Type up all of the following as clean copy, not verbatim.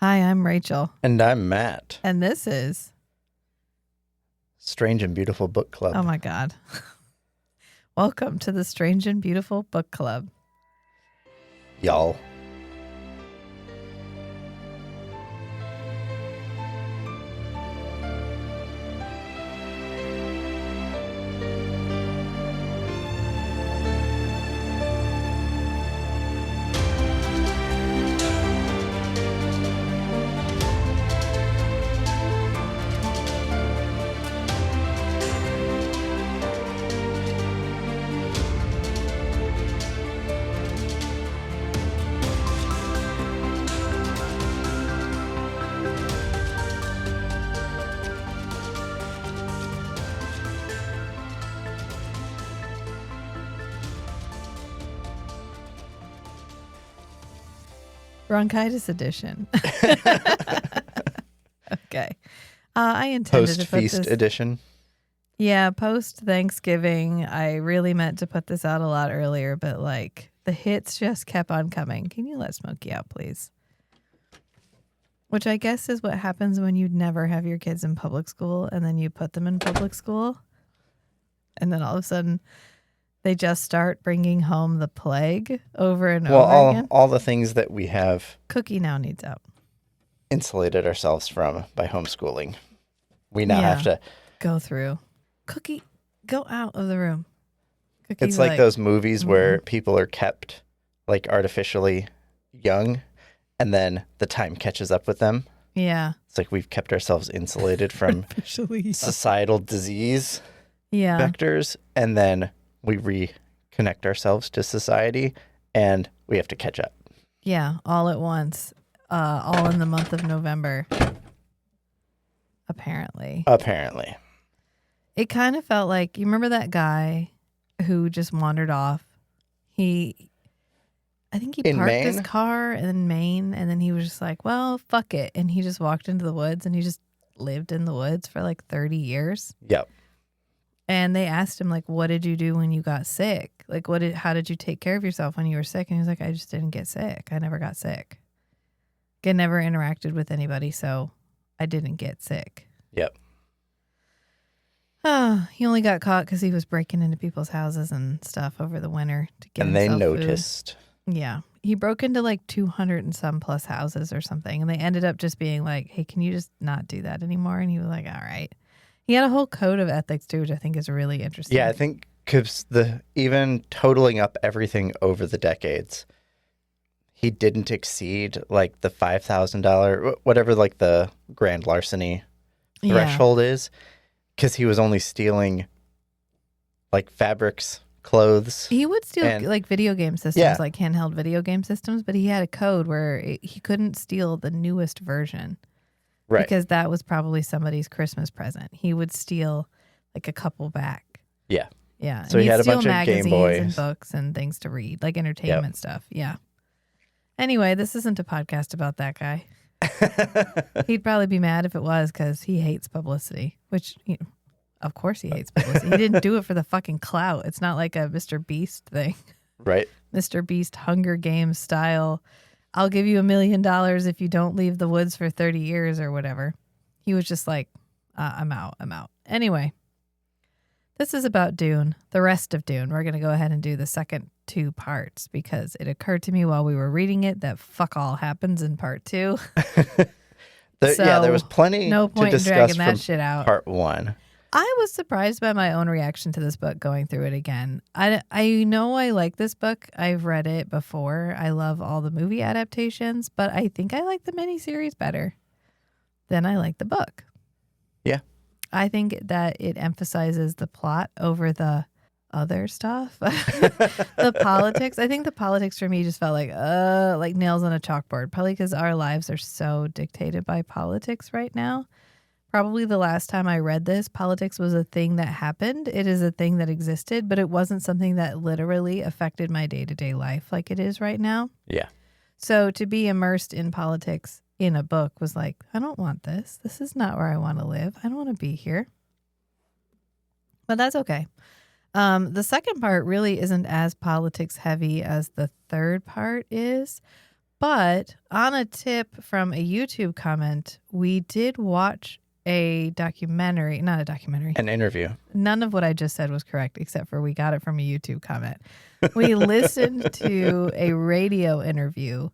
Hi, I'm Rachel. And I'm Matt. And this is... Strange and Beautiful Book Club. Oh my God. Welcome to the Strange and Beautiful Book Club. Y'all. Bronchitis edition. Okay. I intended to put Post-feast this... edition. Yeah, post-Thanksgiving. I really meant to put this out a lot earlier, but the hits just kept on coming. Can you let Smokey out, please? Which I guess is what happens when you never have your kids in public school and then you put them in public school. And then all of a sudden they just start bringing home the plague over and over again. All the things that we have Cookie now needs out. insulated ourselves from by homeschooling. We now have to go through. Cookie, go out of the room. Cookie's it's like those movies where people are kept artificially young and then the time catches up with them. Yeah. It's like we've kept ourselves insulated from societal disease vectors, and then we reconnect ourselves to society and we have to catch up. Yeah, all at once. All in the month of November. Apparently. It kind of felt like, you remember that guy who just wandered off? I think he parked his car in Maine, and then he was just like, well, fuck it. And he just walked into the woods, and he just lived in the woods for 30 years. Yep. And they asked him, what did you do when you got sick? How did you take care of yourself when you were sick? And he was like, I just didn't get sick. I never got sick. I never interacted with anybody, so I didn't get sick. Yep. He only got caught because he was breaking into people's houses and stuff over the winter to get and they himself noticed. Food. Yeah. He broke into 200 and some plus houses or something. And they ended up just being like, hey, can you just not do that anymore? And he was like, all right. He had a whole code of ethics too, which I think is really interesting. Yeah, I think because even totaling up everything over the decades, he didn't exceed the $5,000, whatever the grand larceny threshold is, because he was only stealing fabrics, clothes. He would steal video game systems, handheld video game systems, but he had a code where he couldn't steal the newest version. Right. Because that was probably somebody's Christmas present. He would steal a couple back. Yeah. Yeah. So he had a bunch of Game Boys and books and things to read, entertainment stuff. Yeah. Anyway, this isn't a podcast about that guy. He'd probably be mad if it was, because he hates publicity, which, of course he hates publicity. He didn't do it for the fucking clout. It's not like a Mr. Beast thing. Right. Mr. Beast Hunger Games style. I'll give you $1 million if you don't leave the woods for 30 years or whatever. He was just like, I'm out. Anyway, this is about Dune, the rest of Dune. We're going to go ahead and do the second 2 parts because it occurred to me while we were reading it that fuck all happens in part 2. There was plenty no point to discuss in dragging that from shit out. Part 1. I was surprised by my own reaction to this book going through it again. I know I like this book. I've read it before. I love all the movie adaptations, but I think I like the miniseries better than I like the book. Yeah. I think that it emphasizes the plot over the other stuff. The politics. I think the politics for me just felt like nails on a chalkboard, probably because our lives are so dictated by politics right now. Probably the last time I read this, politics was a thing that happened. It is a thing that existed, but it wasn't something that literally affected my day-to-day life like it is right now. Yeah. So to be immersed in politics in a book was I don't want this. This is not where I want to live. I don't want to be here. But that's okay. The second part really isn't as politics heavy as the third part is, But on a tip from a YouTube comment, we did watch a documentary, not a documentary. An interview. None of what I just said was correct, except for we got it from a YouTube comment. We listened to a radio interview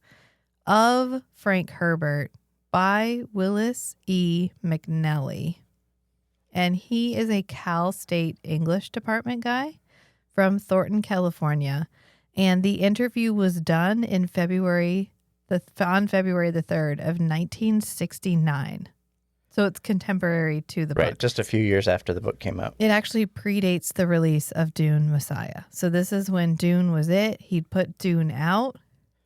of Frank Herbert by Willis E. McNelly. And he is a Cal State English department guy from Thornton, California. And the interview was done in on February the 3rd of 1969. So it's contemporary to the book. Right, just a few years after the book came out. It actually predates the release of Dune Messiah. So this is when Dune was it. He'd put Dune out,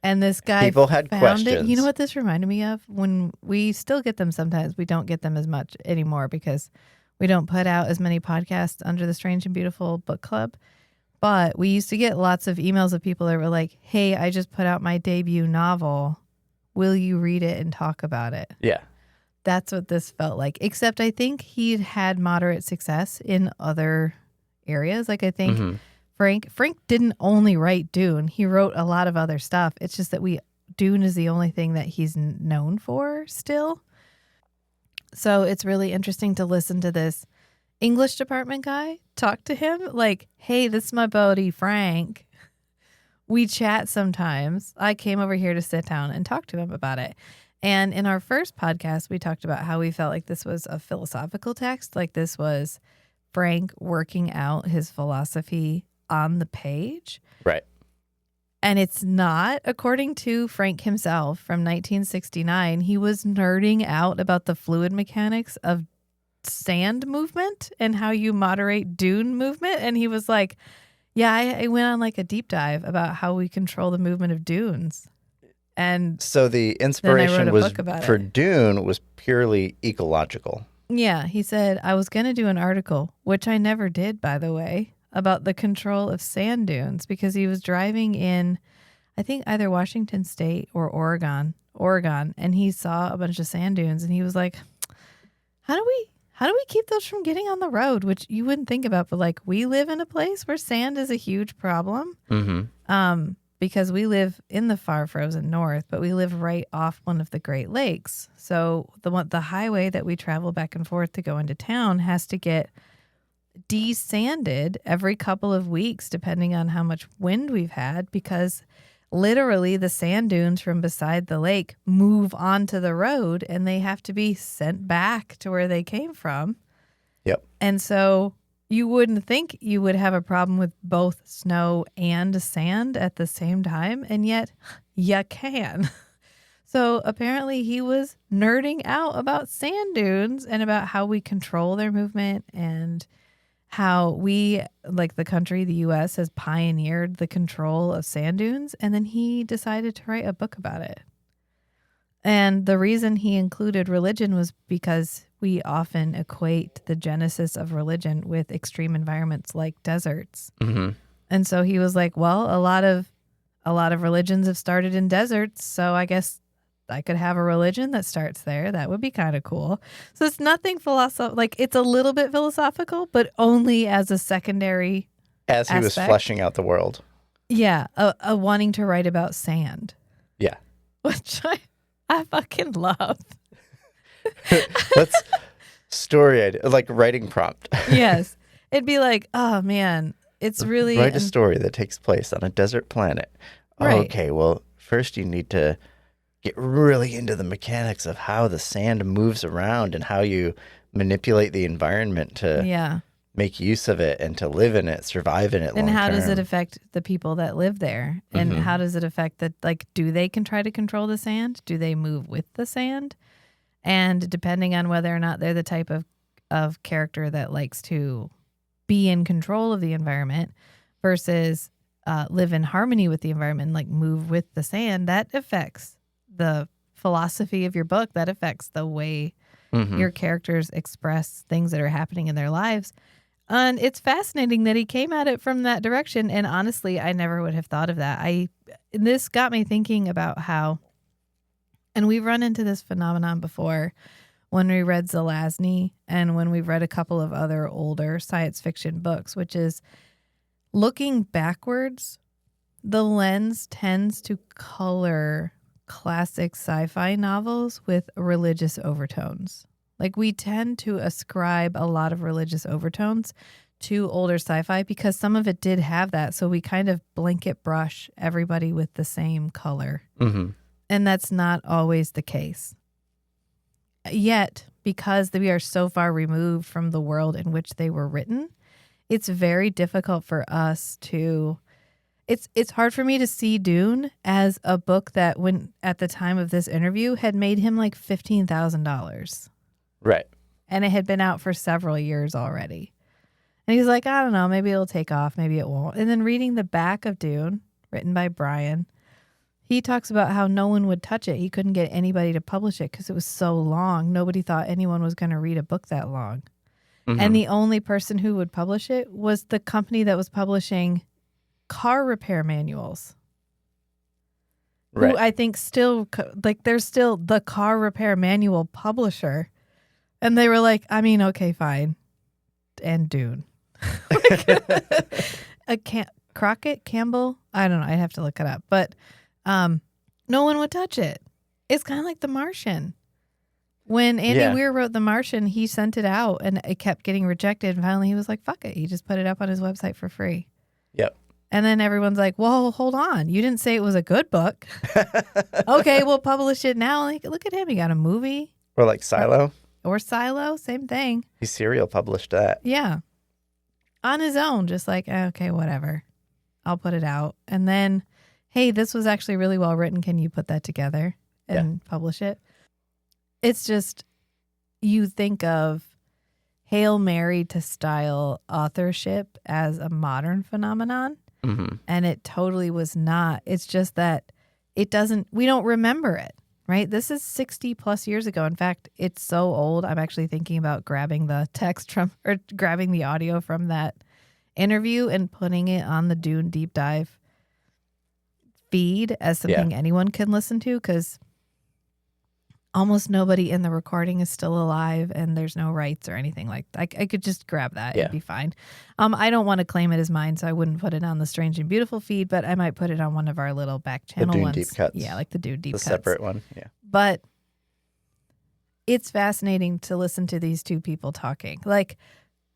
and this guy People had found questions. it. You know what this reminded me of? When we still get them sometimes. We don't get them as much anymore because we don't put out as many podcasts under the Strange and Beautiful Book Club. But we used to get lots of emails of people that were like, hey, I just put out my debut novel. Will you read it and talk about it? Yeah. That's what this felt like, except I think he'd had moderate success in other areas. Like I think Frank didn't only write Dune. He wrote a lot of other stuff. It's just that Dune is the only thing that he's known for still. So it's really interesting to listen to this English department guy talk to him like, hey, this is my buddy Frank. We chat sometimes. I came over here to sit down and talk to him about it. And in our first podcast, we talked about how we felt like this was a philosophical text, like this was Frank working out his philosophy on the page. Right. And it's not, according to Frank himself from 1969, he was nerding out about the fluid mechanics of sand movement and how you moderate dune movement. And he was like, yeah, I went on like a deep dive about how we control the movement of dunes. And so the inspiration was for it. Dune was purely ecological. Yeah, he said, I was going to do an article, which I never did, by the way, about the control of sand dunes because he was driving in, I think, either Washington State or Oregon, and he saw a bunch of sand dunes, and he was like, how do we keep those from getting on the road? Which you wouldn't think about, but like we live in a place where sand is a huge problem. Because we live in the far frozen north, but we live right off one of the Great Lakes. So the highway that we travel back and forth to go into town has to get desanded every couple of weeks, depending on how much wind we've had, because literally the sand dunes from beside the lake move onto the road and they have to be sent back to where they came from. Yep. And so you wouldn't think you would have a problem with both snow and sand at the same time, and yet you can. So apparently he was nerding out about sand dunes and about how we control their movement and how we, like the country, the U.S., has pioneered the control of sand dunes. And then he decided to write a book about it. And the reason he included religion was because we often equate the genesis of religion with extreme environments like deserts. And so he was like, well, a lot of religions have started in deserts, so I guess I could have a religion that starts there. That would be kind of cool. So it's nothing philosophical. Like, it's a little bit philosophical, but only as a secondary as he was aspect. fleshing out the world. Yeah, a wanting to write about sand. Yeah. Which I fucking love. Let's story idea, like writing prompt. Yes. It'd be like, oh man, it's really write a story that takes place on a desert planet. Right. Okay, well, first you need to get really into the mechanics of how the sand moves around and how you manipulate the environment to make use of it and to live in it, survive in it long term. And how does it affect the people that live there? And how does it affect that? Like, do they can try to control the sand? Do they move with the sand? And depending on whether or not they're the type of character that likes to be in control of the environment versus live in harmony with the environment, like move with the sand, that affects the philosophy of your book. That affects the way your characters express things that are happening in their lives. And it's fascinating that he came at it from that direction. And honestly, I never would have thought of that. This got me thinking about how, and we've run into this phenomenon before when we read Zelazny and when we've read a couple of other older science fiction books, which is looking backwards, the lens tends to color classic sci-fi novels with religious overtones. Like, we tend to ascribe a lot of religious overtones to older sci-fi because some of it did have that. So we kind of blanket brush everybody with the same color. Mm-hmm. And that's not always the case. Yet, because we are so far removed from the world in which they were written, it's very difficult for us to... It's hard for me to see Dune as a book that, when at the time of this interview, had made him like $15,000. Right. And it had been out for several years already. And he's like, I don't know, maybe it'll take off, maybe it won't. And then reading the back of Dune, written by Brian, he talks about how no one would touch it. He couldn't get anybody to publish it because it was so long. Nobody thought anyone was going to read a book that long. Mm-hmm. And the only person who would publish it was the company that was publishing car repair manuals. Right. Who I think still, like, they're still the car repair manual publisher. And they were like, I mean, okay, fine. And Dune. Crockett, Campbell? I don't know. I'd have to look it up. But no one would touch it. It's kind of like The Martian. When Andy Weir wrote The Martian, he sent it out and it kept getting rejected. And finally he was like, fuck it. He just put it up on his website for free. Yep. And then everyone's like, well, hold on. You didn't say it was a good book. Okay, we'll publish it now. Like, look at him. He got a movie. Or like Silo. Or Silo. Same thing. His serial published that. Yeah. On his own. Just like, okay, whatever. I'll put it out. And then, hey, this was actually really well written. Can you put that together and publish it? It's just, you think of Hail Mary to style authorship as a modern phenomenon. Mm-hmm. And it totally was not. It's just that we don't remember it, right? This is 60 plus years ago. In fact, it's so old. I'm actually thinking about grabbing the grabbing the audio from that interview and putting it on the Dune Deep Dive feed as something anyone can listen to, because almost nobody in the recording is still alive and there's no rights or anything like that. I could just grab that. It'd be fine. I don't want to claim it as mine, so I wouldn't put it on the Strange and Beautiful feed, but I might put it on one of our little back channel ones. Deep Cuts. Yeah, like the Dune Deep Cuts. The separate one. Yeah. But it's fascinating to listen to these two people talking. Like,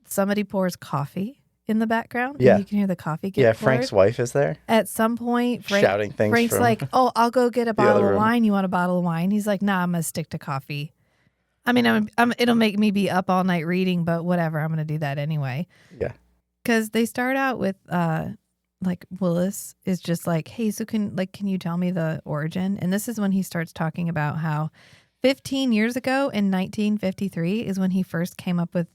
somebody pours coffee in the background. Yeah. And you can hear the coffee get poured. Frank's wife is there. At some point, shouting things. Frank's from like, oh, I'll go get a bottle of room. wine. You want a bottle of wine? He's like, nah, I'm going to stick to coffee. I mean, it'll make me be up all night reading, but whatever. I'm going to do that anyway. Yeah. Because they start out with, like, Willis is just like, hey, so can you tell me the origin? And this is when he starts talking about how 15 years ago in 1953 is when he first came up with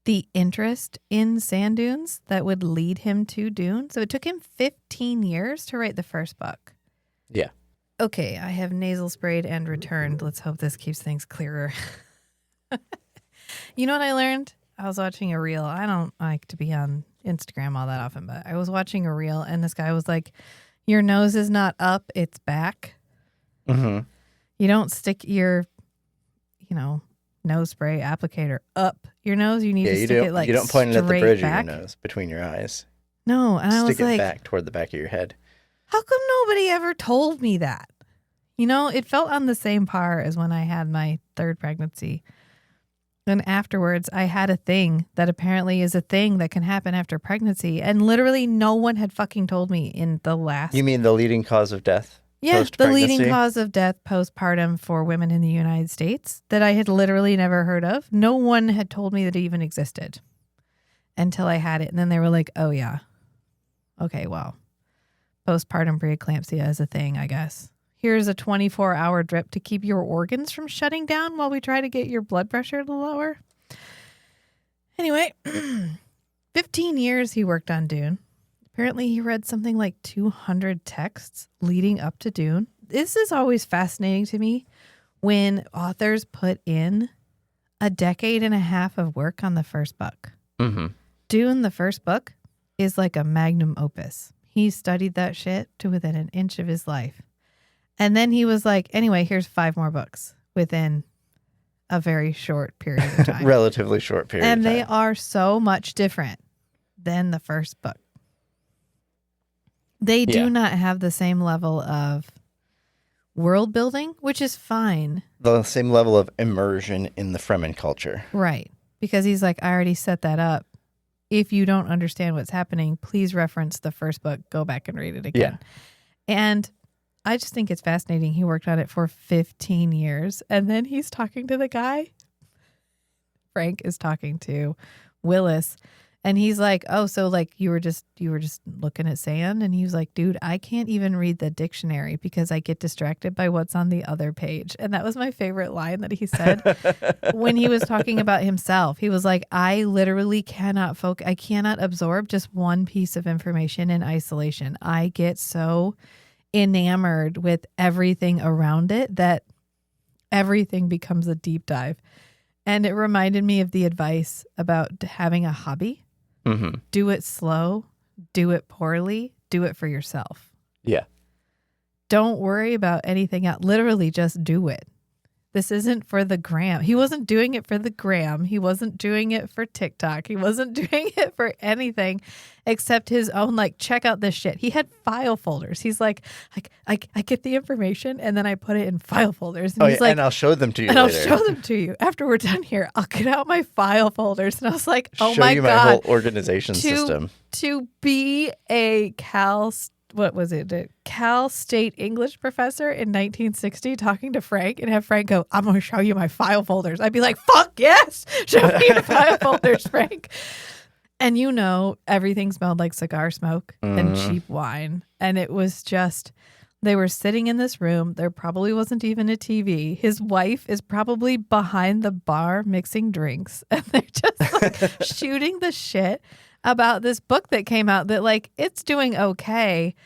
the interest in sand dunes that would lead him to Dune. So it took him 15 years to write the first book. Yeah. Okay, I have nasal sprayed and returned. Let's hope this keeps things clearer. You know what I learned? I was watching a reel. I don't like to be on Instagram all that often, but I was watching a reel and this guy was like, your nose is not up, it's back. Mm-hmm. You don't stick your, nose spray applicator up your nose. You need to stick it like you don't point it at the bridge back. of your nose, between your eyes. No, and I was Stick it like, back toward the back of your head. How come nobody ever told me that? It felt on the same par as when I had my third pregnancy. And afterwards, I had a thing that apparently is a thing that can happen after pregnancy. And literally no one had fucking told me in the last... You mean the leading cause of death? Yeah, the leading cause of death postpartum for women in the United States that I had literally never heard of. No one had told me that it even existed until I had it. And then they were like, oh, yeah. Okay, well, postpartum preeclampsia is a thing, I guess. Here's a 24-hour drip to keep your organs from shutting down while we try to get your blood pressure to lower. Anyway, 15 years he worked on Dune. Apparently he read something like 200 texts leading up to Dune. This is always fascinating to me when authors put in a decade and a half of work on the first book. Mm-hmm. Dune, the first book, is like a magnum opus. He studied that shit to within an inch of his life. And then he was like, anyway, here's 5 more books within a very short period of time. Relatively short period and of time. they are so much different than the first book. They do not have the same level of world building, which is fine. The same level of immersion in the Fremen culture. Right. Because he's like, I already set that up. If you don't understand what's happening, please reference the first book. Go back and read it again. Yeah. And I just think it's fascinating. He worked on it for 15 years. And then he's talking to the guy. Frank is talking to Willis. And he's like, oh, so like you were just looking at sand? And he was like, dude, I can't even read the dictionary because I get distracted by what's on the other page. And that was my favorite line that he said when he was talking about himself. He was like, I literally cannot focus. I cannot absorb just one piece of information in isolation. I get so enamored with everything around it that everything becomes a deep dive. And it reminded me of the advice about having a hobby. Mm-hmm. Do it slow, do it poorly, do it for yourself. Yeah. Don't worry about anything else. Literally just do it. This isn't for the gram. He wasn't doing it for the gram. He wasn't doing it for TikTok. He wasn't doing it for anything except his own, like, check out this shit. He had file folders. He's like I get the information and then I put it in file folders. And he's like, and I'll show them to you and later. I'll show them to you after we're done here. I'll get out my file folders. And I was like, oh show my you God. my whole organization system. To be a Cal State English professor in 1960 talking to Frank and have Frank go, I'm going to show you my file folders. I'd be like, fuck yes, show me your file folders, Frank. And you know, everything smelled like cigar smoke and cheap wine. And it was just, they were sitting in this room. There probably wasn't even a TV. His wife is probably behind the bar mixing drinks. And they're just like shooting the shit about this book that came out that, like, it's doing okay.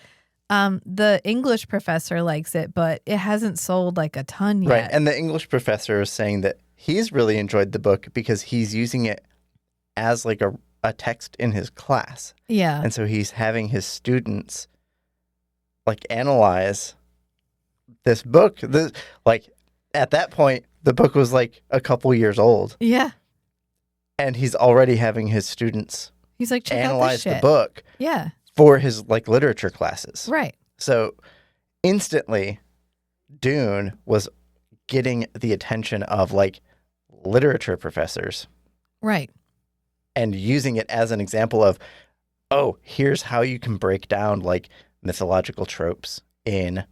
The English professor likes it, but it hasn't sold like a ton yet. Right. And the English professor is saying that he's really enjoyed the book because he's using it as like a text in his class. Yeah. And so he's having his students like analyze this book. Like at that point, the book was like a couple years old. Yeah. And he's already having his students He's like, check analyze out this shit. the book. Yeah. For his like literature classes. Right. So instantly Dune was getting the attention of like literature professors. Right. And using it as an example of, oh, here's how you can break down like mythological tropes in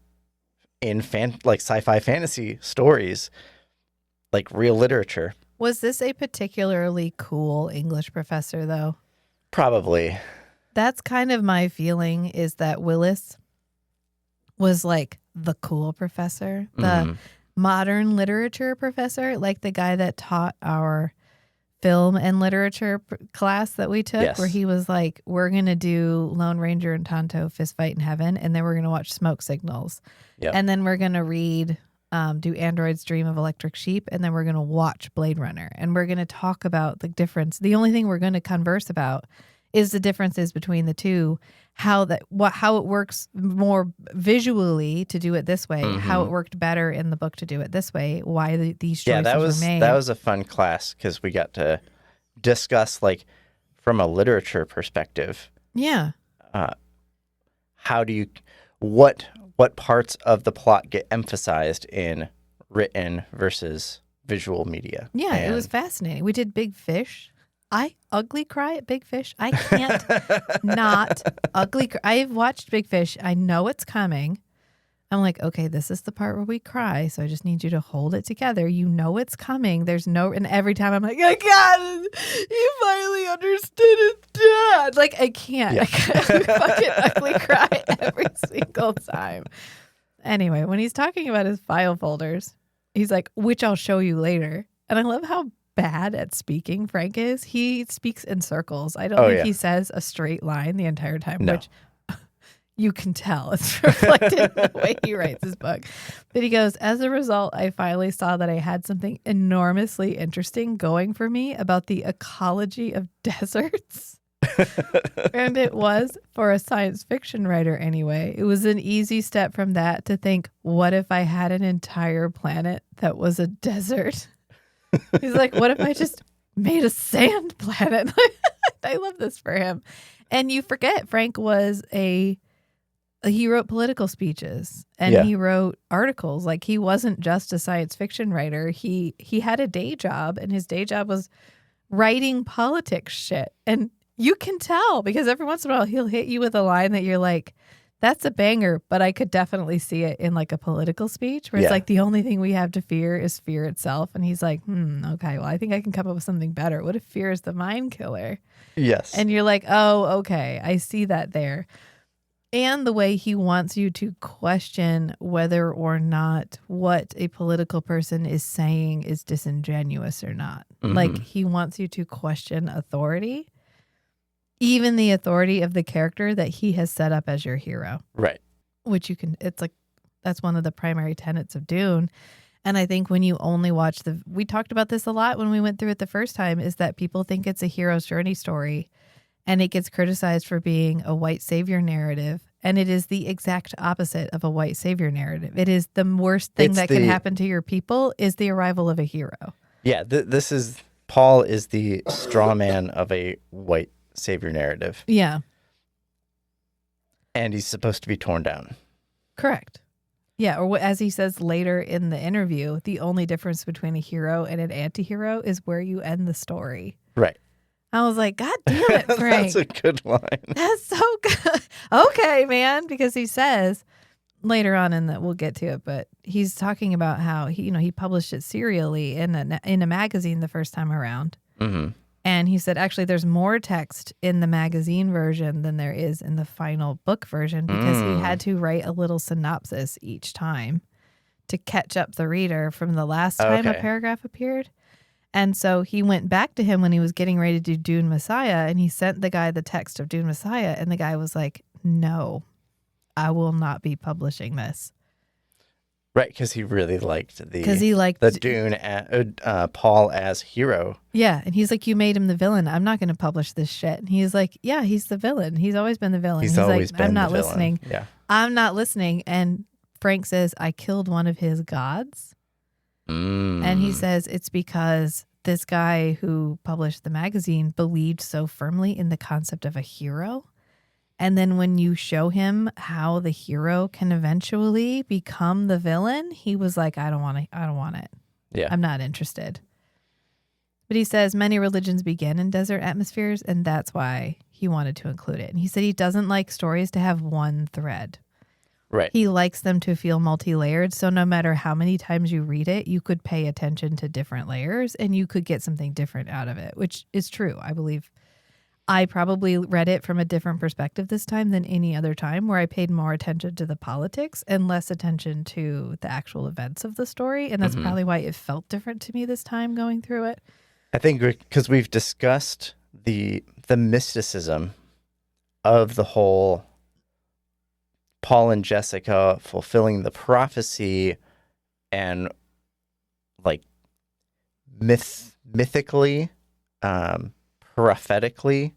like sci-fi fantasy stories, like real literature. Was this a particularly cool English professor though? Probably. That's kind of my feeling, is that Willis was like the cool professor, the modern literature professor, like the guy that taught our film and literature class that we took, Yes. where he was like, we're going to do Lone Ranger and Tonto fist fight in heaven, and then we're going to watch Smoke Signals. Yep. And then we're going to read Do Androids Dream of Electric Sheep, and then we're going to watch Blade Runner, and we're going to talk about the difference. The only thing we're going to converse about is the differences between the two, how it works more visually to do it this way, how it worked better in the book to do it this way, why these choices were made. That was a fun class because we got to discuss like from a literature perspective. Yeah. How do you what parts of the plot get emphasized in written versus visual media? Yeah, it was fascinating. We did Big Fish. I ugly cry at Big Fish. I can't not ugly cry. I've watched Big Fish. I know it's coming. I'm like, okay, this is the part where we cry. So I just need you to hold it together. You know it's coming. And every time I'm like, I got it. You finally understood it, Dad. Like, I can't. Yeah. I fucking ugly cry every single time. Anyway, when he's talking about his file folders, he's like, which I'll show you later. And I love how bad at speaking Frank is. He speaks in circles. I don't think he says a straight line the entire time, which you can tell it's reflected in the way he writes his book. But he goes, as a result, I finally saw that I had something enormously interesting going for me about the ecology of deserts. And it was, for a science fiction writer anyway, it was an easy step from that to think, what if I had an entire planet that was a desert? He's like, what if I just made a sand planet? I love this for him. And you forget Frank was a he wrote political speeches and Yeah. he wrote articles. Like, he wasn't just a science fiction writer. He had a day job, and his day job was writing politics shit. And you can tell because every once in a while he'll hit you with a line that you're like, that's a banger, but I could definitely see it in like a political speech where it's Yeah. like the only thing we have to fear is fear itself. And he's like, okay, well, I think I can come up with something better. What if fear is the mind killer? Yes. And you're like, oh, okay, I see that there. And the way he wants you to question whether or not what a political person is saying is disingenuous or not. Like, he wants you to question authority, even the authority of the character that he has set up as your hero. Right. Which it's like, that's one of the primary tenets of Dune. And I think when you only watch we talked about this a lot when we went through it the first time, is that people think it's a hero's journey story. And it gets criticized for being a white savior narrative. And it is the exact opposite of a white savior narrative. It is the worst thing that can happen to your people is the arrival of a hero. Yeah, Paul is the straw man of a white savior narrative. Yeah. And he's supposed to be torn down. Correct. Yeah, or as he says later in the interview, the only difference between a hero and an anti-hero is where you end the story. Right. I was like, God damn it, Frank. That's a good line. That's so good. Okay, man, because he says later on we'll get to it, but he's talking about how he published it serially in a magazine the first time around. Mm-hmm. And he said, actually, there's more text in the magazine version than there is in the final book version because he had to write a little synopsis each time to catch up the reader from the last time a paragraph appeared. And so he went back to him when he was getting ready to do Dune Messiah, and he sent the guy the text of Dune Messiah, and the guy was like, no, I will not be publishing this. Right, because he really liked the Dune, Paul as hero. Yeah, and he's like, you made him the villain. I'm not going to publish this shit. And he's like, yeah, he's the villain. He's always been the villain. He's always like, been I'm not the villain. listening. Yeah. I'm not listening. And Frank says, I killed one of his gods. And he says it's because this guy who published the magazine believed so firmly in the concept of a hero. And then when you show him how the hero can eventually become the villain, he was like, I don't want it. Yeah. I'm not interested. But he says many religions begin in desert atmospheres, and that's why he wanted to include it. And he said he doesn't like stories to have one thread. Right. He likes them to feel multi-layered, so no matter how many times you read it, you could pay attention to different layers, and you could get something different out of it, which is true, I believe. I probably read it from a different perspective this time than any other time, where I paid more attention to the politics and less attention to the actual events of the story. And that's probably why it felt different to me this time going through it. I think because we've discussed the mysticism of the whole Paul and Jessica fulfilling the prophecy and like mythically, prophetically,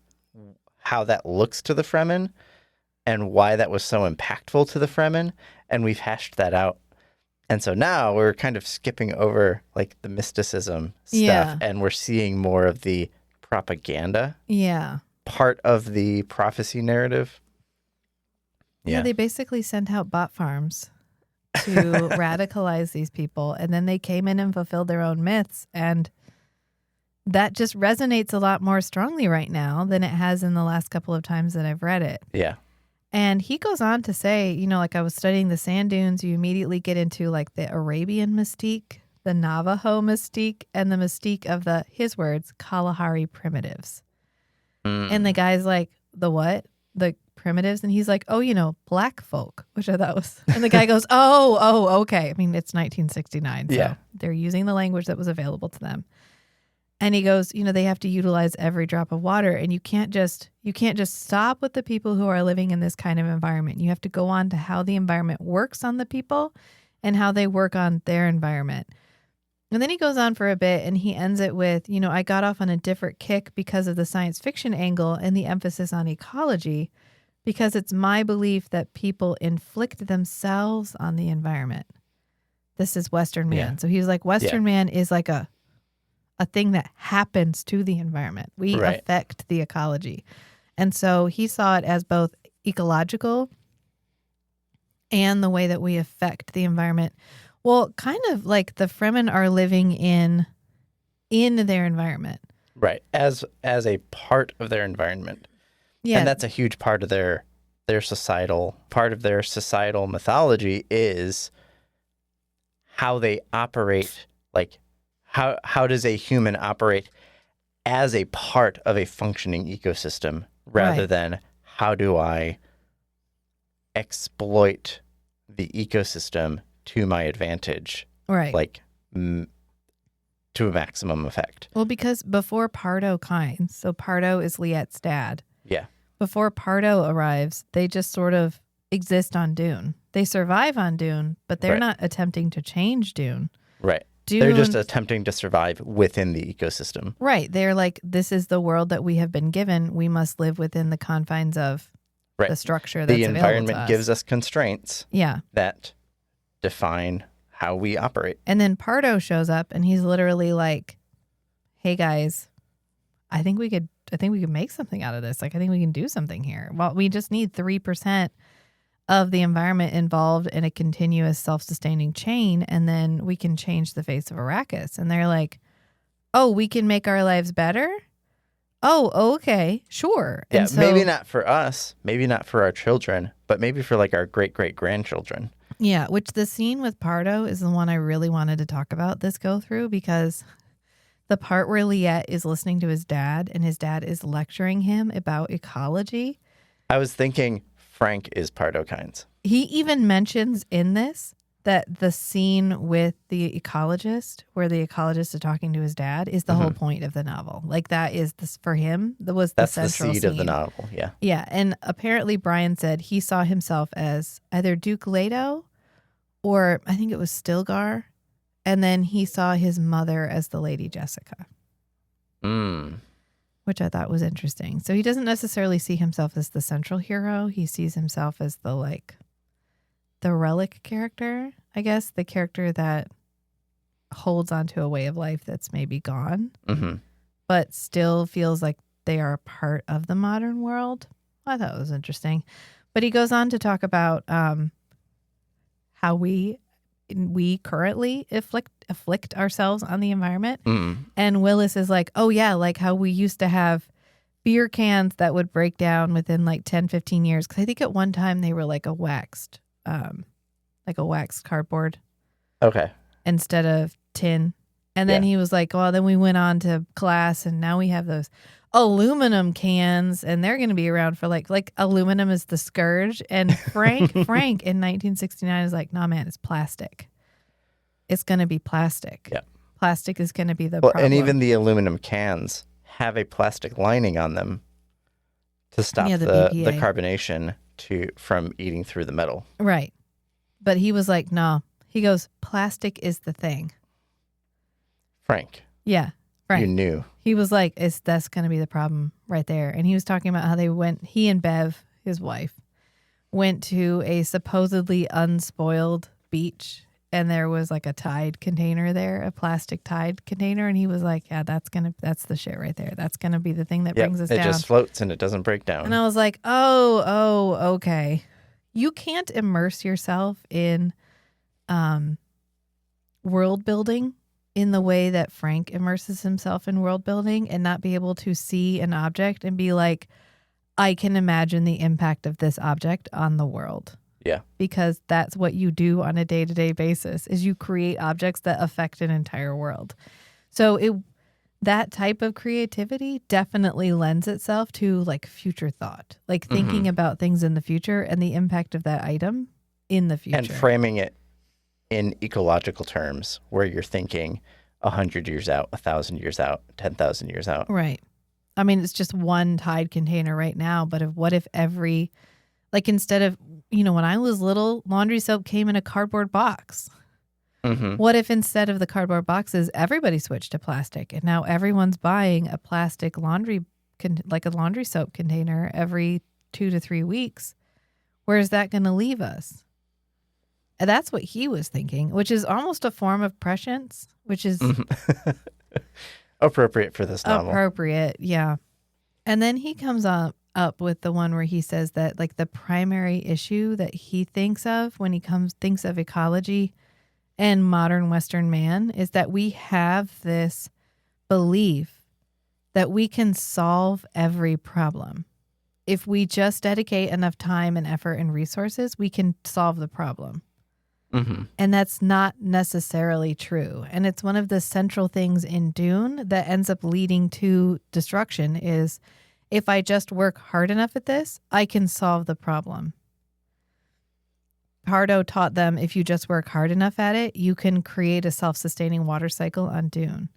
how that looks to the Fremen and why that was so impactful to the Fremen. And we've hashed that out. And so now we're kind of skipping over like the mysticism stuff and we're seeing more of the propaganda part of the prophecy narrative. Yeah, they basically sent out bot farms to radicalize these people. And then they came in and fulfilled their own myths. And that just resonates a lot more strongly right now than it has in the last couple of times that I've read it. Yeah. And he goes on to say, like I was studying the sand dunes, you immediately get into like the Arabian mystique, the Navajo mystique, and the mystique of his words, Kalahari primitives. And the guy's like, the what? The primitives? And he's like, oh, black folk, which I thought was, and the guy goes, oh, okay. I mean, it's 1969. So they're using the language that was available to them. And he goes, they have to utilize every drop of water, and you can't just stop with the people who are living in this kind of environment. You have to go on to how the environment works on the people and how they work on their environment. And then he goes on for a bit and he ends it with, I got off on a different kick because of the science fiction angle and the emphasis on ecology, because it's my belief that people inflict themselves on the environment. This is Western man. Yeah. So he's like, Western man is like a thing that happens to the environment. We affect the ecology. And so he saw it as both ecological and the way that we affect the environment. Well, kind of like the Fremen are living in their environment. Right. As a part of their environment. Yeah. And that's a huge part of their societal mythology is how they operate, like how does a human operate as a part of a functioning ecosystem rather Right. than how do I exploit the ecosystem to my advantage, Right. like to a maximum effect. Well, because before Pardo Kynes, so Pardo is Liet's dad. Yeah. Before Pardo arrives, they just sort of exist on Dune. They survive on Dune, but they're Right. not attempting to change Dune. Right. Dune. They're just attempting to survive within the ecosystem. Right. They're like, this is the world that we have been given. We must live within the confines of Right. the structure that's The available environment to us. gives us constraints Yeah. that define how we operate. And then Pardo shows up and he's literally like, hey guys, I think we could make something out of this. Like, I think we can do something here. Well, we just need 3% of the environment involved in a continuous self-sustaining chain, and then we can change the face of Arrakis. And they're like, oh, we can make our lives better? Oh, okay, sure. Yeah, And so, maybe not for us, maybe not for our children, but maybe for like our great-great-grandchildren. yeah, which the scene with Pardo is the one I really wanted to talk about this go through, because the part where Liet is listening to his dad and his dad is lecturing him about ecology. I was thinking Frank is Pardo Kynes. He even mentions in this that the scene with the ecologist, where the ecologist is talking to his dad, is the whole point of the novel. Like, that is this for him. That was the That's the central seed scene of the novel. Yeah. Yeah, and apparently Brian said he saw himself as either Duke Leto or I think it was Stilgar, and then he saw his mother as the Lady Jessica, which I thought was interesting. So he doesn't necessarily see himself as the central hero. He sees himself as the relic character, I guess, the character that holds onto a way of life that's maybe gone, but still feels like they are a part of the modern world. I thought it was interesting. But he goes on to talk about how we currently afflict ourselves on the environment. And Willis is like, oh yeah, like how we used to have beer cans that would break down within like 10, 15 years. Because I think at one time they were like a waxed cardboard. Okay. Instead of tin. And then he was like, well, then we went on to glass, and now we have those aluminum cans, and they're going to be around for like aluminum is the scourge. And Frank in 1969 is like, nah, man, it's plastic. It's going to be plastic. Yeah. Plastic is going to be the problem. And even the aluminum cans have a plastic lining on them to stop the BPA. carbonation from eating through the metal. Right. But he was like, no. He goes, plastic is the thing. Frank. Yeah. Frank. You knew. He was like, that's going to be the problem right there. And he was talking about how he and Bev, his wife, went to a supposedly unspoiled beach, and there was like a Tide container there, a plastic Tide container. And he was like, yeah, that's the shit right there. That's going to be the thing that brings us down. It just floats and it doesn't break down. And I was like, oh, okay. You can't immerse yourself in world building in the way that Frank immerses himself in world building and not be able to see an object and be like, I can imagine the impact of this object on the world. Yeah. Because that's what you do on a day-to-day basis, is you create objects that affect an entire world. So that type of creativity definitely lends itself to like future thought, like thinking about things in the future and the impact of that item in the future. And framing it in ecological terms, where you're thinking 100 years out, 1,000 years out, 10,000 years out. Right. I mean, it's just one Tide container right now, but what if every, like, instead of, when I was little, laundry soap came in a cardboard box. What if instead of the cardboard boxes, everybody switched to plastic, and now everyone's buying a plastic like a laundry soap container every 2 to 3 weeks? Where is that going to leave us? And that's what he was thinking, which is almost a form of prescience, which is appropriate for this novel. Appropriate, yeah. And then he comes up. up with the one where he says that like the primary issue that he thinks of when he thinks of ecology and modern Western man is that we have this belief that we can solve every problem. If we just dedicate enough time and effort and resources, we can solve the problem. Mm-hmm. And that's not necessarily true. And it's one of the central things in Dune that ends up leading to destruction is if I just work hard enough at this, I can solve the problem. Pardo taught them if you just work hard enough at it, you can create a self-sustaining water cycle on Dune.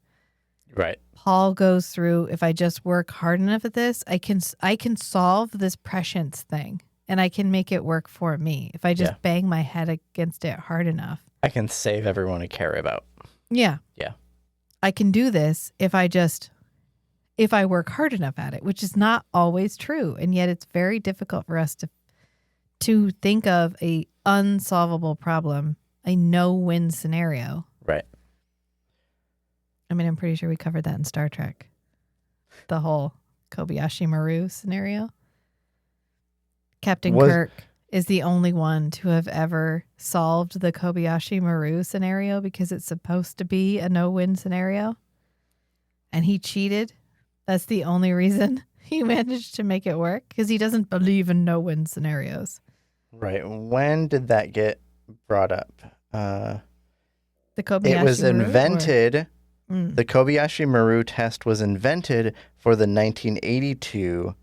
Right. Paul goes through, if I just work hard enough at this, I can solve this prescience thing and I can make it work for me. If I just bang my head against it hard enough. I can save everyone I care about. Yeah. Yeah. I can do this if I work hard enough at it, which is not always true. And yet it's very difficult for us to think of a unsolvable problem, a no-win scenario. Right. I mean, I'm pretty sure we covered that in Star Trek. The whole Kobayashi Maru scenario. Captain Kirk is the only one to have ever solved the Kobayashi Maru scenario because it's supposed to be a no-win scenario. And he cheated. That's the only reason he managed to make it work because he doesn't believe in no-win scenarios. Right. When did that get brought up? The Kobayashi It was Maru, invented. The Kobayashi Maru test was invented for the 1982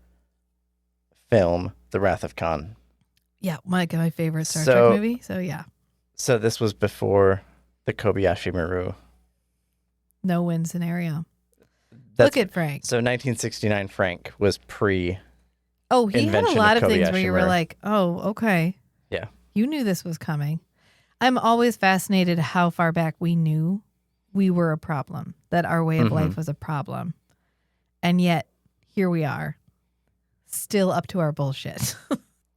film, The Wrath of Khan. Yeah, my favorite Star Trek movie. So, yeah. So this was before the Kobayashi Maru. No-win scenario. Look at Frank. So 1969 Frank was pre. Oh, he had a lot of things where Kobayashi you were Maru. like, oh, okay. Yeah. You knew this was coming. I'm always fascinated how far back we knew we were a problem, that our way of life was a problem. And yet, here we are, still up to our bullshit.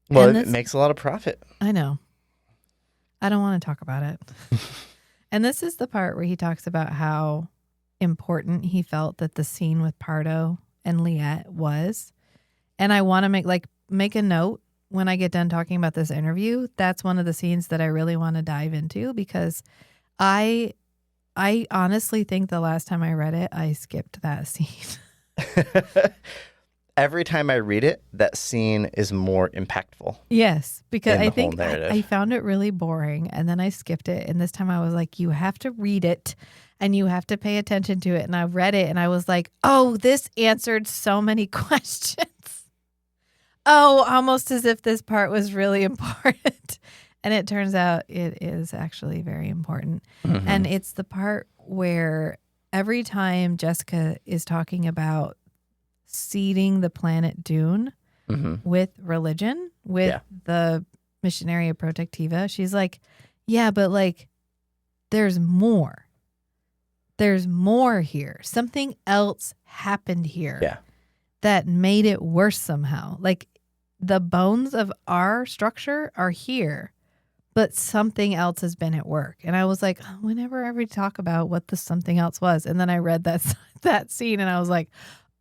Well, it makes a lot of profit. I know. I don't want to talk about it. And this is the part where he talks about how important he felt that the scene with Pardo and Liette was. And I want to make a note when I get done talking about this interview. That's one of the scenes that I really want to dive into because I honestly think the last time I read it, I skipped that scene. Every time I read it, that scene is more impactful. Yes, because I think whole narrative. I found it really boring and then I skipped it. And this time I was like, you have to read it and you have to pay attention to it. And I read it and I was like, oh, this answered so many questions. Oh, almost as if this part was really important. And it turns out it is actually very important. Mm-hmm. And it's the part where every time Jessica is talking about seeding the planet Dune with religion, with the Missionaria Protectiva, she's like, yeah, but like, there's more. There's more here. Something else happened here that made it worse somehow. Like, the bones of our structure are here, but something else has been at work. And I was like, whenever I ever talk about what the something else was. And then I read that scene and I was like,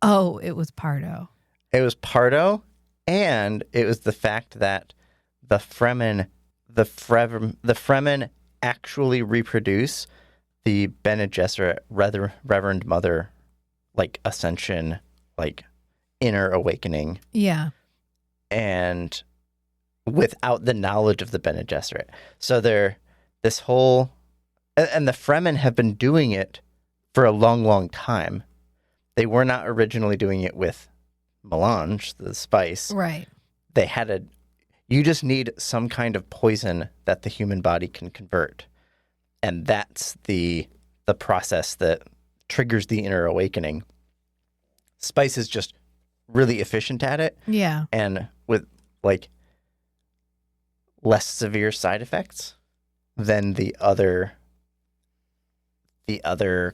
oh, it was Pardo. It was Pardo, and it was the fact that the Fremen actually reproduce the Bene Gesserit Reverend Mother, like, ascension, like, inner awakening. Yeah. And without the knowledge of the Bene Gesserit. So they're this whole, and the Fremen have been doing it for a long, long time. They were not originally doing it with melange, the spice. Right. They had you just need some kind of poison that the human body can convert. And that's the process that triggers the inner awakening. Spice is just really efficient at it. Yeah. And with like less severe side effects than the other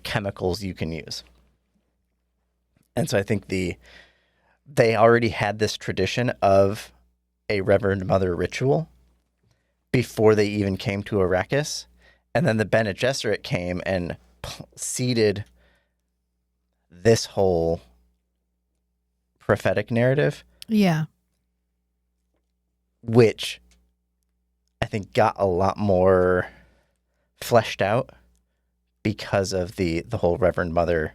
chemicals you can use. And so I think they already had this tradition of a Reverend Mother ritual before they even came to Arrakis. And then the Bene Gesserit came and seeded this whole prophetic narrative Yeah. which I think got a lot more fleshed out because of the whole Reverend Mother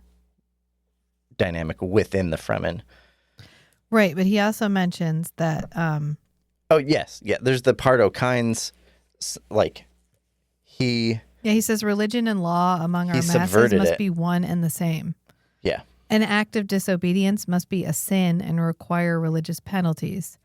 dynamic within the Fremen. Right, but he also mentions that Oh, yes. Yeah, there's the Pardo Kynes, like, he he says religion and law among our masses subverted must it. be one and the same. Yeah. An act of disobedience must be a sin and require religious penalties.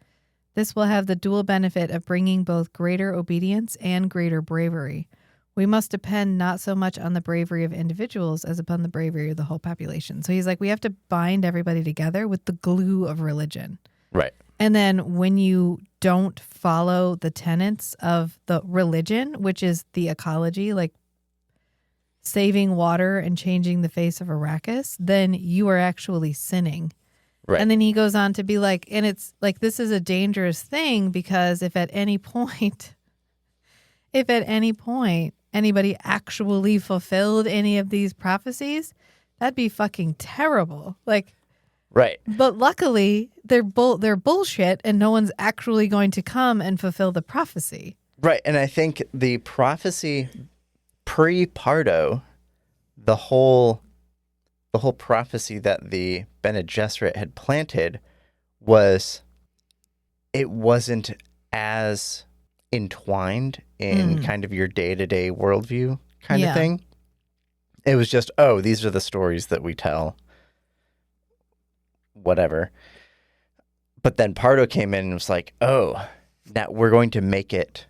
This will have the dual benefit of bringing both greater obedience and greater bravery. We must depend not so much on the bravery of individuals as upon the bravery of the whole population. So he's like, we have to bind everybody together with the glue of religion. Right. And then when you don't follow the tenets of the religion, which is the ecology, like saving water and changing the face of Arrakis, then you are actually sinning. Right. And then he goes on to be like, and it's like, this is a dangerous thing because if at any point anybody actually fulfilled any of these prophecies, that'd be fucking terrible. Like, Right. but luckily they're bullshit and no one's actually going to come and fulfill the prophecy. Right. And I think the prophecy pre-Pardo, the whole prophecy that the Bene Gesserit had planted it wasn't as entwined in kind of your day-to-day worldview kind of thing. It was just, oh, these are the stories that we tell. Whatever. But then Pardo came in and was like, oh, now we're going to make it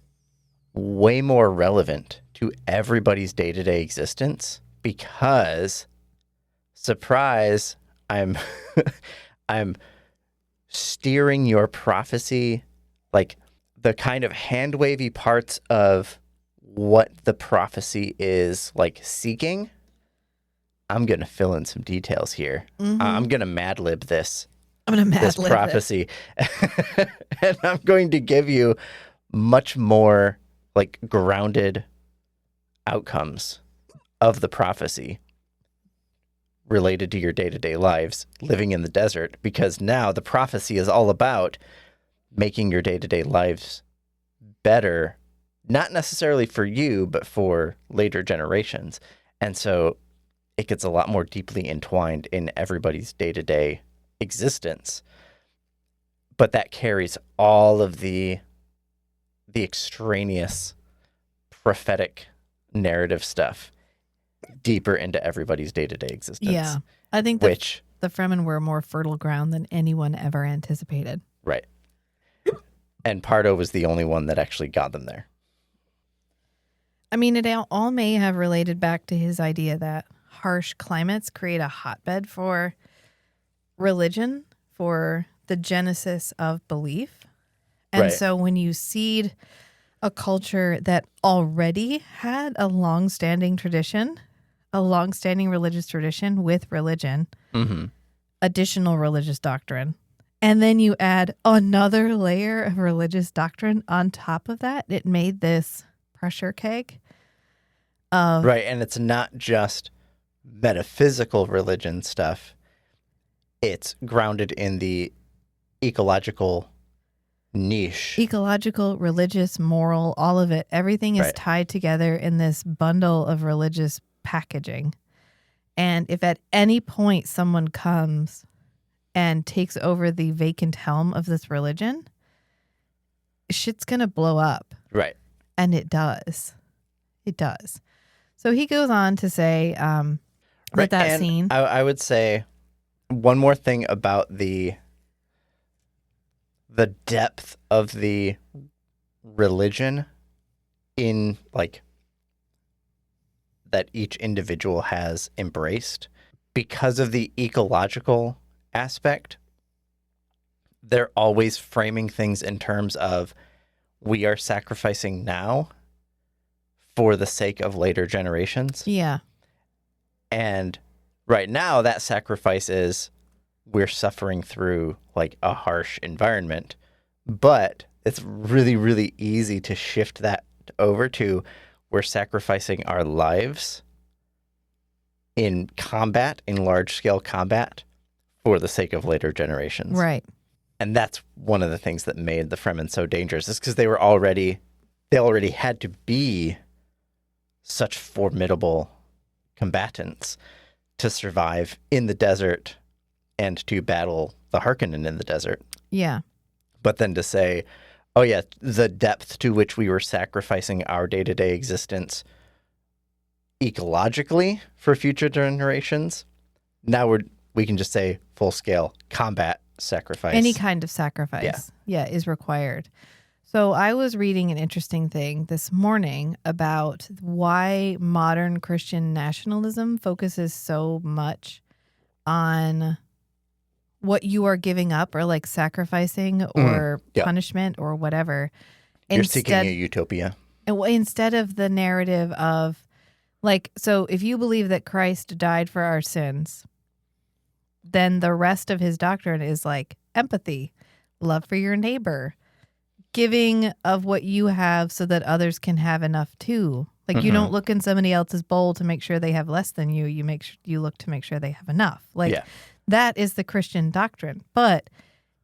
way more relevant to everybody's day-to-day existence because, surprise, I'm steering your prophecy, like the kind of hand-wavy parts of what the prophecy is like seeking. I'm going to fill in some details here. I'm going to Mad Lib this. I'm going to Mad this Lib prophecy. And I'm going to give you much more like grounded outcomes of the prophecy related to your day-to-day lives living in the desert, because now the prophecy is all about making your day-to-day lives better, not necessarily for you, but for later generations. And so it gets a lot more deeply entwined in everybody's day-to-day existence. But that carries all of the extraneous prophetic narrative stuff deeper into everybody's day-to-day existence. Yeah. I think the Fremen were more fertile ground than anyone ever anticipated. Right. And Pardo was the only one that actually got them there. I mean, it all may have related back to his idea that harsh climates create a hotbed for religion, for the genesis of belief. And so when you seed a culture that already had a long-standing tradition, a long-standing religious tradition with religion, additional religious doctrine, and then you add another layer of religious doctrine on top of that, it made this pressure cake. Right, and it's not just metaphysical religion stuff. It's grounded in the ecological niche. Ecological, religious, moral, all of it. Everything is tied together in this bundle of religious packaging. And if at any point someone comes and takes over the vacant helm of this religion, shit's going to blow up. Right. And it does. It does. So he goes on to say that scene. I would say one more thing about the depth of the religion in like that each individual has embraced because of the ecological aspect. They're always framing things in terms of we are sacrificing now for the sake of later generations. Yeah. And right now that sacrifice is we're suffering through like a harsh environment, but it's really, really easy to shift that over to we're sacrificing our lives in combat, in large scale combat for the sake of later generations. Right. And that's one of the things that made the Fremen so dangerous, is because they already had to be such formidable combatants to survive in the desert and to battle the Harkonnen in the desert. Yeah. But then to say, oh yeah, the depth to which we were sacrificing our day-to-day existence ecologically for future generations, now we can just say full-scale combat sacrifice. Any kind of sacrifice, is required. So I was reading an interesting thing this morning about why modern Christian nationalism focuses so much on what you are giving up or like sacrificing or punishment or whatever. You're seeking a utopia. Instead of the narrative of like, so if you believe that Christ died for our sins, then the rest of his doctrine is like empathy, love for your neighbor, giving of what you have so that others can have enough too. Like you don't look in somebody else's bowl to make sure they have less than you. You look to make sure they have enough. Like that is the Christian doctrine. But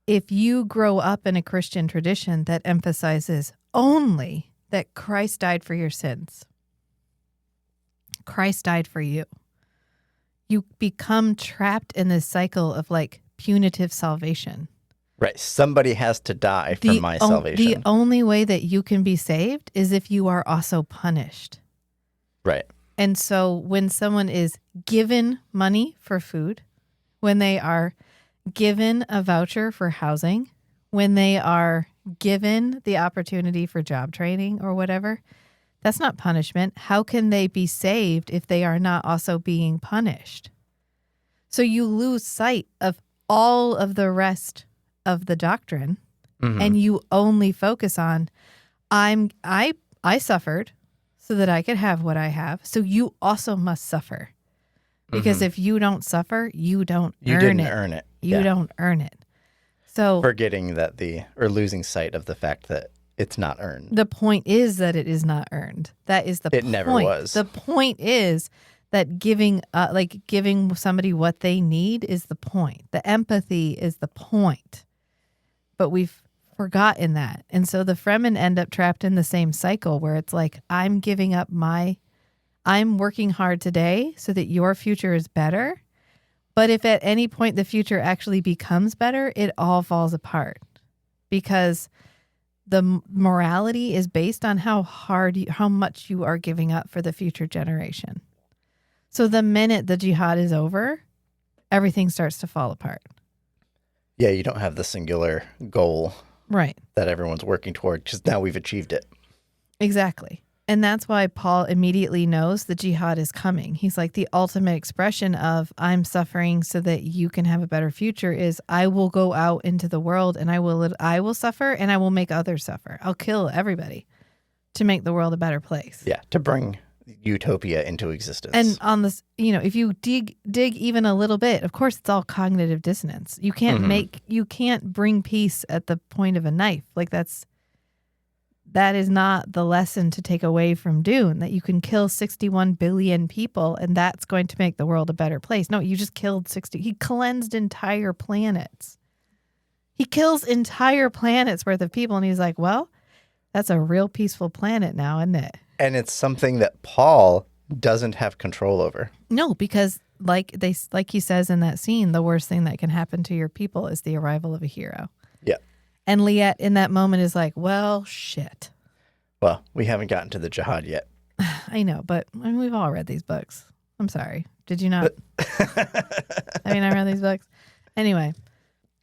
if you grow up in a Christian tradition that emphasizes only that Christ died for your sins, Christ died for you, you become trapped in this cycle of like punitive salvation. Right. Somebody has to die for my salvation. The only way that you can be saved is if you are also punished. Right. And so when someone is given money for food, when they are given a voucher for housing, when they are given the opportunity for job training or whatever, that's not punishment. How can they be saved if they are not also being punished? So you lose sight of all of the rest of the doctrine, and you only focus on, I suffered so that I could have what I have. So you also must suffer, because if you don't suffer, you don't earn it. You don't earn it. So forgetting that losing sight of the fact that it's not earned. The point is that it is not earned. That is the point. It never was. The point is that giving somebody what they need is the point. The empathy is the point. But we've forgotten that. And so the Fremen end up trapped in the same cycle where it's like, I'm giving up I'm working hard today so that your future is better. But if at any point the future actually becomes better, it all falls apart, because the morality is based on how much you are giving up for the future generation. So the minute the jihad is over, everything starts to fall apart. Yeah, you don't have the singular goal that everyone's working toward, because now we've achieved it. Exactly. And that's why Paul immediately knows the jihad is coming. He's like, the ultimate expression of I'm suffering so that you can have a better future is I will go out into the world and I will suffer and I will make others suffer. I'll kill everybody to make the world a better place. Yeah, to bring utopia into existence. And on this, if you dig even a little bit, of course, it's all cognitive dissonance. You can't bring peace at the point of a knife. Like that is not the lesson to take away from Dune, that you can kill 61 billion people and that's going to make the world a better place. No, you just killed he cleansed entire planets. He kills entire planets worth of people. And he's like, well, that's a real peaceful planet now, isn't it? And it's something that Paul doesn't have control over. No, because like he says in that scene, the worst thing that can happen to your people is the arrival of a hero. Yeah. And Liet in that moment is like, well, shit. Well, we haven't gotten to the jihad yet. I know, but we've all read these books. I'm sorry. Did you not? Have you not read these books? Anyway,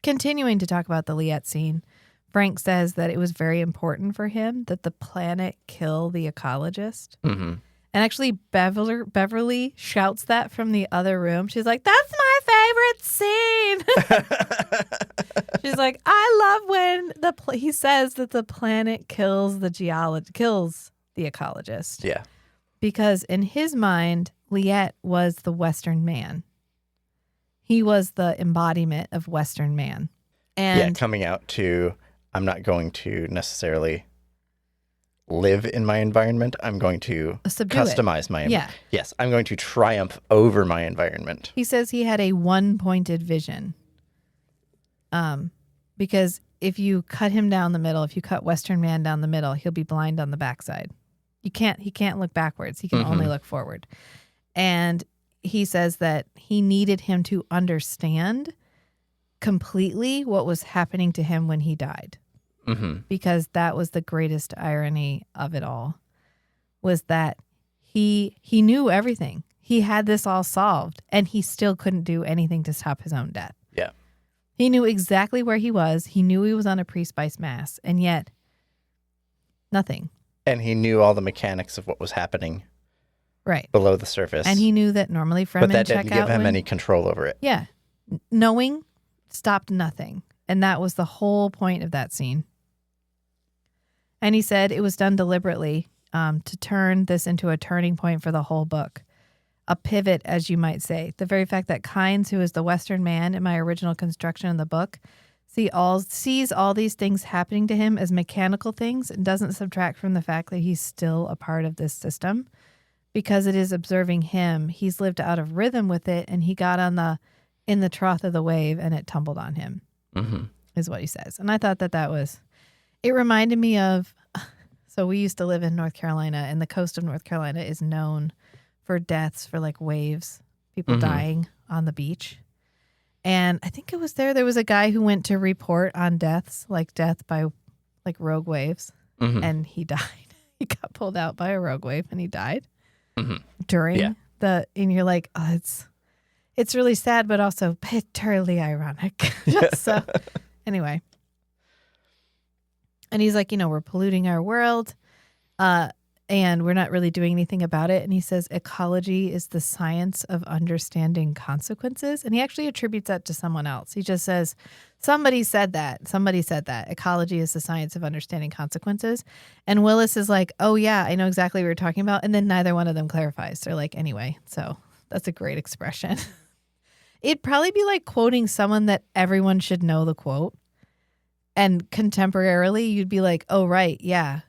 continuing to talk about the Liet scene, Frank says that it was very important for him that the planet kill the ecologist. Mm-hmm. And actually, Beverly shouts that from the other room. She's like, that's my favorite scene. She's like, I love when he says that the planet kills the ecologist. Yeah. Because in his mind, Liet was the Western man. He was the embodiment of Western man. And coming out to, I'm not going to necessarily live in my environment. I'm going to customize my environment. Yes, I'm going to triumph over my environment. He says he had a one-pointed vision. because if you cut him down the middle, if you cut Western Man down the middle, he'll be blind on the backside. He can't look backwards. He can only look forward. And he says that he needed him to understand completely what was happening to him when he died. Because that was the greatest irony of it all, was that he knew everything. He had this all solved, and he still couldn't do anything to stop his own death. Yeah. He knew exactly where he was. He knew he was on a pre-spice mass, and yet nothing. And he knew all the mechanics of what was happening below the surface. And he knew that normally Fremen but that check didn't give out him any control over it. Yeah. Knowing stopped nothing. And that was the whole point of that scene. And he said it was done deliberately to turn this into a turning point for the whole book. A pivot, as you might say. The very fact that Kynes, who is the Western Man in my original construction of the book, sees all these things happening to him as mechanical things and doesn't subtract from the fact that he's still a part of this system. Because it is observing him, he's lived out of rhythm with it, and he got in the trough of the wave, and it tumbled on him, is what he says. And I thought it reminded me of, so we used to live in North Carolina, and the coast of North Carolina is known for deaths, for like waves, people dying on the beach. And I think it was there was a guy who went to report on deaths, like death by like rogue waves, and he died. He got pulled out by a rogue wave, and he died. During and you're like, oh, it's really sad, but also bitterly ironic. So anyway, and he's like, we're polluting our world, and we're not really doing anything about it. And he says ecology is the science of understanding consequences, and he actually attributes that to someone else. He just says somebody said that ecology is the science of understanding consequences. And Willis is like, oh yeah, I know exactly what you're talking about. And then neither one of them clarifies. They're like, anyway, so that's a great expression. It'd probably be like quoting someone that everyone should know the quote. And contemporarily you'd be like, oh right, yeah,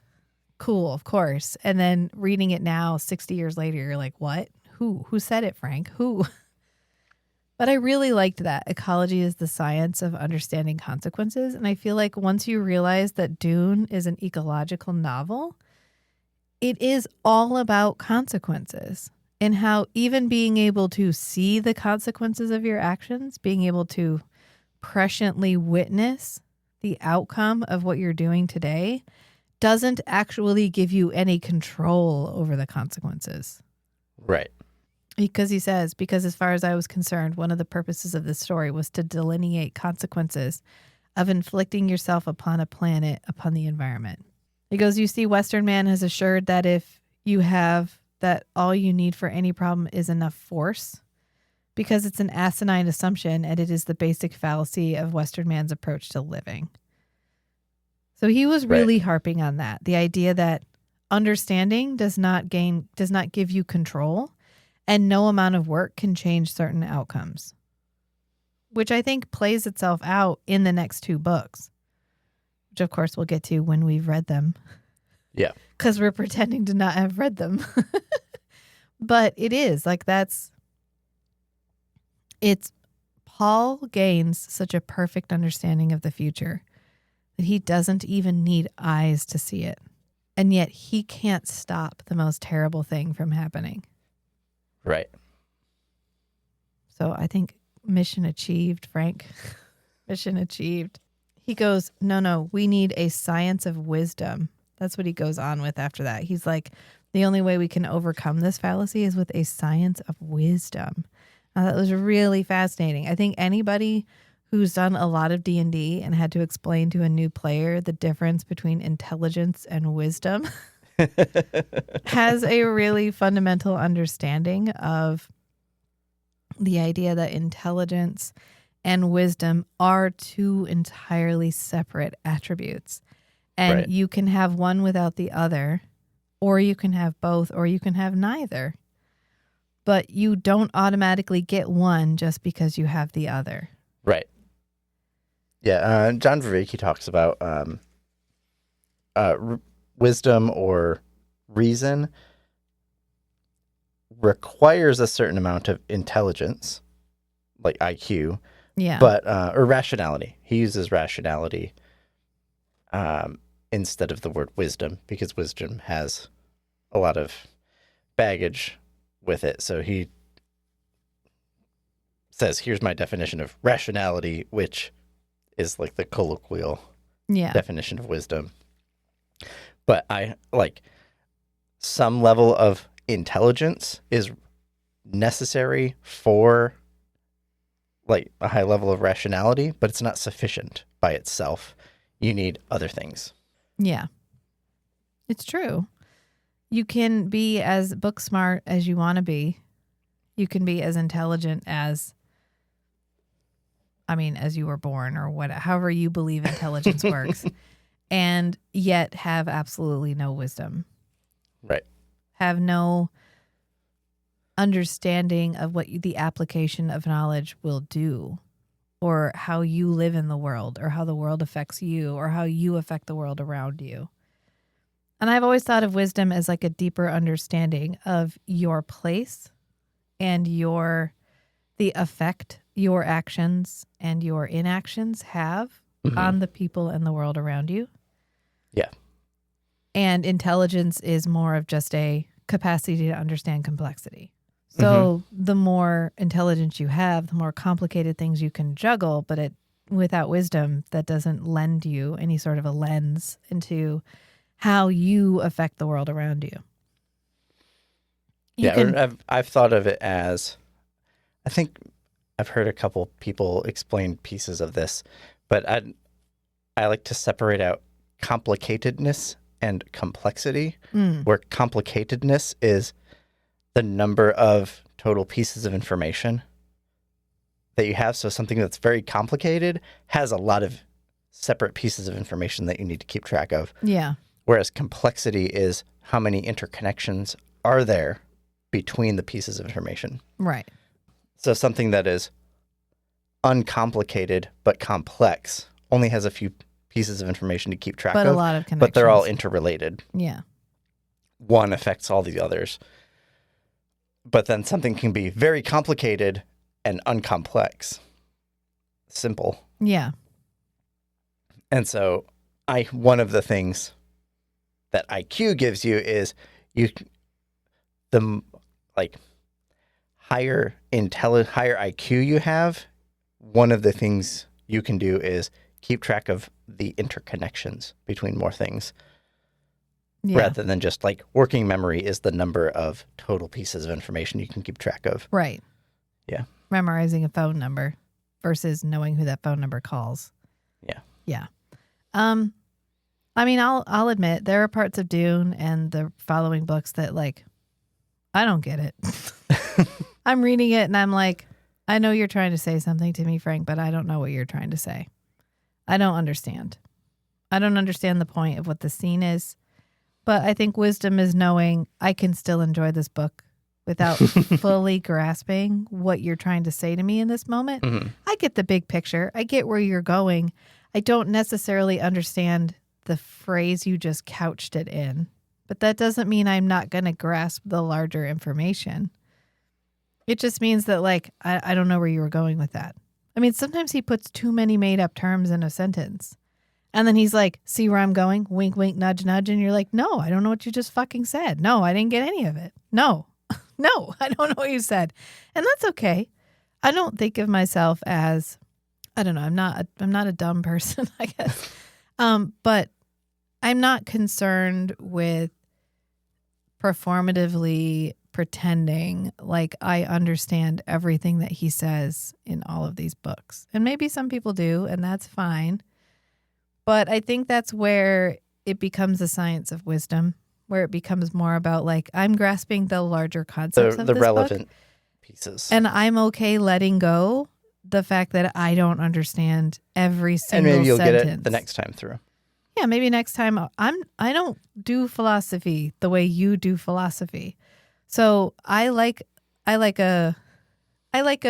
cool, of course. And then reading it now 60 years later, you're like, what? Who said it, Frank? Who? But I really liked that. Ecology is the science of understanding consequences. And I feel like once you realize that Dune is an ecological novel, it is all about consequences and how even being able to see the consequences of your actions, being able to presciently witness the outcome of what you're doing today doesn't actually give you any control over the consequences. Right. Because he says, because as far as I was concerned, one of the purposes of this story was to delineate consequences of inflicting yourself upon a planet, upon the environment. He goes, you see, Western Man has assured that if you have that all you need for any problem is enough force, because it's an asinine assumption and it is the basic fallacy of Western Man's approach to living. So he was really harping on that. The idea that understanding does not give you control, and no amount of work can change certain outcomes, which I think plays itself out in the next two books, which of course we'll get to when we've read them. Yeah. Because we're pretending to not have read them. But it is like Paul gains such a perfect understanding of the future that he doesn't even need eyes to see it. And yet he can't stop the most terrible thing from happening. Right. So I think mission achieved, Frank. Mission achieved. He goes, no, we need a science of wisdom. That's what he goes on with after that. He's like, the only way we can overcome this fallacy is with a science of wisdom. Now, that was really fascinating. I think anybody who's done a lot of D&D and had to explain to a new player the difference between intelligence and wisdom has a really fundamental understanding of the idea that intelligence and wisdom are two entirely separate attributes. And you can have one without the other, or you can have both, or you can have neither. But you don't automatically get one just because you have the other. Right. Yeah, John Vervaeke talks about wisdom or reason requires a certain amount of intelligence, like IQ, Yeah. But or rationality. He uses rationality instead of the word wisdom, because wisdom has a lot of baggage with it. So he says, here's my definition of rationality, which is like the colloquial Yeah. definition of wisdom. But I like some level of intelligence is necessary for like a high level of rationality, but it's not sufficient by itself. You need other things. Yeah. It's true. You can be as book smart as you want to be. You can be as intelligent as you were born, or however you believe intelligence works, and yet have absolutely no wisdom. Right. Have no understanding of what the application of knowledge will do, or how you live in the world, or how the world affects you, or how you affect the world around you. And I've always thought of wisdom as like a deeper understanding of your place and the effect your actions and your inactions have on the people and the world around you. Yeah. And intelligence is more of just a capacity to understand complexity. So the more intelligence you have, the more complicated things you can juggle, but without wisdom, that doesn't lend you any sort of a lens into how you affect the world around you. I've thought of it as, I think I've heard a couple people explain pieces of this, but I like to separate out complicatedness and complexity, where complicatedness is the number of total pieces of information that you have. So something that's very complicated has a lot of separate pieces of information that you need to keep track of. Yeah. Whereas complexity is how many interconnections are there between the pieces of information. Right. So something that is uncomplicated but complex only has a few pieces of information to keep track But of. a lot of connections. But they're all interrelated. Yeah. One affects all the others. But then something can be very complicated and uncomplex. Simple. Yeah. And so one of the things that IQ gives you is the higher IQ you have, one of the things you can do is keep track of the interconnections between more things. Yeah. Rather than just like working memory is the number of total pieces of information you can keep track of. Right. Yeah. Memorizing a phone number versus knowing who that phone number calls. Yeah. Yeah. I'll admit there are parts of Dune and the following books that I don't get it. I'm reading it and I'm like, I know you're trying to say something to me, Frank, but I don't know what you're trying to say. I don't understand. I don't understand the point of what the scene is. But I think wisdom is knowing I can still enjoy this book without fully grasping what you're trying to say to me in this moment. Mm-hmm. I get the big picture. I get where you're going. I don't necessarily understand the phrase you just couched it in. But that doesn't mean I'm not going to grasp the larger information. It just means that, I don't know where you were going with that. I mean, sometimes he puts too many made-up terms in a sentence. And then he's like, see where I'm going? Wink, wink, nudge, nudge. And you're like, no, I don't know what you just fucking said. No, I didn't get any of it. No, no, I don't know what you said. And that's okay. I don't think of myself as, I don't know, I'm not a dumb person, I guess. But I'm not concerned with performatively pretending like I understand everything that he says in all of these books. And maybe some people do, and that's fine. But I think that's where it becomes a science of wisdom, where it becomes more about I'm grasping the larger concepts of the this relevant book, pieces. and I'm okay letting go the fact that I don't understand every single and maybe you'll sentence. get it the next time through. Yeah, maybe next time. I don't do philosophy the way you do philosophy. So I like a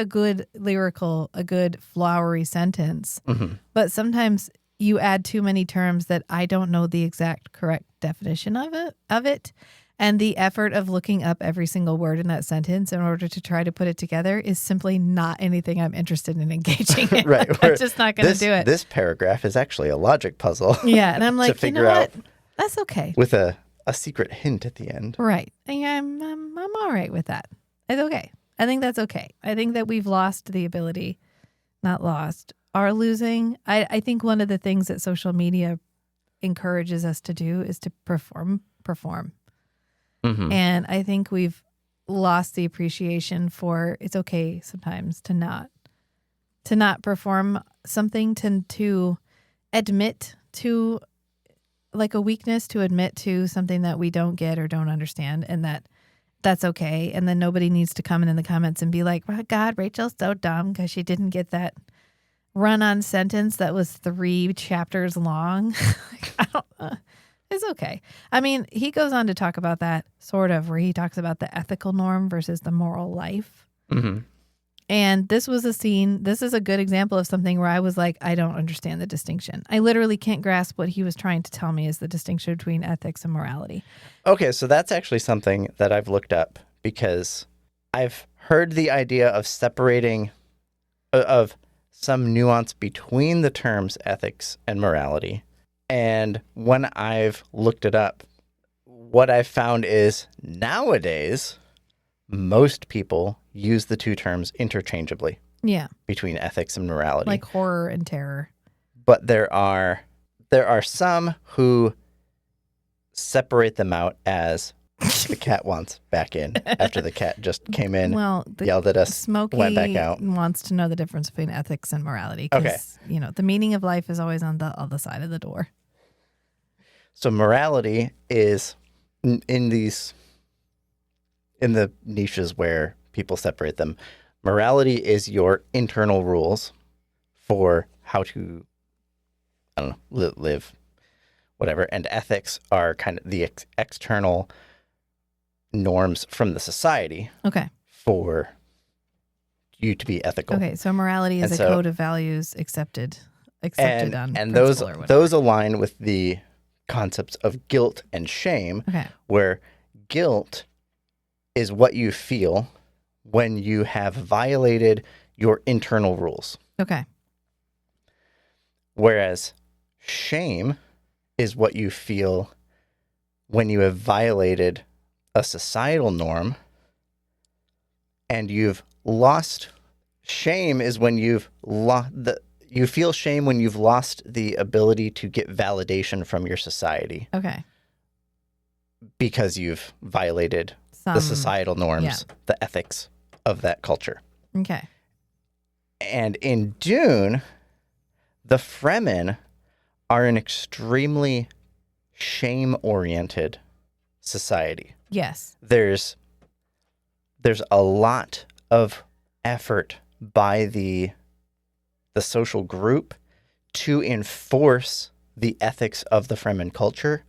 good lyrical, a good flowery sentence. Mm-hmm. But sometimes you add too many terms that I don't know the exact correct definition of it. And the effort of looking up every single word in that sentence in order to try to put it together is simply not anything I'm interested in engaging in. Right. I'm just not going to do it. This paragraph is actually a logic puzzle. Yeah. And I'm like, to figure out That's okay. with a secret hint at the end. Right. And I'm all right with that. It's okay. I think that's okay. I think that we've lost the ability, not lost, are losing. I think one of the things that social media encourages us to do is to perform. Mm-hmm. And I think we've lost the appreciation for it's okay sometimes to not perform something, to admit to like a weakness, to admit to something that we don't get or don't understand, and that's okay. And then nobody needs to come in the comments and be like, oh, God, Rachel's so dumb because she didn't get that run-on sentence that was 3 chapters long. It's okay. I mean, he goes on to talk about that sort of where he talks about the ethical norm versus the moral life. Mm-hmm. And this was a scene. This is a good example of something where I was like, I don't understand the distinction. I literally can't grasp what he was trying to tell me is the distinction between ethics and morality. Okay, so that's actually something that I've looked up because I've heard the idea of separating of some nuance between the terms ethics and morality. And when I've looked it up, what I've found is nowadays, most people use the two terms interchangeably. Yeah. Between ethics and morality. Like horror and terror. But there are some who separate them out as the cat wants back in after the cat just came in, yelled at us, Smokey went back out. Wants to know the difference between ethics and morality. Okay. The meaning of life is always on the other side of the door. So morality is in the niches where people separate them. Morality is your internal rules for how to, I don't know, live, whatever. And ethics are kind of the external norms from the society. Okay. For you to be ethical. Okay, so morality is a code of values accepted on and principle or whatever. those align with the concepts of guilt and shame. Okay. Where guilt is what you feel when you have violated your internal rules. Okay. Whereas shame is what you feel when you have violated a societal norm and you've lost. Shame is when you feel shame when you've lost the ability to get validation from your society. Okay. Because you've violated the societal norms, the ethics of that culture. Okay. And in Dune, the Fremen are an extremely shame-oriented society. Yes. There's a lot of effort by the social group to enforce the ethics of the Fremen culture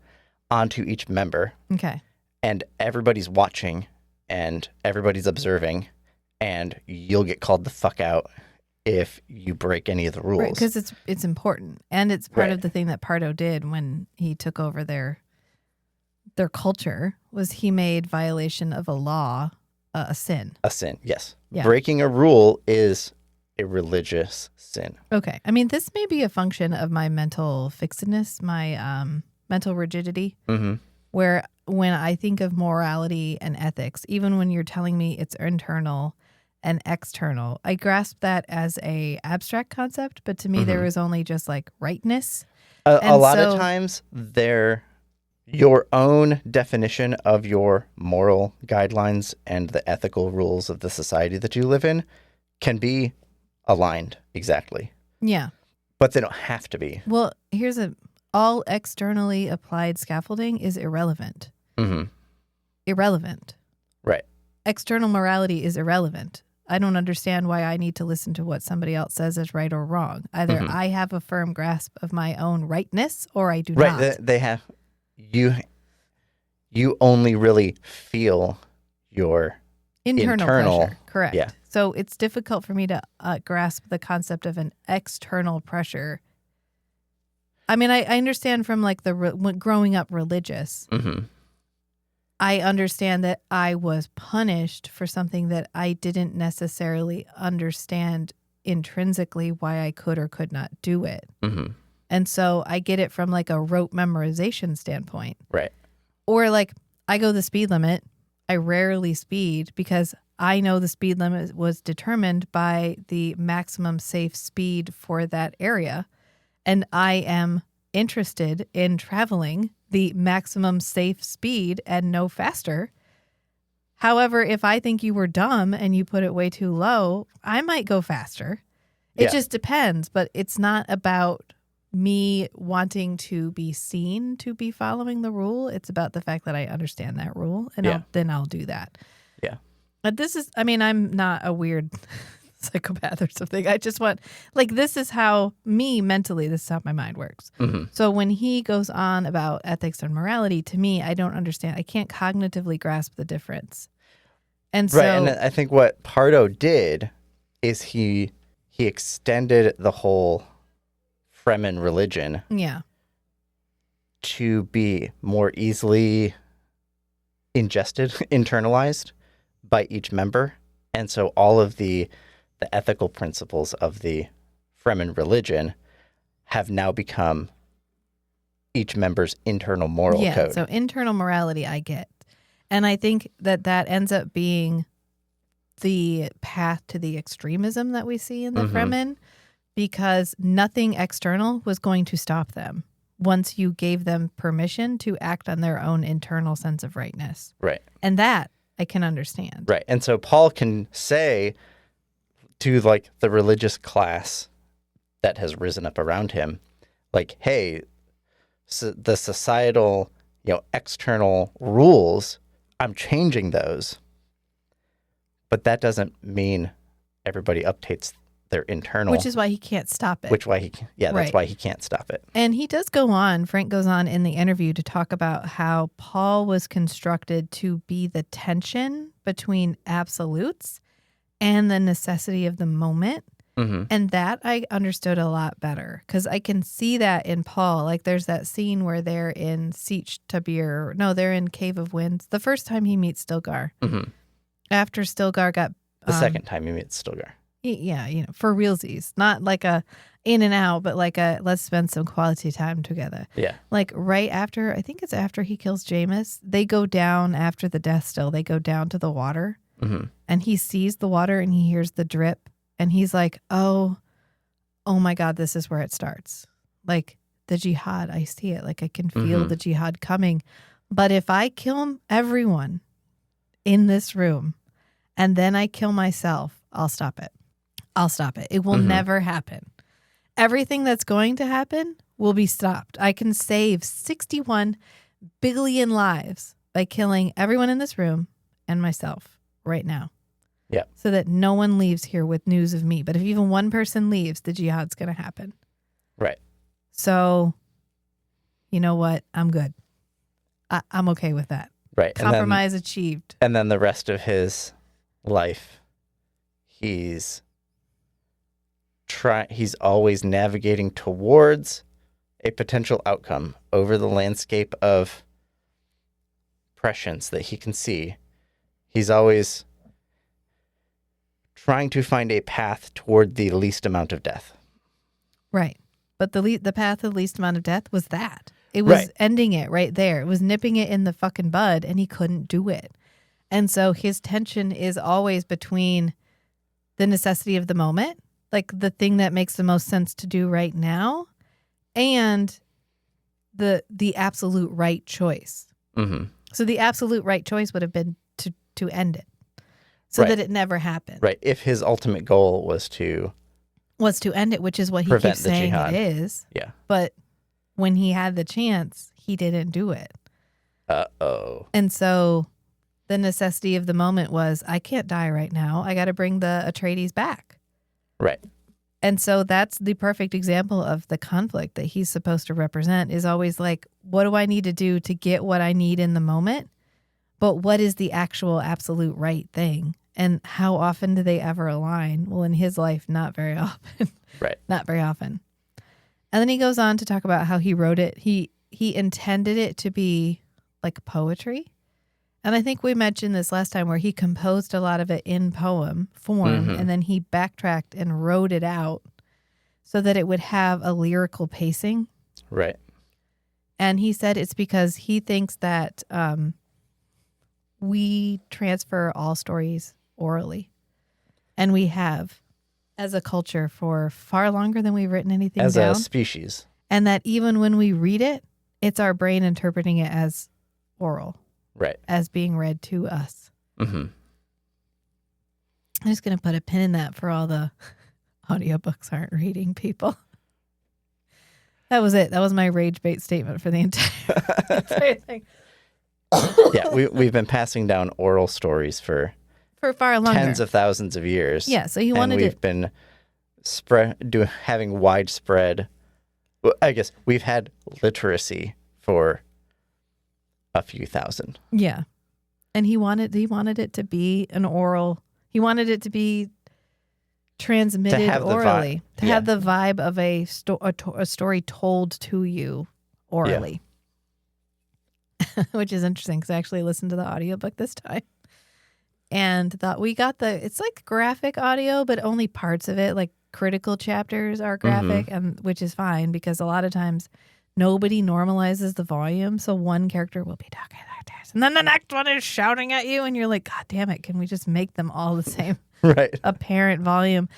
onto each member. Okay. And everybody's watching and everybody's observing, and you'll get called the fuck out if you break any of the rules. Right, because it's important. And it's part Right. of the thing that Pardo did when he took over their culture was he made violation of a law a sin. A sin, yes. Yeah. Breaking a rule is a religious sin. Okay. I mean, this may be a function of my mental fixedness, my mental rigidity, Mm-hmm. where when I think of morality and ethics, even when you're telling me it's internal and external, I grasp that as a abstract concept, but to me there is only just like rightness. A lot of times your own definition of your moral guidelines and the ethical rules of the society that you live in can be aligned exactly. Yeah. But they don't have to be. Well, all externally applied scaffolding is irrelevant. Mm-hmm. Irrelevant. Right. External morality is irrelevant. I don't understand why I need to listen to what somebody else says is right or wrong. Either I have a firm grasp of my own rightness or I do not. Right. They have you only really feel your internal pressure. Correct. Yeah. So it's difficult for me to grasp the concept of an external pressure. I mean, I understand from like when growing up religious. Mm-hmm. I understand that I was punished for something that I didn't necessarily understand intrinsically why I could or could not do it. Mm-hmm. And so I get it from like a rote memorization standpoint. Right. Or like I go the speed limit. I rarely speed because I know the speed limit was determined by the maximum safe speed for that area. And I am interested in traveling the maximum safe speed and no faster. However, if I think you were dumb and you put it way too low, I might go faster. It just depends, but it's not about me wanting to be seen to be following the rule. It's about the fact that I understand that rule and then I'll do that. Yeah. But this is, I mean, I'm not a weird psychopath or something. I just want, like, this is how mentally, this is how my mind works. Mm-hmm. So when he goes on about ethics and morality, to me, I don't understand. I can't cognitively grasp the difference. And so, Right, and I think what Pardo did is he extended the whole Fremen religion to be more easily ingested, internalized by each member. And so all of the ethical principles of the Fremen religion have now become each member's internal moral code. So internal morality I get. And I think that ends up being the path to the extremism that we see in the Fremen, because nothing external was going to stop them once you gave them permission to act on their own internal sense of rightness. Right. And that I can understand. Right. And so Paul can say to like the religious class that has risen up around him, like, hey, the societal, external rules, I'm changing those. But that doesn't mean everybody updates their internal. Which is why he can't stop it. That's why he can't stop it. And he does go on, Frank goes on in the interview to talk about how Paul was constructed to be the tension between absolutes and the necessity of the moment. Mm-hmm. And that I understood a lot better because I can see that in Paul. Like there's that scene where they're in Sietch Tabir. No, they're in Cave of Winds. The first time he meets Stilgar. Mm-hmm. After Stilgar got... The second time he meets Stilgar. Yeah, for realsies. Not like a in and out, but like a let's spend some quality time together. Yeah. Like right after, I think it's after he kills Jameis, they go down after the death still. They go down to the water. Mm-hmm. And he sees the water and he hears the drip. And he's like, oh my God, this is where it starts. Like the jihad, I see it. Like I can feel the jihad coming. But if I kill everyone in this room and then I kill myself, I'll stop it. It will never happen. Everything that's going to happen will be stopped. I can save 61 billion lives by killing everyone in this room and myself right now. Yeah. So that no one leaves here with news of me. But if even one person leaves, the jihad's going to happen. Right. So, you know what? I'm good. I'm okay with that. Right. Compromise achieved. And then the rest of his life, he's always navigating towards a potential outcome over the landscape of prescience that he can see. He's always trying to find a path toward the least amount of death. Right. But the path of the least amount of death was that. It was ending it right there. It was nipping it in the fucking bud, and he couldn't do it. And so his tension is always between the necessity of the moment, like the thing that makes the most sense to do right now, and the absolute right choice. Mm-hmm. So the absolute right choice would have been to end it so that it never happened. Right. If his ultimate goal was to end it, which is what he prevent keeps the saying jihad. it is. Yeah. But when he had the chance, he didn't do it. Uh-oh. And so the necessity of the moment was, I can't die right now. I got to bring the Atreides back. Right. And so that's the perfect example of the conflict that he's supposed to represent, is always like, what do I need to do to get what I need in the moment? But what is the actual absolute right thing? And how often do they ever align? Well, in his life, not very often. Right. Not very often. And then he goes on to talk about how he wrote it. He intended it to be like poetry. And I think we mentioned this last time where he composed a lot of it in poem form, and then he backtracked and wrote it out so that it would have a lyrical pacing. Right. And he said it's because he thinks that we transfer all stories orally. And we have, as a culture, for far longer than we've written anything as down. a species. And that even when we read it, it's our brain interpreting it as oral. Right. As being read to us. Mm-hmm. I'm just going to put a pin in that for all the audiobooks aren't reading people. That was it. That was my rage bait statement for the entire thing. Yeah, we've been passing down oral stories for far longer. Tens of thousands of years. Yeah, so he wanted and we've been having widespread. Well, I guess we've had literacy for a few thousand. Yeah. And he wanted it to be an oral. He wanted it to be transmitted orally. To have the vibe of a story told to you orally. Yeah. Which is interesting because I actually listened to the audiobook this time. And thought we got it's like graphic audio, but only parts of it, like critical chapters are graphic, and which is fine because a lot of times nobody normalizes the volume. So one character will be talking like this, and then the next one is shouting at you, and you're like, God damn it, can we just make them all the same right apparent volume?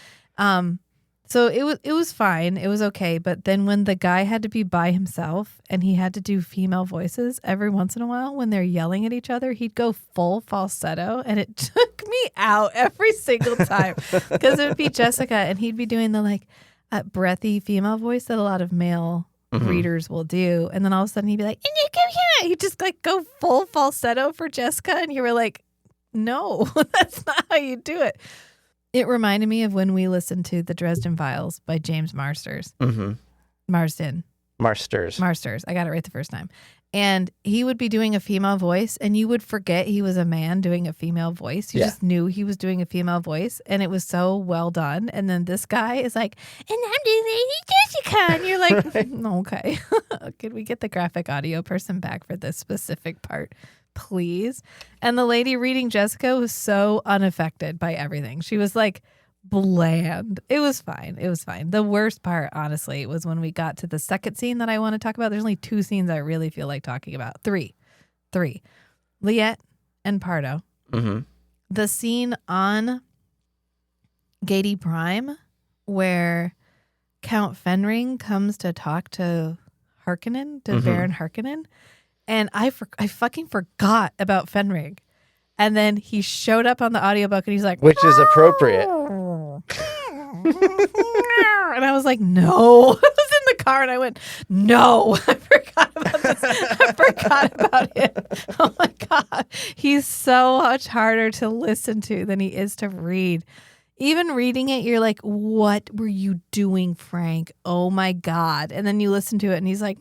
So it was fine. It was okay. But then when the guy had to be by himself and he had to do female voices every once in a while when they're yelling at each other, he'd go full falsetto, and it took me out every single time because it would be Jessica and he'd be doing the like breathy female voice that a lot of male readers will do. And then all of a sudden he'd be like, and you come here. He'd just like go full falsetto for Jessica. And you were like, no, that's not how you do it. It reminded me of when we listened to The Dresden Files by James Marsters. Marsters. I got it right the first time. And he would be doing a female voice, and you would forget he was a man doing a female voice. You just knew he was doing a female voice, and it was so well done. And then this guy is like, and I'm doing Lady Jessica. And you're like, okay. Could we get the graphic audio person back for this specific part? Please. And the lady reading Jessica was so unaffected by everything. She was like bland. It was fine. The worst part, honestly, was when we got to the second scene that I want to talk about. There's only two scenes I really feel like talking about. Three. Liette and Pardo. The scene on Gady Prime where Count Fenring comes to talk to Harkonnen, to Baron Harkonnen. And I fucking forgot about Fenrig. And then he showed up on the audiobook and he's like, which is appropriate. And I was like, no. I was in the car and I went, no, I forgot about this. I forgot about him. Oh my God. He's so much harder to listen to than he is to read. Even reading it, you're like, what were you doing, Frank? Oh my God. And then you listen to it and he's like,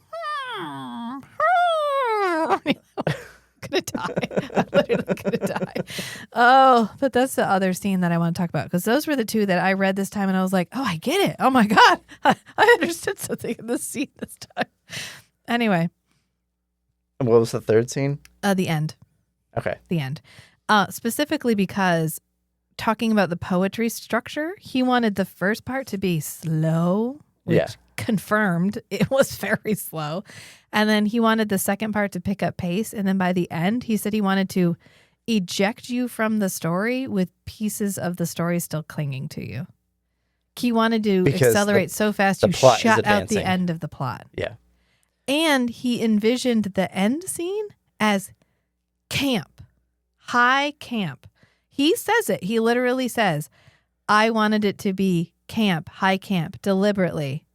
I'm gonna die. I'm literally gonna die. Oh, but that's the other scene that I want to talk about because those were the two that I read this time and I was like, oh, I get it. Oh my God. I understood something in this scene this time. Anyway. What was the third scene? The end. Okay. The end. Specifically because talking about the poetry structure, he wanted the first part to be slow, which confirmed it was very slow. And then he wanted the second part to pick up pace. And then by the end, he said he wanted to eject you from the story with pieces of the story still clinging to you. He wanted to accelerate so fast you shut out the end of the plot. Yeah. And he envisioned the end scene as camp, high camp. He says it. He literally says, I wanted it to be camp, high camp, deliberately.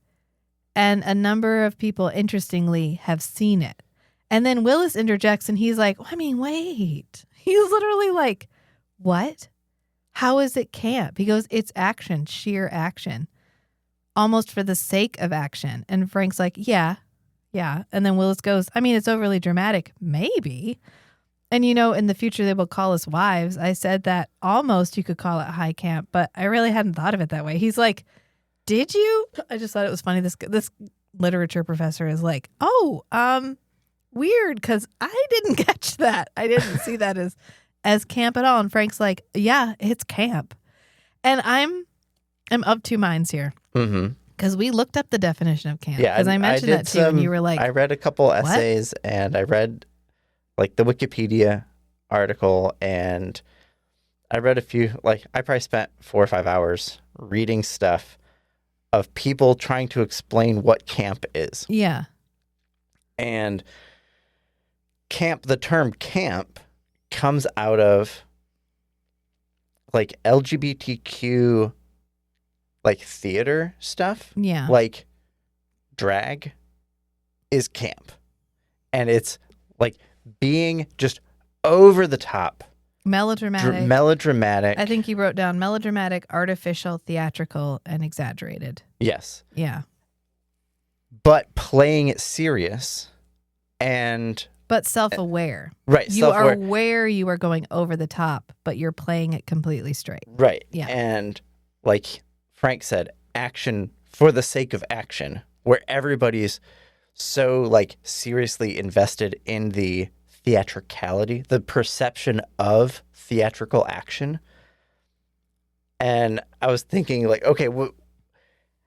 And a number of people, interestingly, have seen it. And then Willis interjects and he's like, I mean, wait. He's literally like, what? How is it camp? He goes, it's action, sheer action. Almost for the sake of action. And Frank's like, yeah. And then Willis goes, I mean, it's overly dramatic. Maybe. And, you know, in the future, they will call us wives. I said that almost you could call it high camp, but I really hadn't thought of it that way. He's like, did you? I just thought it was funny. This literature professor is like, weird because I didn't catch that. I didn't see that as camp at all. And Frank's like, yeah, it's camp. And I'm of two minds here. Mm-hmm. Because we looked up the definition of camp. Yeah, Because I mentioned that too, and you were like, I read a couple essays, and I read like the Wikipedia article, and I read a few. Like, I probably spent 4 or 5 hours reading stuff of people trying to explain what camp is. yeah, And the term camp comes out of like LGBTQ, like theater stuff. yeah, Like drag is camp. And it's like being just over the top, melodramatic. I think he wrote down melodramatic, artificial, theatrical, and exaggerated. Yes. Yeah. But playing it serious but self-aware. Right. You are aware you are going over the top, but you're playing it completely straight. Right. Yeah. And like Frank said, action for the sake of action, where everybody's so like seriously invested in the theatricality, the perception of theatrical action. And I was thinking like, okay,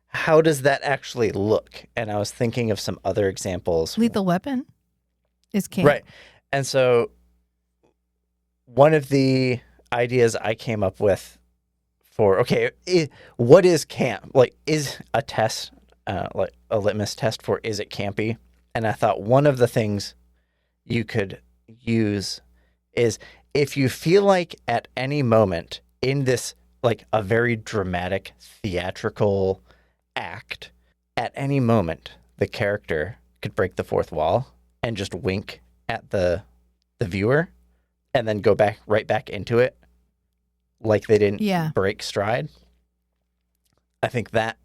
how does that actually look? And I was thinking of some other examples. Lethal Weapon is camp. Right. And so one of the ideas I came up with for, okay, what is camp? Like, is a test, like a litmus test for is it campy? And I thought one of the things you could use is if you feel like at any moment in this, like a very dramatic theatrical act, at any moment the character could break the fourth wall and just wink at the viewer and then go right back into it like they didn't break stride. I think that's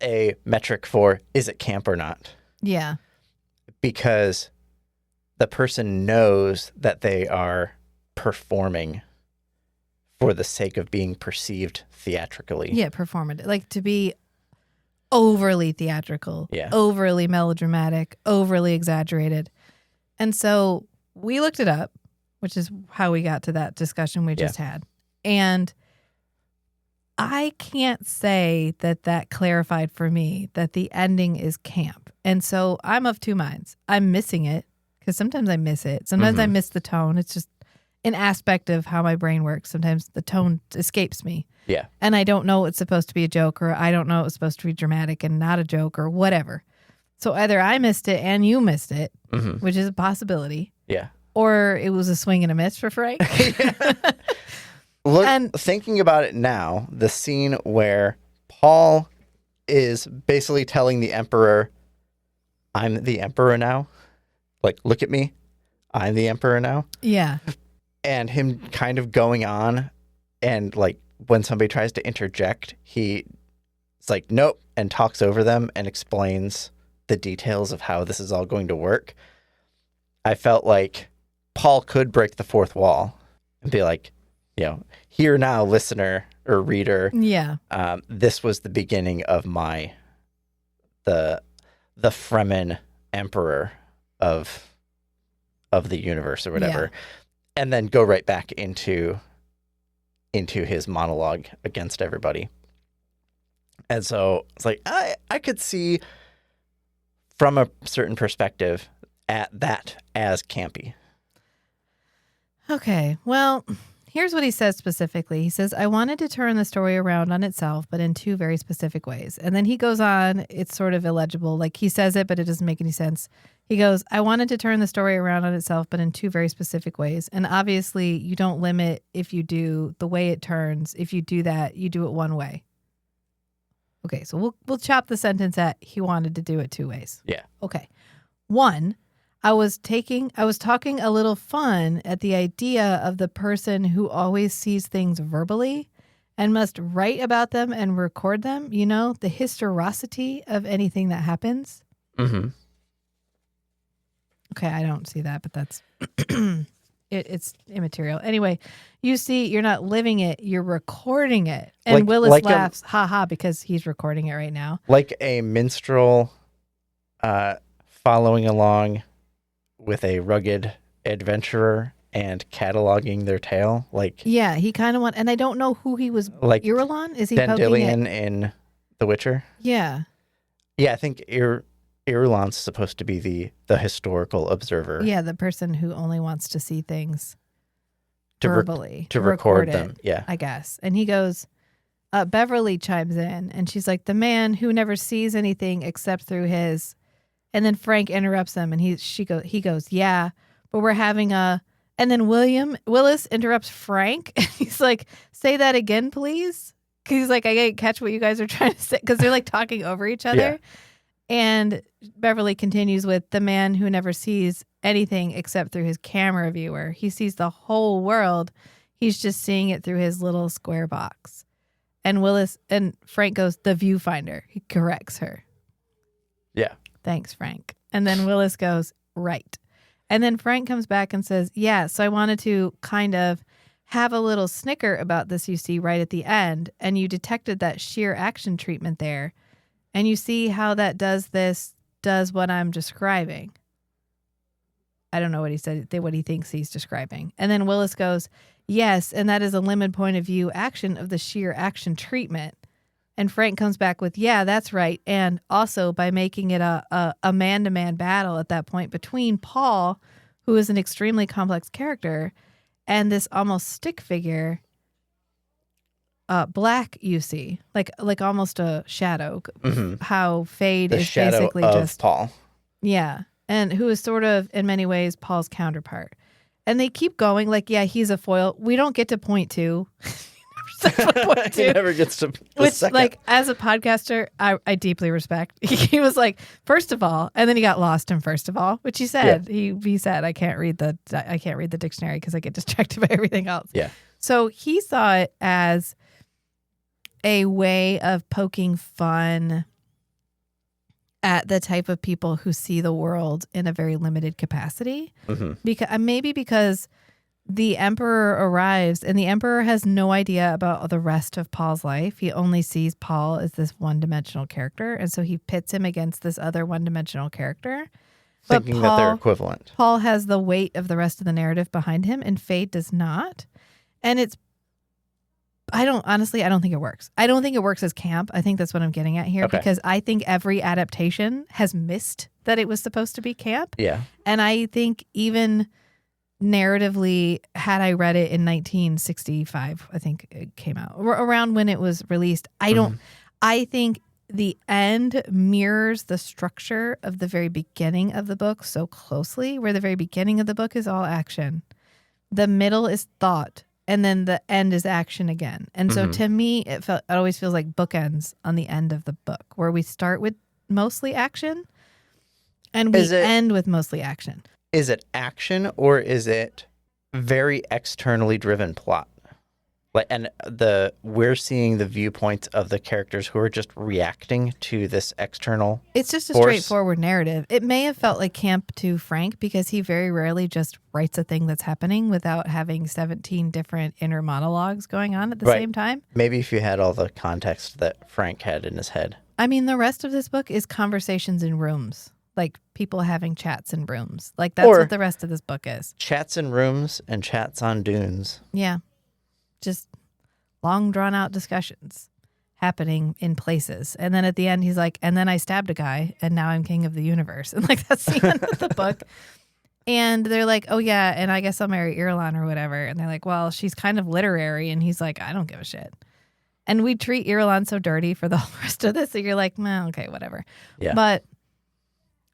a metric for is it camp or not? Yeah. Because the person knows that they are performing for the sake of being perceived theatrically. Yeah, performative. Like to be overly theatrical, overly melodramatic, overly exaggerated. And so we looked it up, which is how we got to that discussion we just had. And I can't say that clarified for me that the ending is camp. And so I'm of two minds. I'm missing it because sometimes I miss it. Sometimes I miss the tone. It's just an aspect of how my brain works. Sometimes the tone escapes me. Yeah. And I don't know it's supposed to be a joke, or I don't know it's supposed to be dramatic and not a joke, or whatever. So either I missed it and you missed it, which is a possibility. Yeah. Or it was a swing and a miss for Frank. Thinking about it now, the scene where Paul is basically telling the Emperor, I'm the Emperor now. Like, look at me. I'm the Emperor now. Yeah. And him kind of going on, and like when somebody tries to interject, he's like, nope, and talks over them and explains the details of how this is all going to work. I felt like Paul could break the fourth wall and be like, here now, listener or reader. Yeah. This was the beginning of the Fremen emperor of the universe or whatever. Yeah. And then go right back into his monologue against everybody. And so it's like, I could see from a certain perspective at that as campy. Okay. Well, here's what he says specifically. He says, I wanted to turn the story around on itself, but in two very specific ways. And then he goes on, it's sort of illegible. Like he says it, but it doesn't make any sense. He goes, I wanted to turn the story around on itself, but in two very specific ways. And obviously you don't limit if you do the way it turns. If you do that, you do it one way. Okay. So we'll chop the sentence at he wanted to do it two ways. Yeah. Okay. One, I was talking a little fun at the idea of the person who always sees things verbally and must write about them and record them, the historicity of anything that happens. Mm-hmm. Okay, I don't see that, but that's it's immaterial. Anyway, you're not living it, you're recording it. And Willis laughs, ha, because he's recording it right now. Like a minstrel following along with a rugged adventurer and cataloging their tale, like Yeah, he kind of want, and I don't know who he was. like Irulan? Is he poking at? Dandelion in The Witcher. Yeah. Yeah, I think Irulan's supposed to be the historical observer. Yeah, the person who only wants to see things to verbally. to record it, them. Yeah. I guess. And he goes, Beverly chimes in and she's like, the man who never sees anything except through his. And then Frank interrupts them and he goes, yeah, but we're having a. And then Willis interrupts Frank. And he's like, say that again, please. He's like, I didn't catch what you guys are trying to say. Because they're like talking over each other. Yeah. And Beverly continues with the man who never sees anything except through his camera viewer. He sees the whole world. He's just seeing it through his little square box. And Frank goes, the viewfinder. He corrects her. Yeah. Thanks, Frank. And then Willis goes, right. And then Frank comes back and says, yeah, so I wanted to kind of have a little snicker about this, you see, right at the end. And you detected that sheer action treatment there. And you see how that does what I'm describing. I don't know what he said, what he thinks he's describing. And then Willis goes, yes, and that is a limited point of view action of the sheer action treatment. And Frank comes back with, yeah, that's right. And also by making it a man-to-man battle at that point between Paul, who is an extremely complex character, and this almost stick figure, Black, you see, like almost a shadow. Mm-hmm. How Fade the is shadow basically of just Paul. Yeah, and who is sort of in many ways Paul's counterpart. And they keep going like, yeah, he's a foil. We don't get to point two. He never gets to the which second. like as a podcaster I deeply respect. He was like, first of all, and then he got lost in first of all, which he said. Yeah. He said I can't read the dictionary because I get distracted by everything else. Yeah. So he saw it as a way of poking fun at the type of people who see the world in a very limited capacity. Mm-hmm. Because the Emperor arrives and the Emperor has no idea about the rest of Paul's life. He only sees Paul as this one-dimensional character. And so he pits him against this other one-dimensional character. Thinking that they're equivalent. Paul has the weight of the rest of the narrative behind him and Fade does not. And I don't think it works. I don't think it works as camp. I think that's what I'm getting at here because I think every adaptation has missed that it was supposed to be camp. Yeah. And I think even narratively, had I read it in 1965, I think it came out around when it was released. I think the end mirrors the structure of the very beginning of the book so closely, where the very beginning of the book is all action. The middle is thought. And then the end is action again. And so to me, it always feels like bookends on the end of the book, where we start with mostly action and we end with mostly action. Is it action or is it very externally driven plot? And we're seeing the viewpoints of the characters who are just reacting to this external. It's just a force. straightforward narrative. It may have felt like camp to Frank because he very rarely just writes a thing that's happening without having 17 different inner monologues going on at the same time. Maybe if you had all the context that Frank had in his head. I mean, the rest of this book is conversations in rooms, like people having chats in rooms. Like that's what the rest of this book is. Chats in rooms and chats on dunes. Yeah. Just long drawn out discussions happening in places. And then at the end, he's like, and then I stabbed a guy and now I'm king of the universe. And like that's the end of the book. And they're like, oh yeah, and I guess I'll marry Irulan or whatever. And they're like, well, she's kind of literary. And he's like, I don't give a shit. And we treat Irulan so dirty for the whole rest of this. So you're like, well, okay, whatever. Yeah. But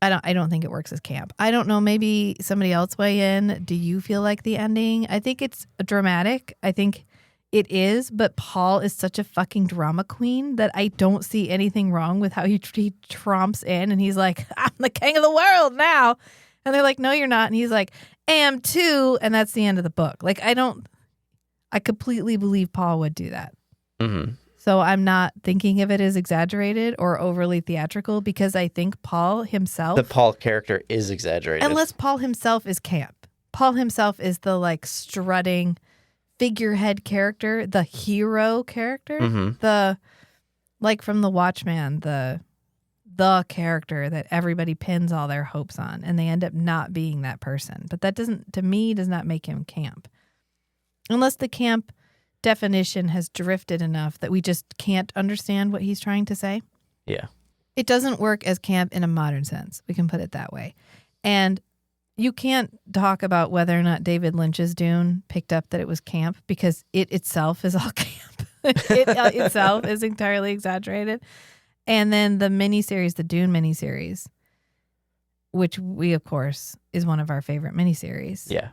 I don't think it works as camp. I don't know. Maybe somebody else weigh in. Do you feel like the ending? I think it's dramatic. I think it is, but Paul is such a fucking drama queen that I don't see anything wrong with how he tromps in and he's like, I'm the king of the world now. And they're like, no, you're not. And he's like, am too. And that's the end of the book. Like, I completely believe Paul would do that. Mm-hmm. So I'm not thinking of it as exaggerated or overly theatrical because I think Paul himself. The Paul character is exaggerated. Unless Paul himself is camp. Paul himself is the like strutting figurehead character, the hero character, the like from the Watchman, the the character that everybody pins all their hopes on, and they end up not being that person. But that doesn't, to me, does not make him camp. Unless the camp definition has drifted enough that we just can't understand what he's trying to say. Yeah. It doesn't work as camp in a modern sense. We can put it that way. And you can't talk about whether or not David Lynch's Dune picked up that it was camp, because it itself is all camp. It itself is entirely exaggerated. And then the miniseries, the Dune miniseries, which we, of course, is one of our favorite miniseries. Yeah.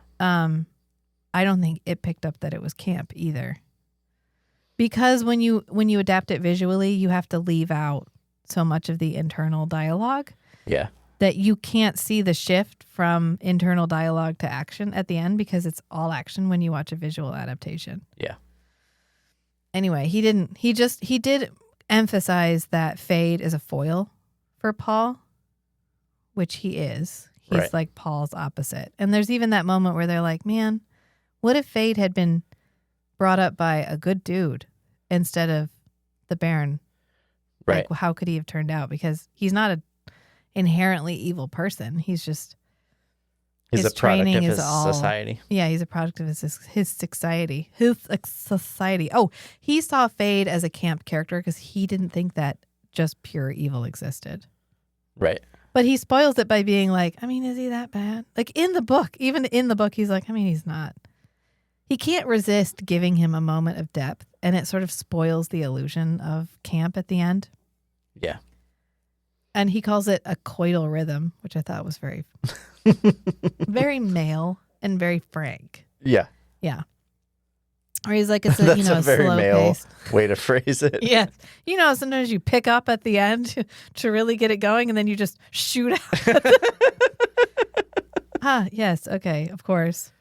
I don't think it picked up that it was camp either. Because when you adapt it visually, you have to leave out so much of the internal dialogue. Yeah. That you can't see the shift from internal dialogue to action at the end, because it's all action when you watch a visual adaptation. Yeah. Anyway, he did emphasize that Fade is a foil for Paul, which he is. He's right. like Paul's opposite. And there's even that moment where they're like, man, what if Fade had been brought up by a good dude instead of the Baron? Right. Like, how could he have turned out? Because he's not a inherently evil person. He's just he's his a product training of is his all society. Yeah, he's a product of his society. His society. Oh, he saw Fade as a camp character because he didn't think that just pure evil existed. Right. But he spoils it by being like, I mean, is he that bad? Like in the book, even in the book, he's like, I mean, he's not. He can't resist giving him a moment of depth, and it sort of spoils the illusion of camp at the end. Yeah. And he calls it a coital rhythm, which I thought was very, very male and very frank. Yeah. Yeah. Or he's like, it's a, That's a very slow male paced. way to phrase it. Yeah. Sometimes you pick up at the end to really get it going, and then you just shoot out. Yes. Okay. Of course.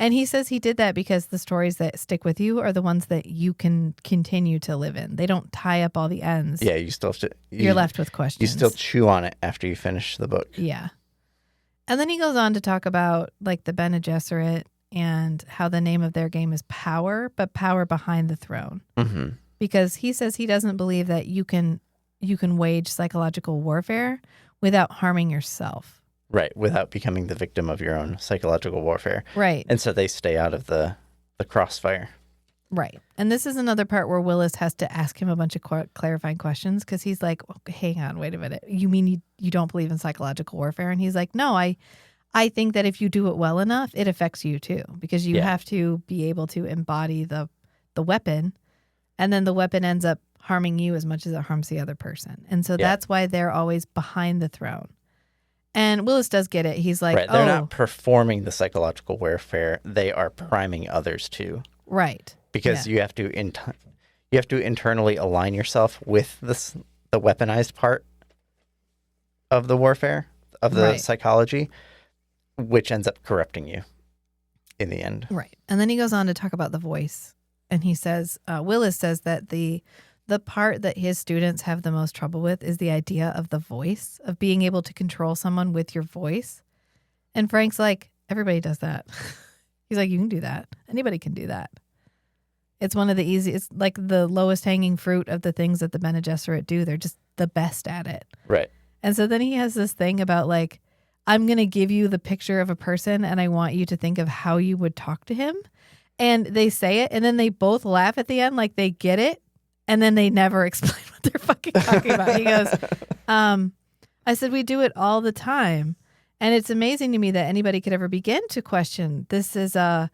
And he says he did that because the stories that stick with you are the ones that you can continue to live in. They don't tie up all the ends. Yeah, you still have to. You're left with questions. You still chew on it after you finish the book. Yeah. And then he goes on to talk about like the Bene Gesserit and how the name of their game is power, but power behind the throne. Mm-hmm. Because he says he doesn't believe that you can wage psychological warfare without harming yourself. Right, without becoming the victim of your own psychological warfare. Right. And so they stay out of the crossfire. Right. And this is another part where Willis has to ask him a bunch of clarifying questions, because he's like, oh, hang on, wait a minute. You mean you don't believe in psychological warfare? And he's like, no, I think that if you do it well enough, it affects you too, because you have to be able to embody the weapon, and then the weapon ends up harming you as much as it harms the other person. And so that's why they're always behind the throne. And Willis does get it. He's like, right. They're not performing the psychological warfare. They are priming others too. Right. Because you have to internally align yourself with the weaponized part of the warfare, of the psychology, which ends up corrupting you in the end. Right. And then he goes on to talk about the voice. And he says, Willis says that the part that his students have the most trouble with is the idea of the voice, of being able to control someone with your voice. And Frank's like, everybody does that. He's like, you can do that. Anybody can do that. It's one of the easiest, like the lowest hanging fruit of the things that the Bene Gesserit do. They're just the best at it. Right. And so then he has this thing about like, I'm going to give you the picture of a person and I want you to think of how you would talk to him. And they say it and then they both laugh at the end like they get it. And then they never explain what they're fucking talking about. He goes, I said, we do it all the time. And it's amazing to me that anybody could ever begin to question this as a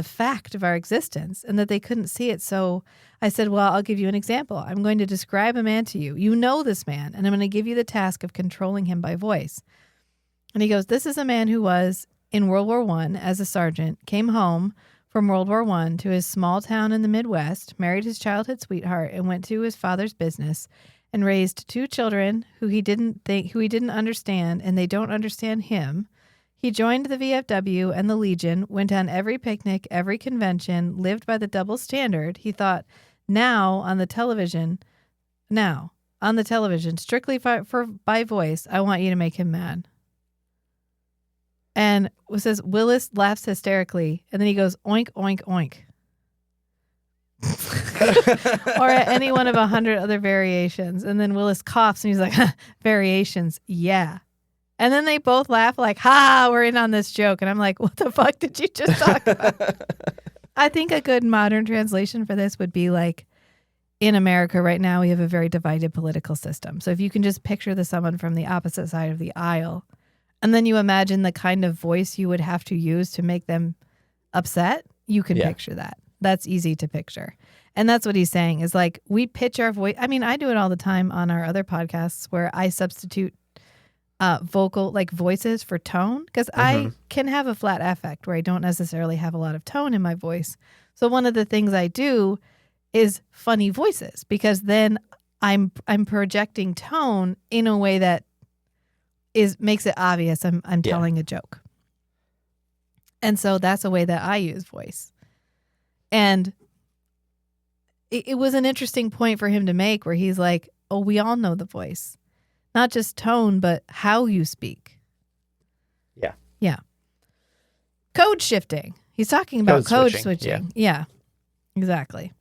fact of our existence, and that they couldn't see it. So I said, well, I'll give you an example. I'm going to describe a man to you. You know this man, and I'm going to give you the task of controlling him by voice. And he goes, this is a man who was in World War I as a sergeant, came home from World War I to his small town in the Midwest, married his childhood sweetheart, and went to his father's business and raised two children who he didn't understand, and they don't understand him. He joined the VFW and the Legion, went on every picnic, every convention, lived by the double standard. He thought, now on the television, strictly by voice, I want you to make him mad. And it says Willis laughs hysterically, and then he goes, oink, oink, oink. or at any one of 100 other variations. And then Willis coughs and he's like, variations, yeah. And then they both laugh like, ha, we're in on this joke. And I'm like, what the fuck did you just talk about? I think a good modern translation for this would be like, in America right now, we have a very divided political system. So if you can just picture someone from the opposite side of the aisle, and then you imagine the kind of voice you would have to use to make them upset, you can picture that. That's easy to picture. And that's what he's saying is like, we pitch our voice. I mean, I do it all the time on our other podcasts where I substitute vocal, like voices for tone, because I can have a flat affect where I don't necessarily have a lot of tone in my voice. So one of the things I do is funny voices, because then I'm projecting tone in a way that makes it obvious I'm telling a joke. And so that's a way that I use voice. And it was an interesting point for him to make where he's like, oh, we all know the voice. Not just tone, but how you speak. Yeah. Yeah. Code shifting. He's talking about code switching. Yeah, exactly.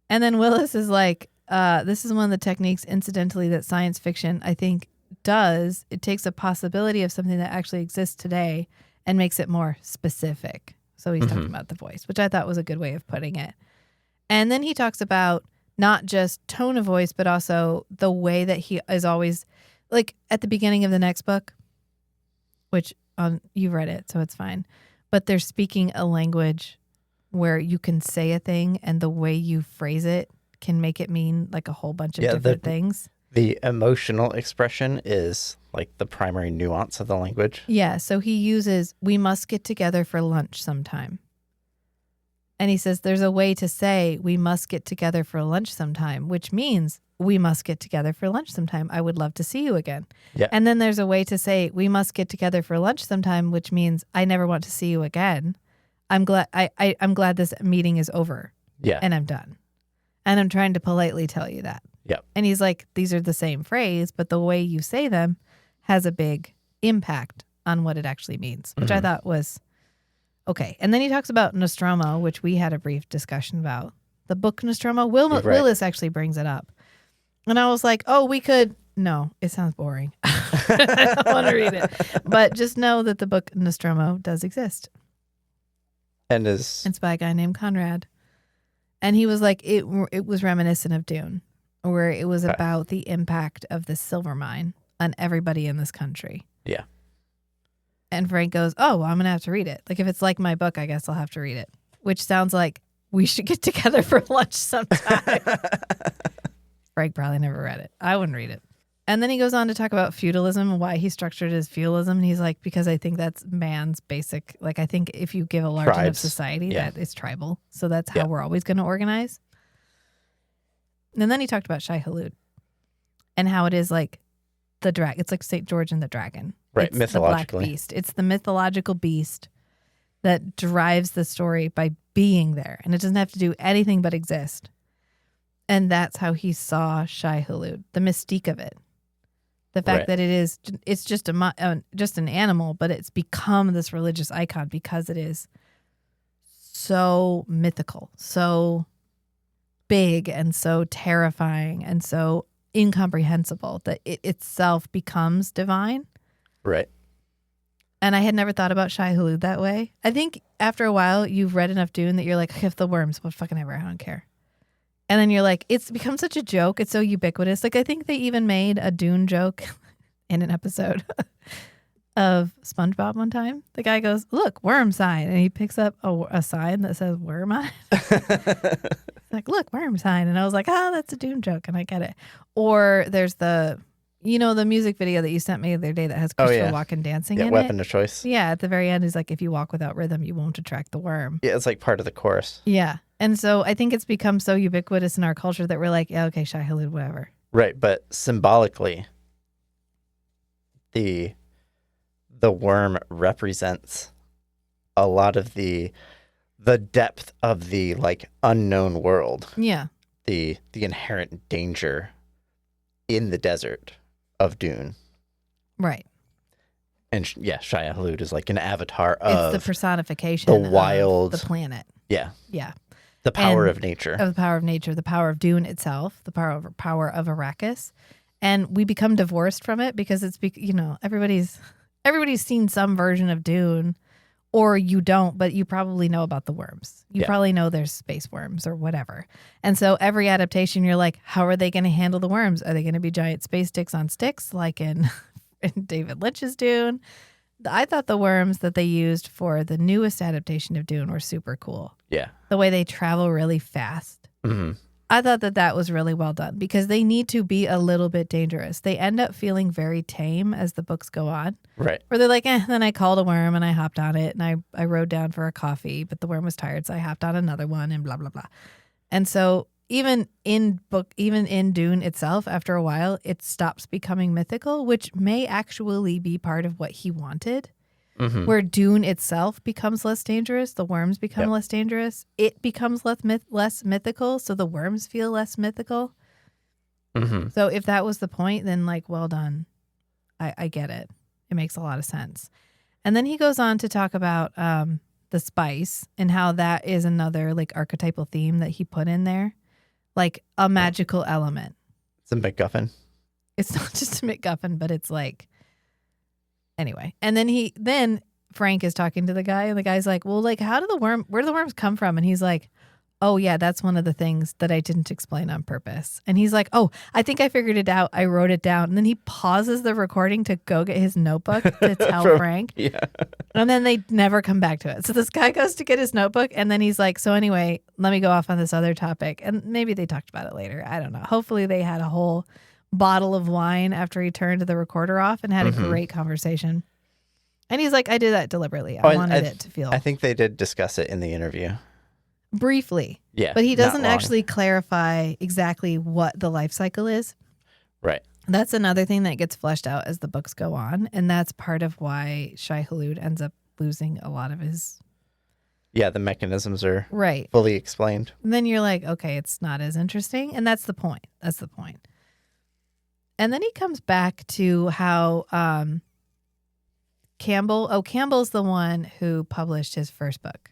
And then Willis is like, this is one of the techniques, incidentally, that science fiction, I think, does. It takes a possibility of something that actually exists today and makes it more specific. So he's talking about the voice, which I thought was a good way of putting it. And then he talks about not just tone of voice, but also the way that he is always, like at the beginning of the next book, which you've read it, so it's fine. But they're speaking a language where you can say a thing and the way you phrase it can make it mean like a whole bunch of different things. The emotional expression is like the primary nuance of the language. Yeah, so he uses, we must get together for lunch sometime. And he says there's a way to say we must get together for lunch sometime, which means we must get together for lunch sometime. I would love to see you again. Yeah. And then there's a way to say we must get together for lunch sometime, which means I never want to see you again. I'm glad I'm glad this meeting is over. Yeah. And I'm done. And I'm trying to politely tell you that. Yeah. And he's like, these are the same phrase, but the way you say them has a big impact on what it actually means, which I thought was okay. And then he talks about Nostromo, which we had a brief discussion about. The book Nostromo. Willis actually brings it up. And I was like, oh, we could. No, it sounds boring. I don't want to read it. But just know that the book Nostromo does exist. And it's by a guy named Conrad. And he was like, it was reminiscent of Dune, where it was about the impact of the silver mine on everybody in this country. Yeah. And Frank goes, oh, well, I'm going to have to read it. Like, if it's like my book, I guess I'll have to read it. Which sounds like we should get together for lunch sometime. Frank probably never read it. I wouldn't read it. And then he goes on to talk about feudalism and why he structured his feudalism. And he's like, because I think that's man's basic, like, I think if you give a large enough society, that it's tribal. So that's how we're always going to organize. And then he talked about Shai Hulud and how it is like the dragon. It's like St. George and the dragon. Right, it's mythologically. The black beast. It's the mythological beast that drives the story by being there. And it doesn't have to do anything but exist. And that's how he saw Shai Hulud, the mystique of it. The fact that it's just an animal, but it's become this religious icon because it is so mythical, so big and so terrifying and so incomprehensible that it itself becomes divine. Right. And I had never thought about Shai Hulud that way. I think after a while you've read enough Dune that you're like, if the worms, what fucking ever, I don't care. And then you're like, it's become such a joke. It's so ubiquitous. Like, I think they even made a Dune joke in an episode of SpongeBob one time. The guy goes, look, worm sign. And he picks up a sign that says worm on it. Like, look, worm sign. And I was like, oh, that's a Dune joke. And I get it. Or there's the music video that you sent me the other day that has Christopher Walken dancing in it. Weapon of choice. Yeah, at the very end, he's like, if you walk without rhythm, you won't attract the worm. Yeah, it's like part of the chorus. Yeah. And so I think it's become so ubiquitous in our culture that we're like, yeah, okay, Shai Hulud, whatever. Right, but symbolically, the worm represents a lot of the depth of the like unknown world. Yeah. The inherent danger in the desert of Dune. Right. And Shai Hulud is like an avatar of it's the personification the wild of the planet. Yeah. Yeah. The power And of nature. Of the power of nature, the power of Dune itself, the power of Arrakis. And we become divorced from it because it's, everybody's seen some version of Dune, or you don't, but you probably know about the worms. You probably know there's space worms or whatever. And so every adaptation, you're like, how are they going to handle the worms? Are they going to be giant space dicks on sticks like in David Lynch's Dune? I thought the worms that they used for the newest adaptation of Dune were super cool. Yeah. The way they travel really fast. Mm-hmm. I thought that was really well done because they need to be a little bit dangerous. They end up feeling very tame as the books go on. Right. Where they're like, then I called a worm and I hopped on it and I rode down for a coffee, but the worm was tired, so I hopped on another one and blah, blah, blah. And so even in Dune itself, after a while, it stops becoming mythical, which may actually be part of what he wanted. Mm-hmm. Where Dune itself becomes less dangerous, the worms become less dangerous. It becomes less mythical, so the worms feel less mythical. Mm-hmm. So if that was the point, then well done. I get it. It makes a lot of sense. And then he goes on to talk about the spice and how that is another archetypal theme that he put in there, like a magical element. It's a MacGuffin. It's not just a MacGuffin, but it's anyway. And then Frank is talking to the guy, and the guy's like, well, where do the worms come from? And he's like, oh yeah, that's one of the things that I didn't explain on purpose. And he's like, oh, I think I figured it out. I wrote it down. And then he pauses the recording to go get his notebook to tell Frank. Yeah. And then they never come back to it. So this guy goes to get his notebook, and then he's like, so anyway, let me go off on this other topic. And maybe they talked about it later. I don't know. Hopefully they had a whole bottle of wine after he turned the recorder off and had a great conversation. And he's like, I did that deliberately. I wanted it to feel. I think they did discuss it in the interview. Briefly. Yeah. But he doesn't actually clarify exactly what the life cycle is. Right. That's another thing that gets fleshed out as the books go on. And that's part of why Shai Hulud ends up losing a lot of his. Yeah, the mechanisms are right. fully explained. And then you're like, okay, it's not as interesting. And that's the point. That's the point. And then he comes back to how Campbell's the one who published his first book.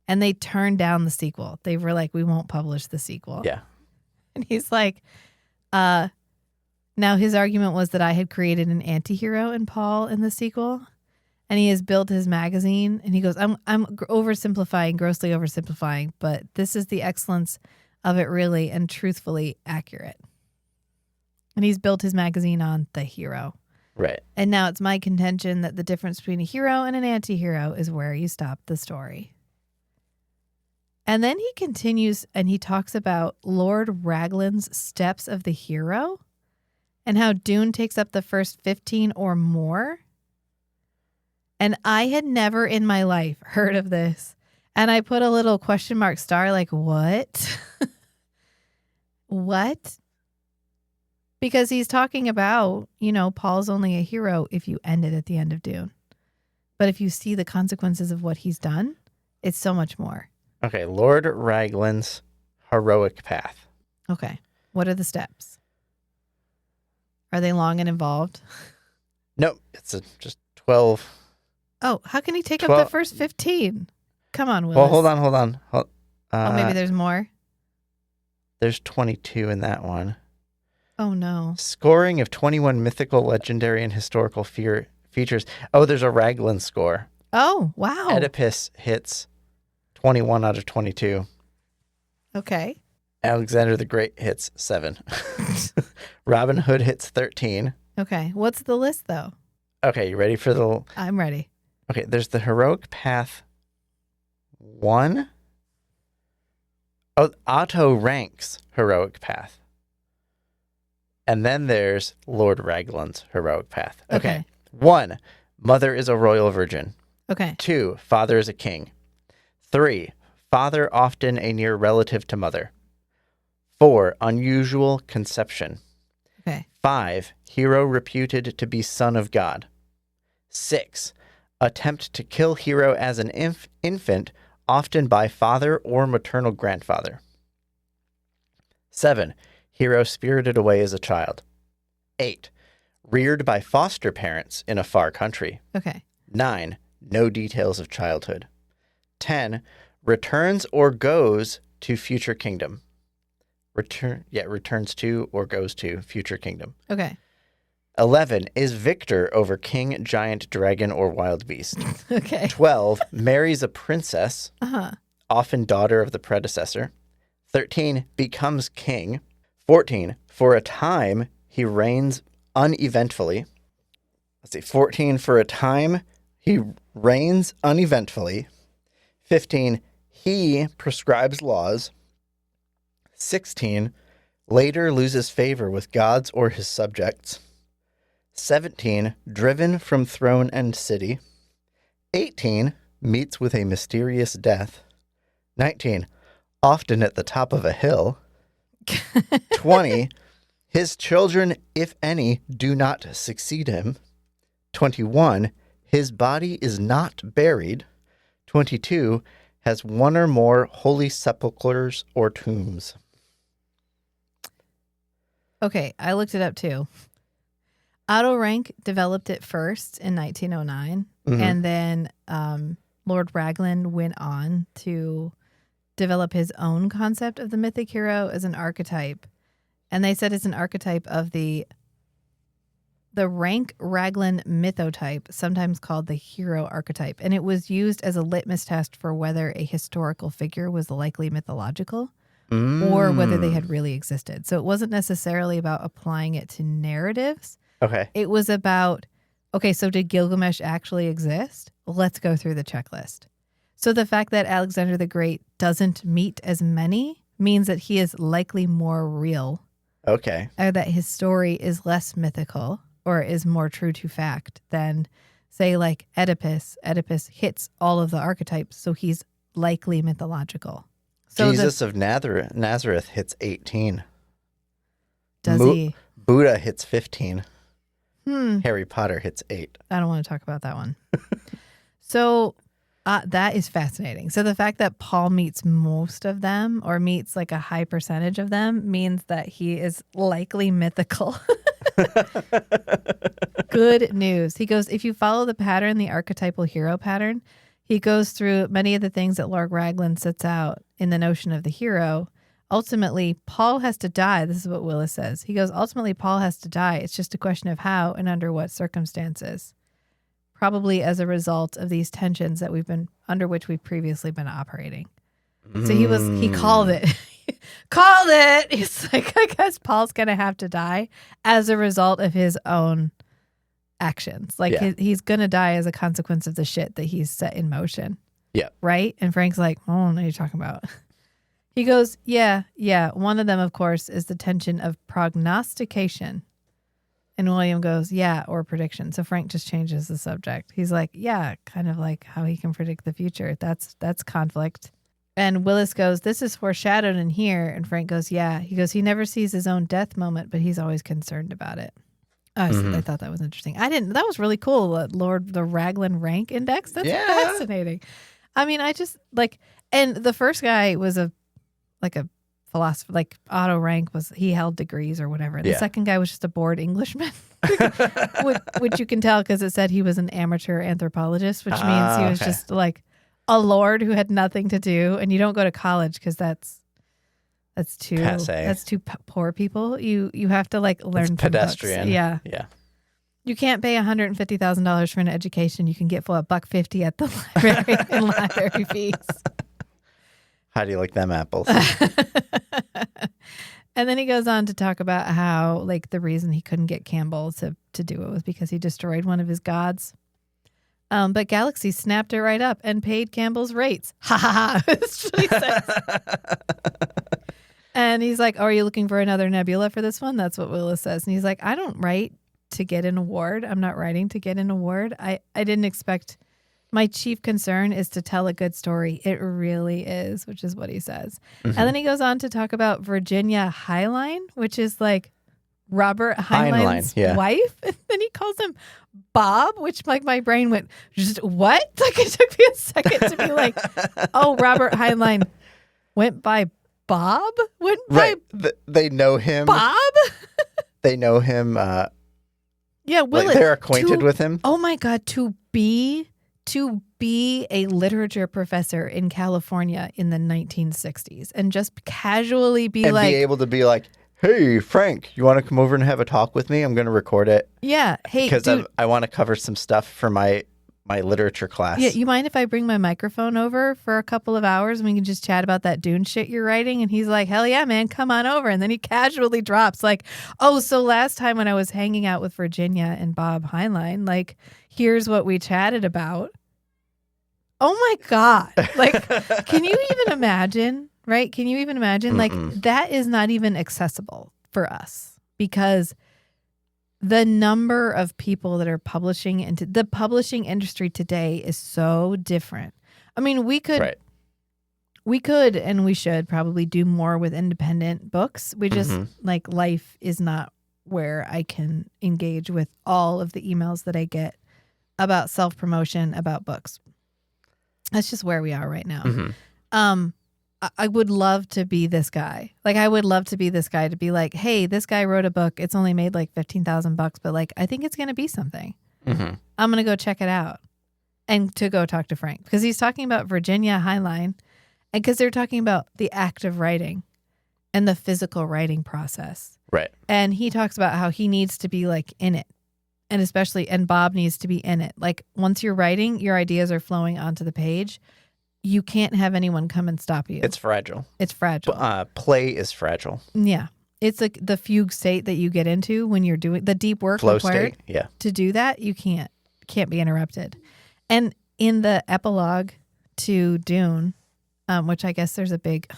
And they turned down the sequel. They were like, we won't publish the sequel. Yeah. And he's like, now his argument was that I had created an anti-hero in Paul in the sequel. And he has built his magazine. And he goes, I'm oversimplifying, grossly oversimplifying, but this is the excellence of it really and truthfully accurate. And he's built his magazine on the hero. Right. And now it's my contention that the difference between a hero and an anti-hero is where you stop the story. And then he continues and he talks about Lord Raglan's steps of the hero and how Dune takes up the first 15 or more. And I had never in my life heard of this. And I put a little question mark star like, what? What? Because he's talking about, Paul's only a hero if you end it at the end of Dune. But if you see the consequences of what he's done, it's so much more. Okay, Lord Raglan's heroic path. Okay. What are the steps? Are they long and involved? Nope, it's just 12. Oh, how can he take up the first 15? Come on, Willis. Well, hold on. Maybe there's more? There's 22 in that one. Oh, no. Scoring of 21 mythical, legendary, and historical features. Oh, there's a Raglan score. Oh, wow. Oedipus hits 21 out of 22. Okay. Alexander the Great hits 7. Robin Hood hits 13. Okay. What's the list, though? Okay, you ready for the... I'm ready. Okay, there's the heroic path 1. Oh, Otto ranks heroic path. And then there's Lord Raglan's heroic path. Okay. 1, mother is a royal virgin. Okay. 2, father is a king. 3, father often a near relative to mother. 4, unusual conception. Okay. 5, hero reputed to be son of God. 6, attempt to kill hero as an infant, often by father or maternal grandfather. 7, hero spirited away as a child. 8, reared by foster parents in a far country. Okay. 9, no details of childhood. 10, returns or goes to future kingdom. Returns to or goes to future kingdom. Okay. 11 is victor over king, giant, dragon, or wild beast. Okay. 12 marries a princess, Uh-huh. often daughter of the predecessor. 13 becomes king. 14 for a time he reigns uneventfully. 14 for a time he reigns uneventfully. 15 he prescribes laws. 16 later loses favor with gods or his subjects. 17 driven from throne and city. 18 meets with a mysterious death. 19 often at the top of a hill. 20 his children, if any, do not succeed him. 21 his body is not buried. 22 has one or more holy sepulchres or tombs. Okay, I looked it up too. Otto Rank developed it first in 1909, and then Lord Raglan went on to develop his own concept of the mythic hero as an archetype. And they said it's an archetype of the Rank Raglan mythotype, sometimes called the hero archetype. And it was used as a litmus test for whether a historical figure was likely mythological or whether they had really existed. So it wasn't necessarily about applying it to narratives. Okay. It was about, okay, so did Gilgamesh actually exist? Let's go through the checklist. So the fact that Alexander the Great doesn't meet as many means that he is likely more real. Okay. Or that his story is less mythical or is more true to fact than, say, like Oedipus. Oedipus hits all of the archetypes, so he's likely mythological. So Jesus of Nazareth hits 18. Does he? Buddha hits 15. Harry Potter hits 8. I don't want to talk about that one. So that is fascinating. So the fact that Paul meets most of them or meets like a high percentage of them means that he is likely mythical. Good news. He goes, if you follow the pattern, the archetypal hero pattern, he goes through many of the things that Lord Raglan sets out in the notion of the hero. Ultimately, Paul has to die. This is what Willis says. He goes, ultimately, Paul has to die. It's just a question of how and under what circumstances. Probably as a result of these tensions that under which we've previously been operating. So he called it. Called it. He's like, I guess Paul's going to have to die as a result of his own actions. Like he's going to die as a consequence of the shit that he's set in motion. Yeah. Right? And Frank's like, oh, what are you talking about? He goes, yeah. One of them, of course, is the tension of prognostication. And William goes, yeah, or prediction. So Frank just changes the subject. He's like, yeah, kind of like how he can predict the future. That's conflict. And Willis goes, this is foreshadowed in here. And Frank goes, yeah. He goes, he never sees his own death moment, but he's always concerned about it. I thought that was interesting. That was really cool. The Raglan rank index. That's fascinating. I mean, I just and the first guy was a philosopher, like Otto Rank he held degrees or whatever. The second guy was just a bored Englishman, which you can tell because it said he was an amateur anthropologist, which means he was just like a lord who had nothing to do. And you don't go to college because that's too Passe. That's too poor people. You have to learn from pedestrian. books. Yeah. You can't pay $150,000 for an education. You can get for $150 at the library in library fees. How do you like them apples? And then he goes on to talk about how the reason he couldn't get Campbell to do it was because he destroyed one of his gods. But Galaxy snapped it right up and paid Campbell's rates. Ha ha ha. That's what he says. And he's like, oh, are you looking for another Nebula for this one? That's what Willis says. And he's like, I don't write to get an award. I'm not writing to get an award. I didn't expect. My chief concern is to tell a good story. It really is, which is what he says. And then he goes on to talk about Virginia Heinlein, which is Robert Heinlein's wife. And then he calls him Bob, which my brain went, just what? It took me a second to be like, oh, Robert Heinlein went by Bob? They know him. Bob? They know him. Yeah, they're acquainted with him. Oh my God, to be be a literature professor in California in the 1960s and just casually be and like, be able to be like, hey, Frank, you want to come over and have a talk with me? I'm going to record it. yeah, hey, Because dude, I want to cover some stuff for my literature class. yeah, you mind if I bring my microphone over for a couple of hours and we can just chat about that Dune shit you're writing? And he's like, hell yeah, man, come on over. And then he casually drops like, oh, so last time when I was hanging out with Virginia and Bob Heinlein, like, here's what we chatted about. Oh my God. Like, can you even imagine, right? Can you even imagine? Like, that is not even accessible for us because the number of people that are publishing into the publishing industry today is so different. I mean, we could and we should probably do more with independent books. We just like life is not where I can engage with all of the emails that I get about self-promotion about books. That's just where we are right now. I would love to be this guy. Like, I would love to be this guy to be like, hey, this guy wrote a book. It's only made like $15,000, but like, I think it's going to be something. I'm going to go check it out and to go talk to Frank because he's talking about Virginia Heinlein and because they're talking about the act of writing and the physical writing process. Right. And he talks about how he needs to be like in it. And especially, and Bob needs to be in it. Like, once you're writing, your ideas are flowing onto the page. You can't have anyone come and stop you. It's fragile. It's fragile. Play is fragile. Yeah. It's like the fugue state that you get into when you're doing the deep work Flow required state. Yeah. to do that. You can't be interrupted. And in the epilogue to Dune, which I guess there's a big,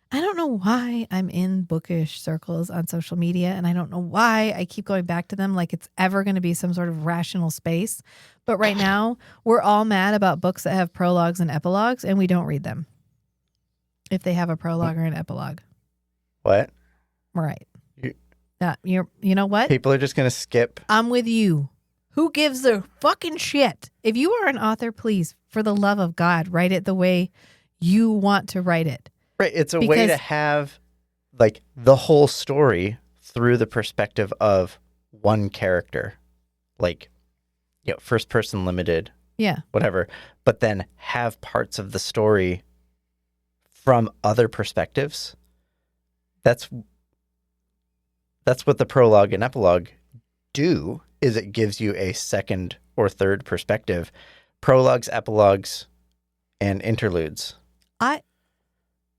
I don't know why I'm in bookish circles on social media, and I don't know why I keep going back to them like it's ever going to be some sort of rational space. But right now, we're all mad about books that have prologues and epilogues, and we don't read them if they have a prologue or an epilogue. What? Right. You know what? People are just going to skip. I'm with you. Who gives a fucking shit? If you are an author, please, for the love of God, write it the way you want to write it. Right. It's a way to have like the whole story through the perspective of one character, like, you know, first person limited, yeah, whatever, but then have parts of the story from other perspectives. That's what the prologue and epilogue do, is it gives you a second or third perspective. Prologues, epilogues, and interludes.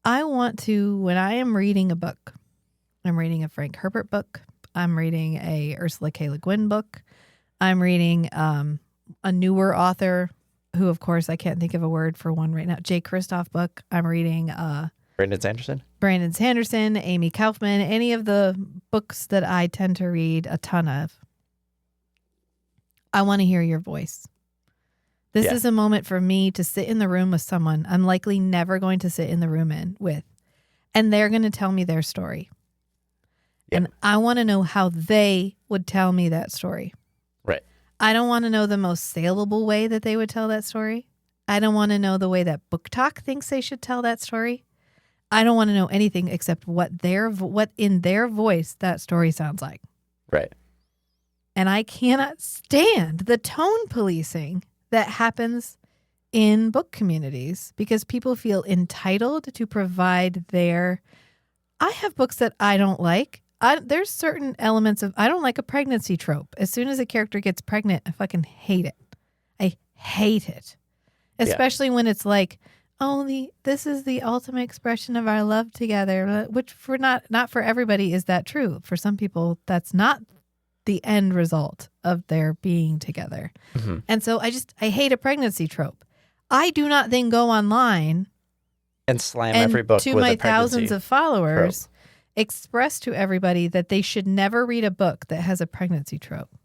I want to, when I am reading a book, I'm reading a Frank Herbert book, I'm reading a Ursula K. Le Guin book, I'm reading a newer author who, of course, I can't think of a word for one right now, Jay Kristoff book. I'm reading Brandon Sanderson, Amy Kaufman, any of the books that I tend to read a ton of. I want to hear your voice. This is a moment for me to sit in the room with someone I'm likely never going to sit in the room with, and they're going to tell me their story. Yep. And I want to know how they would tell me that story. Right. I don't want to know the most saleable way that they would tell that story. I don't want to know the way that Book Talk thinks they should tell that story. I don't want to know anything except what in their voice that story sounds like. Right. And I cannot stand the tone policing that happens in book communities because people feel entitled to provide I have books that I don't like. There's certain elements of, I don't like a pregnancy trope. As soon as a character gets pregnant, I fucking hate it. I hate it. Especially when it's like, this is the ultimate expression of our love together, which for not for everybody is that true. For some people, that's not the end result of their being together. Mm-hmm. And so I hate a pregnancy trope. I do not then go online and slam every book to with my a pregnancy thousands of followers trope. Express to everybody that they should never read a book that has a pregnancy trope.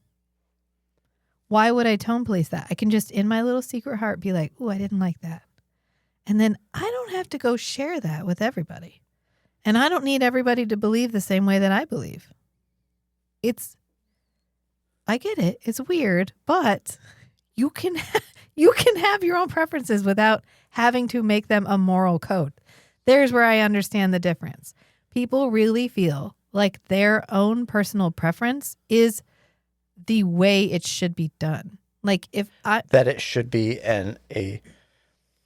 Why would I tone police that? I can just in my little secret heart be like, "Ooh, I didn't like that." And then I don't have to go share that with everybody. And I don't need everybody to believe the same way that I believe. I get it. It's weird, but you can have your own preferences without having to make them a moral code. There's where I understand the difference. People really feel like their own personal preference is the way it should be done. Like if I that it should be a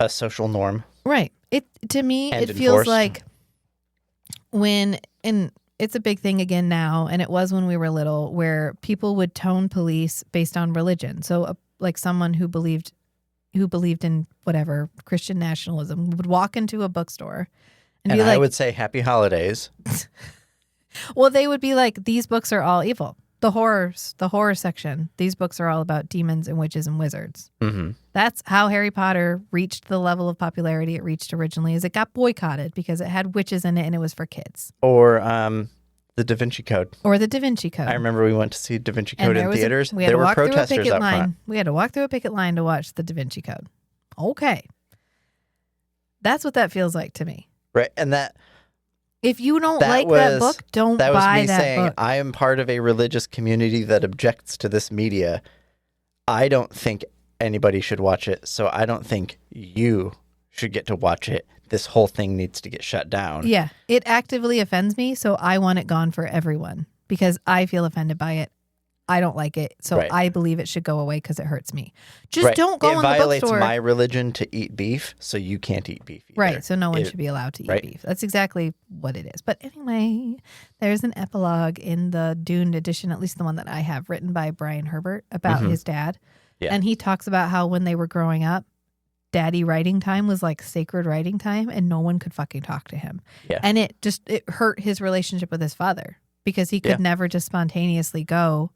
social norm. right. It to me And it feels enforced. like when and it's a big thing again now, and it was when we were little, where people would tone police based on religion. So like someone who believed in whatever Christian nationalism would walk into a bookstore and And be I like, would say happy holidays. well, they would be like, these books are all evil. The horror section, these books are all about demons and witches and wizards. Mm-hmm. That's how Harry Potter reached the level of popularity it reached originally, is it got boycotted because it had witches in it and it was for kids. Or the Da Vinci Code. Or the Da Vinci Code. I remember we went to see Da Vinci And Code there in was theaters. we had There to were walk through a protesters picket out line. front. We had to walk through a picket line to watch the Da Vinci Code. Okay. That's what that feels like to me. Right. And If you don't that like was, that book, don't that was buy me that saying, book. I am part of a religious community that objects to this media. I don't think anybody should watch it, so I don't think you should get to watch it. This whole thing needs to get shut down. Yeah, it actively offends me, so I want it gone for everyone because I feel offended by it. I don't like it, so Right. I believe it should go away because it hurts me. Just Right. don't go it in the violates bookstore. my religion to eat beef, so you can't eat beef either. Right, so no one should be allowed to eat right. beef. That's exactly what it is. But anyway, there's an epilogue in the Dune edition, at least the one that I have, written by Brian Herbert about his dad. Yeah. And he talks about how when they were growing up, daddy writing time was like sacred writing time and no one could fucking talk to him. Yeah. And it hurt his relationship with his father because he could never just spontaneously go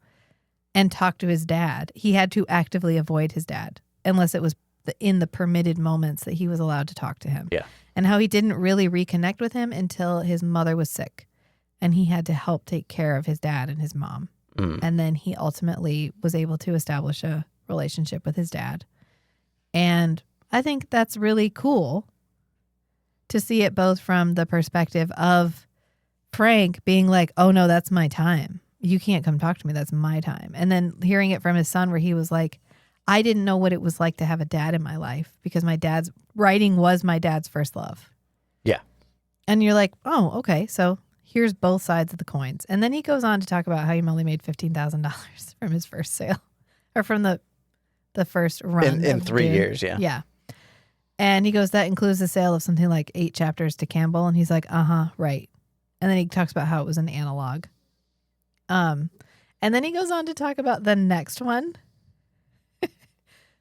and talk to his dad. He had to actively avoid his dad unless it was in the permitted moments that he was allowed to talk to him. Yeah. And how he didn't really reconnect with him until his mother was sick and he had to help take care of his dad and his mom. And then he ultimately was able to establish a relationship with his dad. And I think that's really cool to see it both from the perspective of Frank being like, oh no, that's my time. You can't come talk to me. That's my time. And then hearing it from his son where he was like, I didn't know what it was like to have a dad in my life because my dad's writing was my dad's first love. Yeah. And you're like, oh, okay. So here's both sides of the coins. And then he goes on to talk about how he only made $15,000 from his first sale or from the first run. In of 3 Dune. years, yeah. Yeah. And he goes, that includes the sale of something like 8 chapters to Campbell. And he's like, right. And then he talks about how it was an analog. And then he goes on to talk about the next one,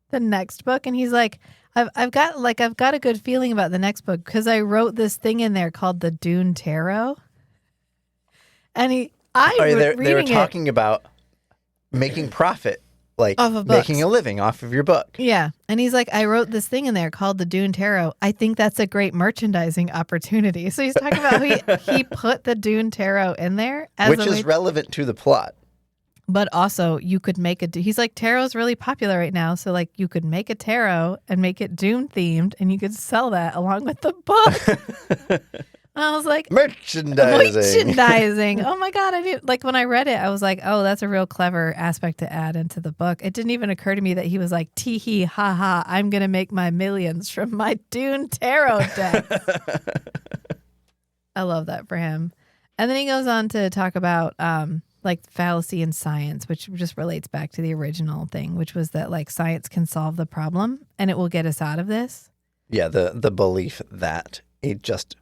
the next book. And he's like, I've got a good feeling about the next book because I wrote this thing in there called the Dune Tarot. And they were talking about making profit, like Off of making books. a living off of your book. Yeah. And he's like, I wrote this thing in there called the Dune Tarot. I think that's a great merchandising opportunity. So he's talking about how he put the Dune Tarot in there. Which is relevant to the plot. But also you could make he's like, tarot's really popular right now. So like you could make a tarot and make it Dune themed and you could sell that along with the book. And I was like, merchandising. Oh my God. I didn't like when I read it, I was like, oh, that's a real clever aspect to add into the book. It didn't even occur to me that he was like, tee hee ha ha, I'm going to make my millions from my Dune tarot deck. I love that for him. And then he goes on to talk about like fallacy in science, which just relates back to the original thing, which was that like science can solve the problem and it will get us out of this. Yeah, the belief that it just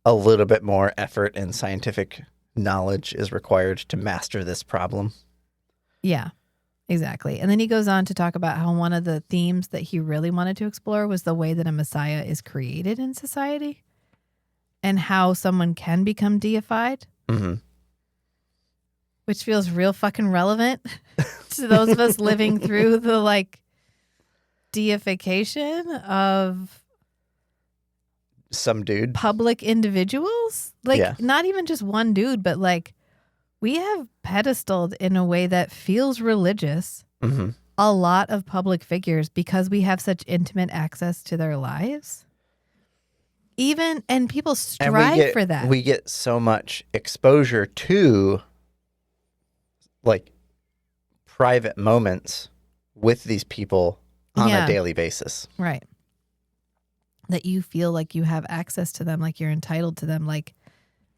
a little bit more effort and scientific knowledge is required to master this problem. Yeah, exactly. And then he goes on to talk about how one of the themes that he really wanted to explore was the way that a messiah is created in society and how someone can become deified, which feels real fucking relevant to those of us living through the like deification of some dude, public individuals, like not even just one dude, but like we have pedestaled in a way that feels religious a lot of public figures because we have such intimate access to their lives. And people strive for that. We get so much exposure to like private moments with these people on a daily basis. Right. That you feel like you have access to them, like you're entitled to them, like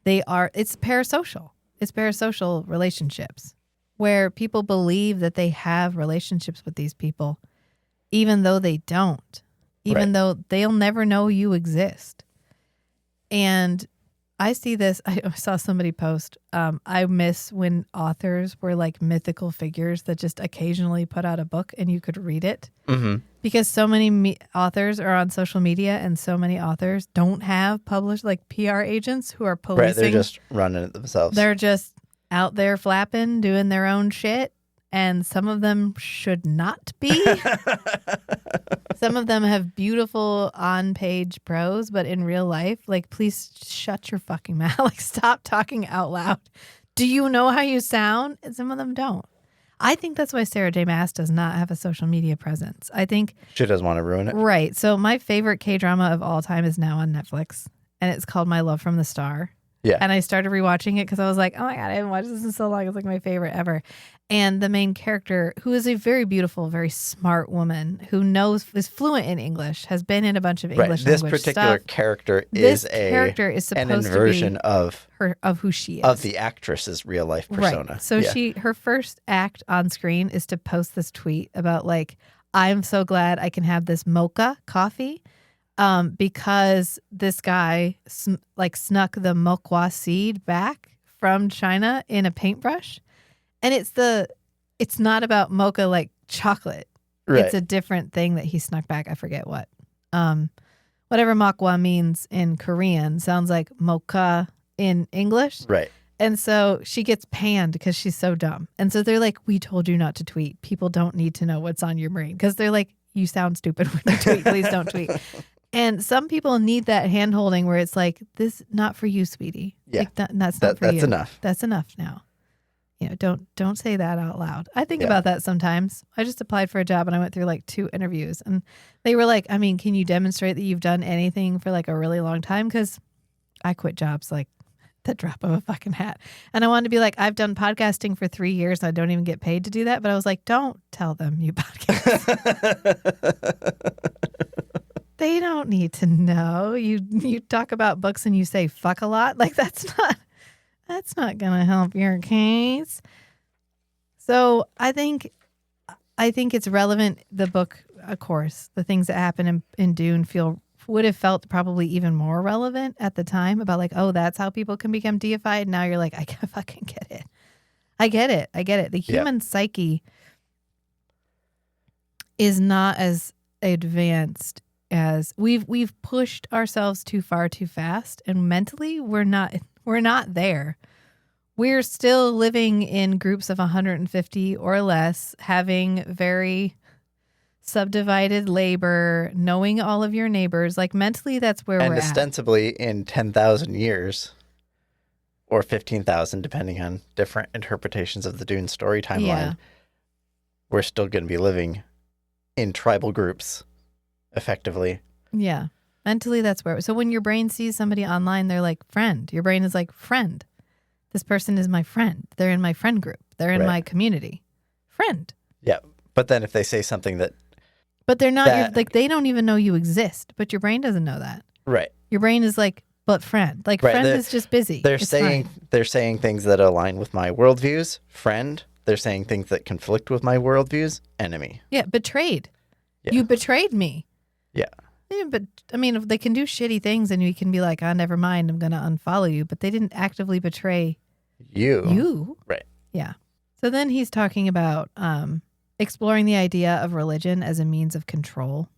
it's parasocial. It's parasocial relationships. where people believe that they have relationships with these people, even though they don't, even though they'll never know you exist. And I see this. I saw somebody post, I miss when authors were like mythical figures that just occasionally put out a book and you could read it. Mm-hmm. Because so many authors are on social media and so many authors don't have published like PR agents who are policing. Right, they're just running it themselves. They're just out there flapping, doing their own shit. And some of them should not be. Some of them have beautiful on-page prose, but in real life, like, please shut your fucking mouth. Like, stop talking out loud. Do you know how you sound? And some of them don't. I think that's why Sarah J. Maas does not have a social media presence. I think she doesn't want to ruin it. Right. So my favorite K-drama of all time is now on Netflix, and it's called My Love from the Star. Yeah. And I started rewatching it because I was like, oh my God, I haven't watched this in so long. It's like my favorite ever. And the main character, who is a very beautiful, very smart woman who is fluent in English, has been in a bunch of English This language particular stuff. character This is character is supposed an inversion to be of who she is. Of the actress's real life persona. Right. So her first act on screen is to post this tweet about like, I'm so glad I can have this mocha coffee. Because this guy snuck the mocha seed back from China in a paintbrush, and it's not about mocha like chocolate. Right. It's a different thing that he snuck back. I forget what. Whatever makwa means in Korean sounds like mocha in English. Right. And so she gets panned because she's so dumb. And so they're like, we told you not to tweet. People don't need to know what's on your brain because they're like, you sound stupid when you tweet. Please don't tweet. And some people need that hand holding where it's like, this not for you, sweetie. Yeah. Like that's not for you. That's enough. That's enough now. You know, don't say that out loud. I think about that sometimes. I just applied for a job and I went through like 2 interviews and they were like, I mean, can you demonstrate that you've done anything for like a really long time? Because I quit jobs like the drop of a fucking hat. And I wanted to be like, I've done podcasting for 3 years. I don't even get paid to do that. But I was like, don't tell them you podcast. They don't need to know. You talk about books and you say fuck a lot. Like that's not gonna help your case. So I think it's relevant. The book, of course, the things that happen in Dune would have felt probably even more relevant at the time about like, oh, that's how people can become deified. Now you're like, I can fucking get it. I get it. The human psyche is not as advanced as we've pushed ourselves too far too fast, and mentally we're not there. We're still living in groups of 150 or less, having very subdivided labor, knowing all of your neighbors. Like mentally, that's where we're at. And ostensibly in 10,000 years or 15,000, depending on different interpretations of the Dune story timeline, we're still going to be living in tribal groups effectively. Yeah. Mentally, that's where. So when your brain sees somebody online, they're like, friend. Your brain is like, friend. This person is my friend. They're in my friend group. They're in my community. Friend. Yeah. But then if they say something that... But they're not, like, they don't even know you exist, but your brain doesn't know that. Right. Your brain is like, but friend. Like, friend is just busy. They're saying things that align with my worldviews. Friend. They're saying things that conflict with my worldviews. Enemy. Yeah. Betrayed. Yeah. You betrayed me. Yeah. Yeah, but I mean, if they can do shitty things and you can be like, oh, never mind, I'm going to unfollow you. But they didn't actively betray you. Right. Yeah. So then he's talking about exploring the idea of religion as a means of control.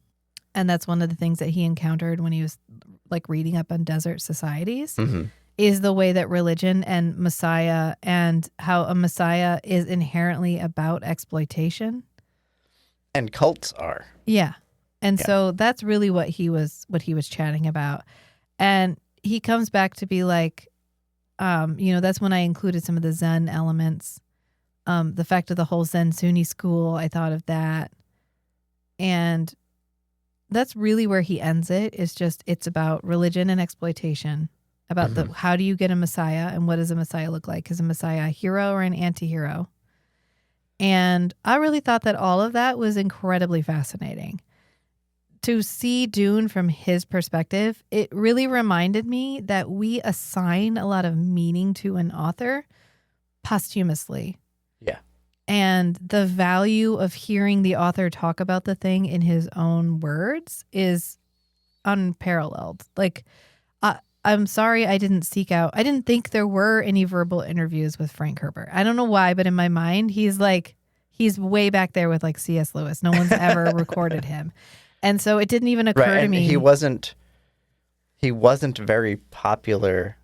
And that's one of the things that he encountered when he was like reading up on desert societies, is the way that religion and Messiah, and how a Messiah is inherently about exploitation. And cults are. Yeah. And so that's really what he was chatting about. And he comes back to be like, that's when I included some of the Zen elements. The fact of the whole Zen Sunni school, I thought of that. And that's really where he ends it. It's about religion and exploitation, about how do you get a Messiah and what does a Messiah look like? Is a Messiah a hero or an anti-hero? And I really thought that all of that was incredibly fascinating. To see Dune from his perspective, it really reminded me that we assign a lot of meaning to an author posthumously. Yeah. And the value of hearing the author talk about the thing in his own words is unparalleled. Like, I'm sorry I didn't think there were any verbal interviews with Frank Herbert. I don't know why, but in my mind, he's way back there with like C.S. Lewis. No one's ever recorded him. And so it didn't even occur to me. He wasn't very popular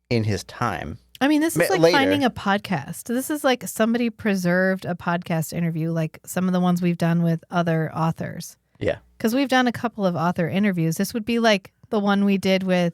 in his time. I mean, this is like later. finding a podcast. This is like somebody preserved a podcast interview, like some of the ones we've done with other authors. Yeah. Because we've done a couple of author interviews. This would be like the one we did with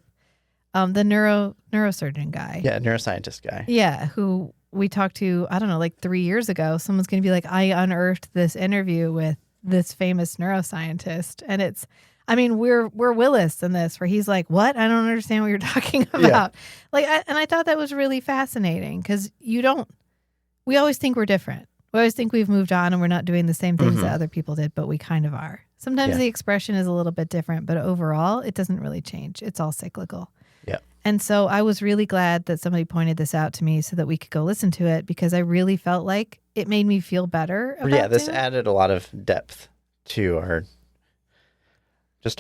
the neurosurgeon guy. Yeah, neuroscientist guy. Yeah, who we talked to, I don't know, like 3 years ago. Someone's going to be like, I unearthed this interview with this famous neuroscientist. And it's, I mean, we're Willis in this, where he's like, what? I don't understand what you're talking about. Yeah. And I thought that was really fascinating because we always think we're different. We always think we've moved on and we're not doing the same things that other people did, but we kind of are. Sometimes the expression is a little bit different, but overall, it doesn't really change. It's all cyclical. Yeah. And so I was really glad that somebody pointed this out to me so that we could go listen to it, because I really felt like it made me feel better about this Dune. added a lot of depth to our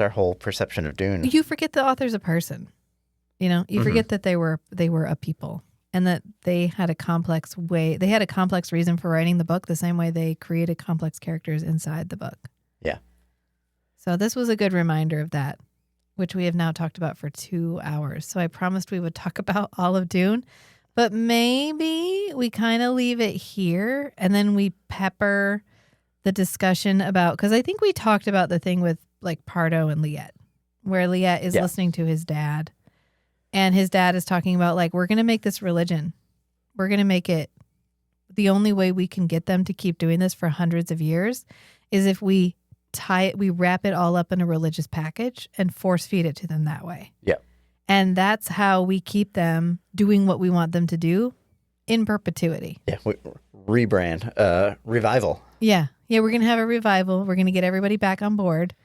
whole perception of Dune. You forget the author's a person. You forget that they were a people, and that they had a complex reason for writing the book, the same way they created complex characters inside the book. Yeah. So this was a good reminder of that, which we have now talked about for 2 hours. So I promised we would talk about all of Dune, but maybe we kind of leave it here and then we pepper the discussion about, because I think we talked about the thing with like Pardo and Liette, where Liette is listening to his dad, and his dad is talking about like, we're going to make this religion. We're going to make it, the only way we can get them to keep doing this for hundreds of years is if we wrap it all up in a religious package and force feed it to them that way. Yeah. And that's how we keep them doing what we want them to do in perpetuity. Yeah. Rebrand, revival. Yeah. Yeah. We're going to have a revival. We're going to get everybody back on board,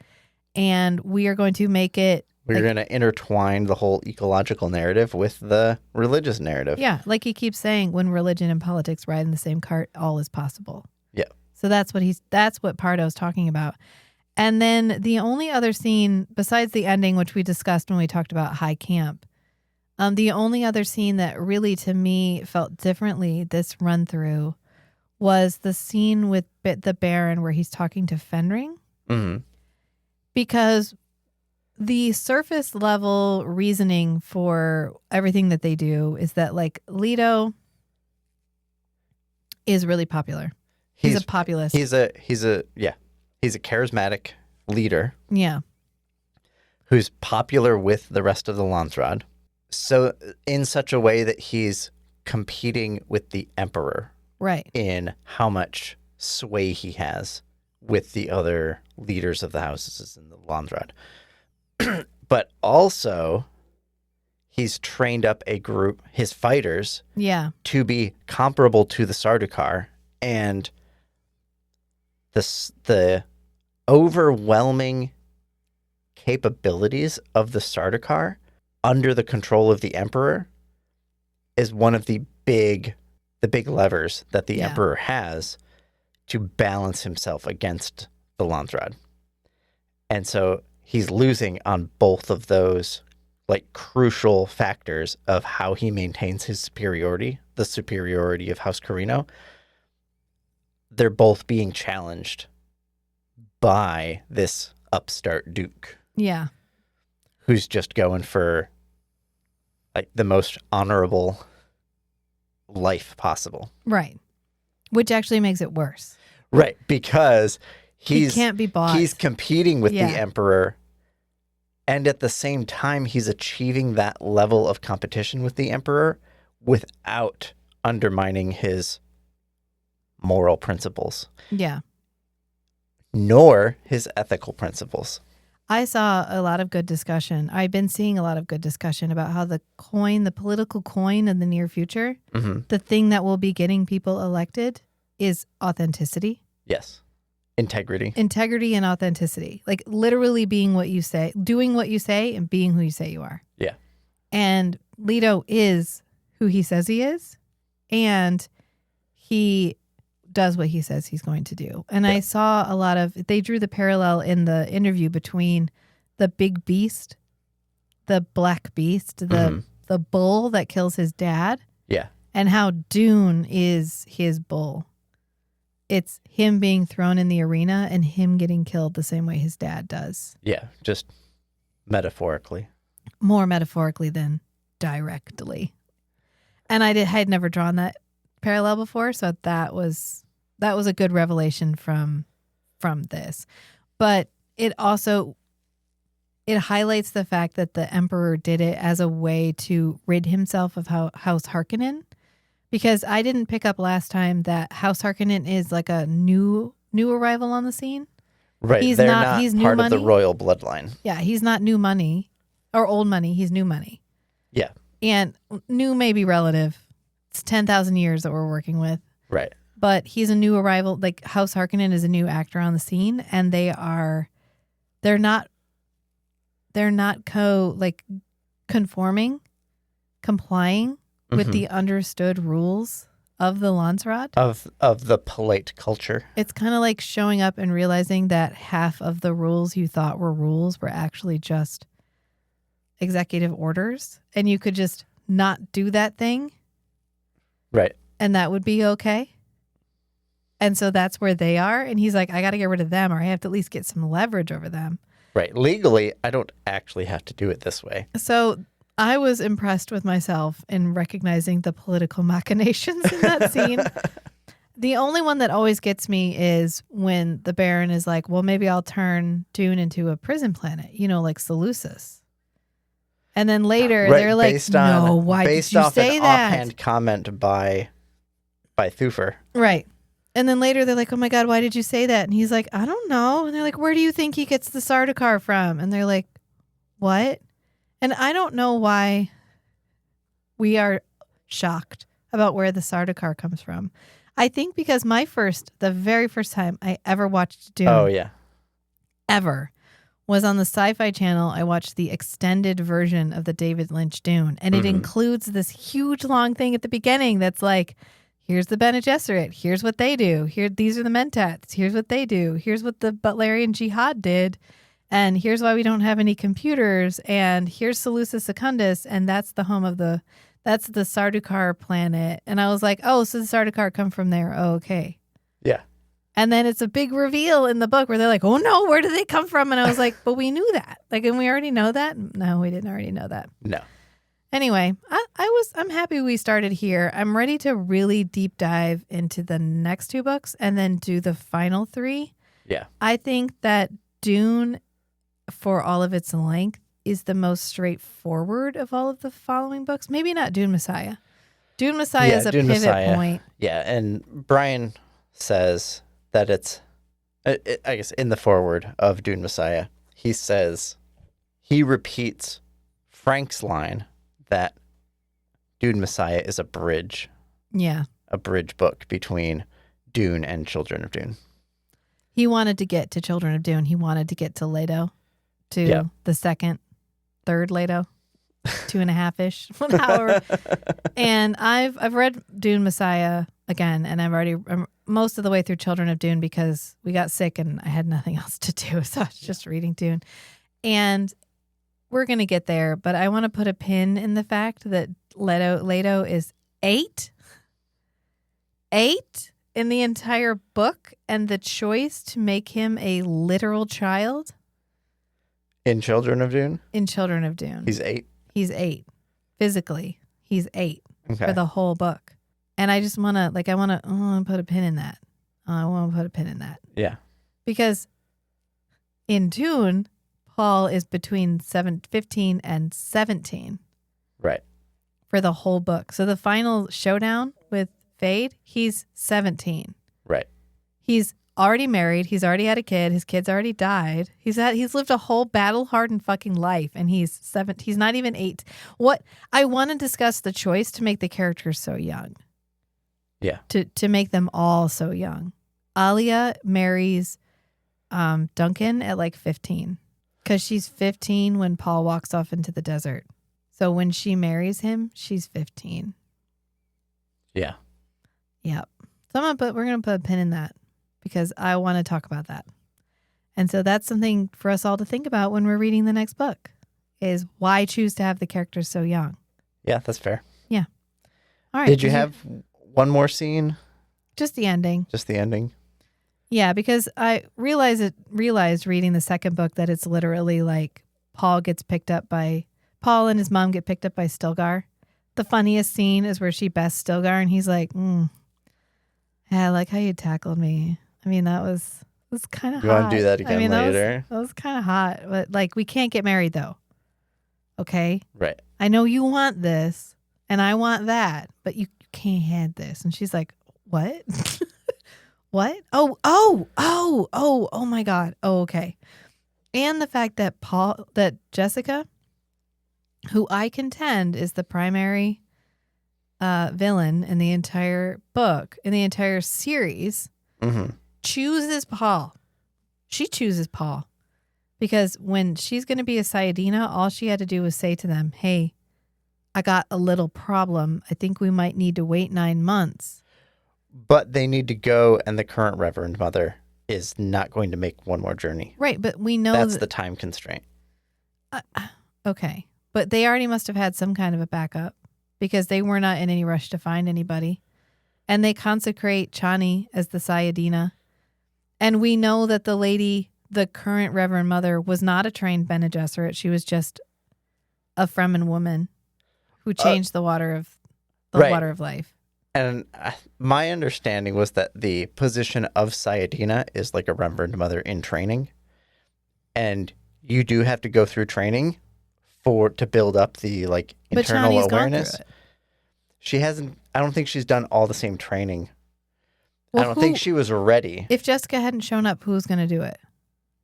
and we are going to make it. We're going to intertwine the whole ecological narrative with the religious narrative. Yeah. Like he keeps saying, when religion and politics ride in the same cart, all is possible. Yeah. So that's what Pardo's talking about. And then the only other scene besides the ending, which we discussed when we talked about High Camp, the only other scene that really to me felt differently this run through was the scene with the Baron where he's talking to Fenring. Mm-hmm. Because the surface level reasoning for everything that they do is that like Leto is really popular. He's a populist. He's a charismatic leader. Yeah. Who's popular with the rest of the Landsraad. So in such a way that he's competing with the Emperor. Right. In how much sway he has with the other leaders of the houses in the Landsraad. But also, he's trained up a group, his fighters, to be comparable to the Sardaukar, and the overwhelming capabilities of the Sardaukar under the control of the Emperor is one of the big levers that the Emperor has to balance himself against the Landsraad. And so he's losing on both of those like crucial factors of how he maintains his superiority, the superiority of House Carino. They're both being challenged by this upstart Duke. Yeah. Who's just going for like the most honorable life possible. Right. Which actually makes it worse. Right. Because he can't be bought. He's competing with the Emperor, and at the same time he's achieving that level of competition with the Emperor without undermining his moral principles. Yeah. Nor his ethical principles. I saw a lot of good discussion. I've been seeing a lot of good discussion about how the political coin in the near future, the thing that will be getting people elected is authenticity. Yes. Integrity. Integrity and authenticity. Like literally being what you say, doing what you say, and being who you say you are. Yeah. And Leto is who he says he is. And he does what he says he's going to do. And Yeah. I saw a lot of, they drew the parallel in the interview between the big beast, the black beast, the bull that kills his dad, Yeah. and how Dune is his bull. It's him being thrown in the arena and him getting killed the same way his dad does. Yeah. Just metaphorically. More metaphorically than directly. And I had never drawn that parallel before, so that was a good revelation from this. But it also highlights the fact that the Emperor did it as a way to rid himself of House Harkonnen, because I didn't pick up last time that House Harkonnen is like a new arrival on the scene. Right. He's They're not- not he's new part of the money. royal bloodline. Yeah, he's not new money or old money. He's new money. Yeah. And new may be relative. It's 10,000 years that we're working with. Right. But he's a new arrival. Like House Harkonnen is a new actor on the scene, and they're not complying with the understood rules of the Landsraad. Of the polite culture. It's kind of like showing up and realizing that half of the rules you thought were rules were actually just executive orders, and you could just not do that thing. Right. And that would be okay. And so that's where they are. And he's like, I got to get rid of them, or I have to at least get some leverage over them. Right. Legally, I don't actually have to do it this way. So I was impressed with myself in recognizing the political machinations in that scene. The only one that always gets me is when the Baron is like, well, maybe I'll turn Dune into a prison planet, like Seleucus. And then later they're like, no, why did you say an that? offhand comment by Thufir. Right. And then later they're like, oh my God, why did you say that? And he's like, I don't know. And they're like, where do you think he gets the Sardaukar from? And they're like, what? And I don't know why we are shocked about where the Sardaukar comes from. I think because the very first time I ever watched Dune. Oh, yeah. Ever. Was on the Sci-Fi Channel. I watched the extended version of the David Lynch Dune, and it includes this huge long thing at the beginning that's like, here's the Bene Gesserit, here's what they do, these are the Mentats, here's what they do, here's what the Butlerian Jihad did, and here's why we don't have any computers, and here's Seleucus Secundus, and that's the home of that's the Sardaukar planet. And I was like, oh, so the Sardaukar come from there. Oh, okay. Yeah. And then it's a big reveal in the book where they're like, oh no, where do they come from? And I was like, but we knew that. Like, and we already know that? No, we didn't already know that. No. Anyway, I'm happy we started here. I'm ready to really deep dive into the next 2 books and then do the final 3. Yeah. I think that Dune, for all of its length, is the most straightforward of all of the following books. Maybe not Dune Messiah. Dune Messiah is a Dune pivot Messiah. point. Yeah, and Brian says that it's, I guess in the foreword of Dune Messiah, he says, he repeats Frank's line that Dune Messiah is a bridge. Yeah. A bridge book between Dune and Children of Dune. He wanted to get to Children of Dune. He wanted to get to Leto, to the third Leto, 2.5-ish, however. And I've read Dune Messiah again, and I'm most of the way through Children of Dune because we got sick and I had nothing else to do, so I was just reading Dune. And we're gonna get there, but I want to put a pin in the fact that Leto is 8 in the entire book, and the choice to make him a literal child In Children of Dune? in Children of Dune. He's 8? He's 8. Physically, he's 8 Okay. for the whole book. And I just want to, I want to put a pin in that. I want to put a pin in that. Yeah. Because in Dune, Paul is between 15 and 17 Right. for the whole book. So the final showdown with Fade, he's 17. Right. He's already married. He's already had a kid. His kid's already died. He's lived a whole battle-hardened fucking life, and he's 7. He's not even 8. What I want to discuss the choice to make the characters so young. Yeah. To make them all so young. Alia marries Duncan at 15 because she's 15 when Paul walks off into the desert. So when she marries him, she's 15. Yeah. Yep. So we're going to put a pin in that because I want to talk about that. And so that's something for us all to think about when we're reading the next book is why choose to have the characters so young? Yeah, that's fair. Yeah. All right. Did you have one more scene? Just the ending. Just the ending? Yeah, because I realized reading the second book that it's literally like Paul and his mom get picked up by Stilgar. The funniest scene is where she bests Stilgar and he's like, yeah, I like how you tackled me. I mean, that was kind of hot. You want to do that again later? That was kind of hot. But like, we can't get married though. Okay? Right. I know you want this and I want that, but you can't have this. And she's like, what? What? Oh my God. Oh, okay. And the fact that Jessica, who I contend is the primary villain in the entire book, in the entire series, chooses Paul. She chooses Paul. Because when she's going to be a Sayadina, all she had to do was say to them, hey, I got a little problem. I think we might need to wait 9 months. But they need to go, and the current Reverend Mother is not going to make one more journey. Right, but we know that's the time constraint. Okay, but they already must have had some kind of a backup because they were not in any rush to find anybody. And they consecrate Chani as the Sayadina. And we know that the current Reverend Mother, was not a trained Bene Gesserit. She was just a Fremen woman who changed the water of life. And my understanding was that the position of Sayadina is like a Reverend Mother in training. And you do have to go through training to build up the like internal awareness. She hasn't, I don't think she's done all the same training. Well, I don't think she was ready. If Jessica hadn't shown up, who was going to do it?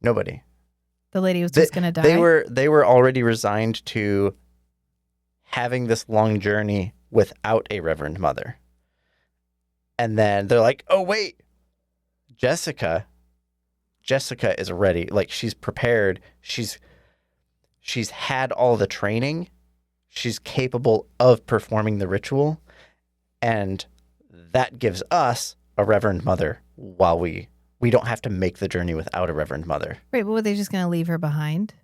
Nobody. The lady was just going to die? They were already resigned to having this long journey without a Reverend Mother. And then they're like, oh, wait, Jessica is ready. Like, she's prepared. She's had all the training. She's capable of performing the ritual. And that gives us a Reverend Mother while we don't have to make the journey without a Reverend Mother. Right, but were they just going to leave her behind?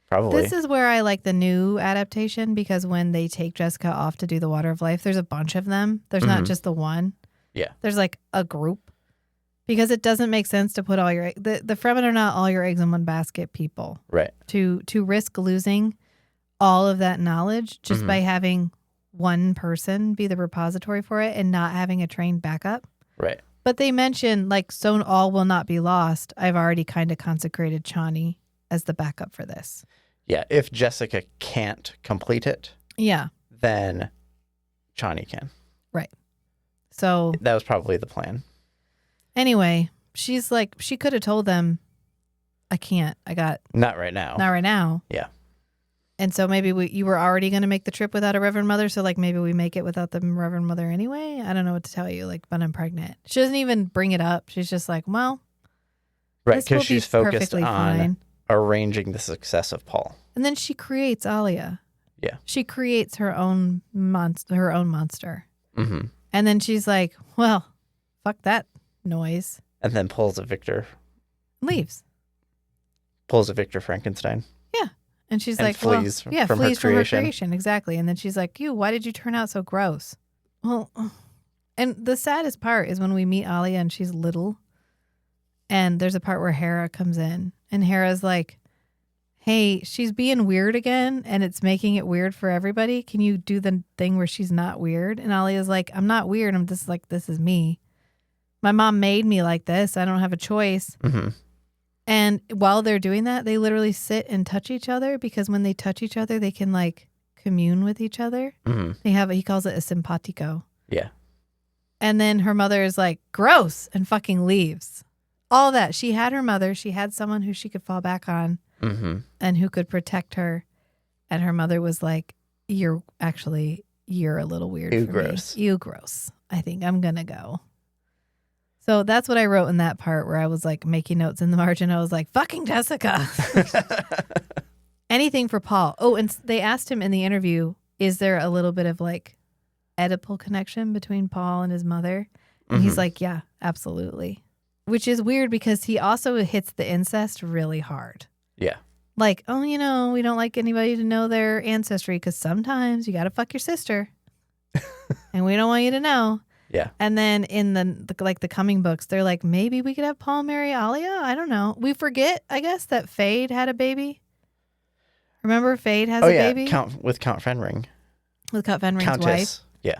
Probably. This is where I like the new adaptation because when they take Jessica off to do the Water of Life, there's a bunch of them. There's not just the one. Yeah. There's like a group because it doesn't make sense to put all your the Fremen are not all your eggs in one basket people. Right. To risk losing all of that knowledge just by having one person be the repository for it and not having a trained backup. Right. But they mention like so all will not be lost. I've already kind of consecrated Chani as the backup for this. Yeah, if Jessica can't complete it, then Chani can. Right. So that was probably the plan. Anyway, she's like, she could have told them, I can't. Not right now. Not right now. Yeah. And so maybe you were already going to make the trip without a Reverend Mother. So like maybe we make it without the Reverend Mother anyway. I don't know what to tell you. Like, but I'm pregnant. She doesn't even bring it up. She's just like, well, right, because she's focused on arranging the success of Paul. And then she creates Alia. Yeah. She creates her own monster. Mm-hmm. And then she's like, well, fuck that noise. And then pulls a Victor. Leaves. Pulls a Victor Frankenstein. Yeah. And she's like, flees from her creation. Exactly. And then she's like, why did you turn out so gross? Well, and the saddest part is when we meet Alia and she's little. And there's a part where Hera comes in. And Hera's like, hey, she's being weird again, and it's making it weird for everybody. Can you do the thing where she's not weird? And Alia's like, I'm not weird. I'm just like, this is me. My mom made me like this. I don't have a choice. Mm-hmm. And while they're doing that, they literally sit and touch each other because when they touch each other, they can like commune with each other. Mm-hmm. He calls it a simpatico. Yeah. And then her mother is like, gross, and fucking leaves. All that. She had her mother. She had someone who she could fall back on. Mm-hmm. And who could protect her. And her mother was like, you're a little weird for gross. me. You gross. I think I'm going to go. So that's what I wrote in that part where I was like making notes in the margin. I was like, fucking Jessica. Anything for Paul. Oh, and they asked him in the interview, is there a little bit of like Oedipal connection between Paul and his mother? And he's like, yeah, absolutely. Which is weird because he also hits the incest really hard. Yeah. Like, oh, you know, we don't like anybody to know their ancestry because sometimes you got to fuck your sister. And we don't want you to know. Yeah. And then in the coming books, they're like, maybe we could have Paul marry Alia? I don't know. We forget, I guess, that Fade had a baby. Remember Fade has a baby? With Count Fenring. With Count Fenring's Countess. wife. Yeah.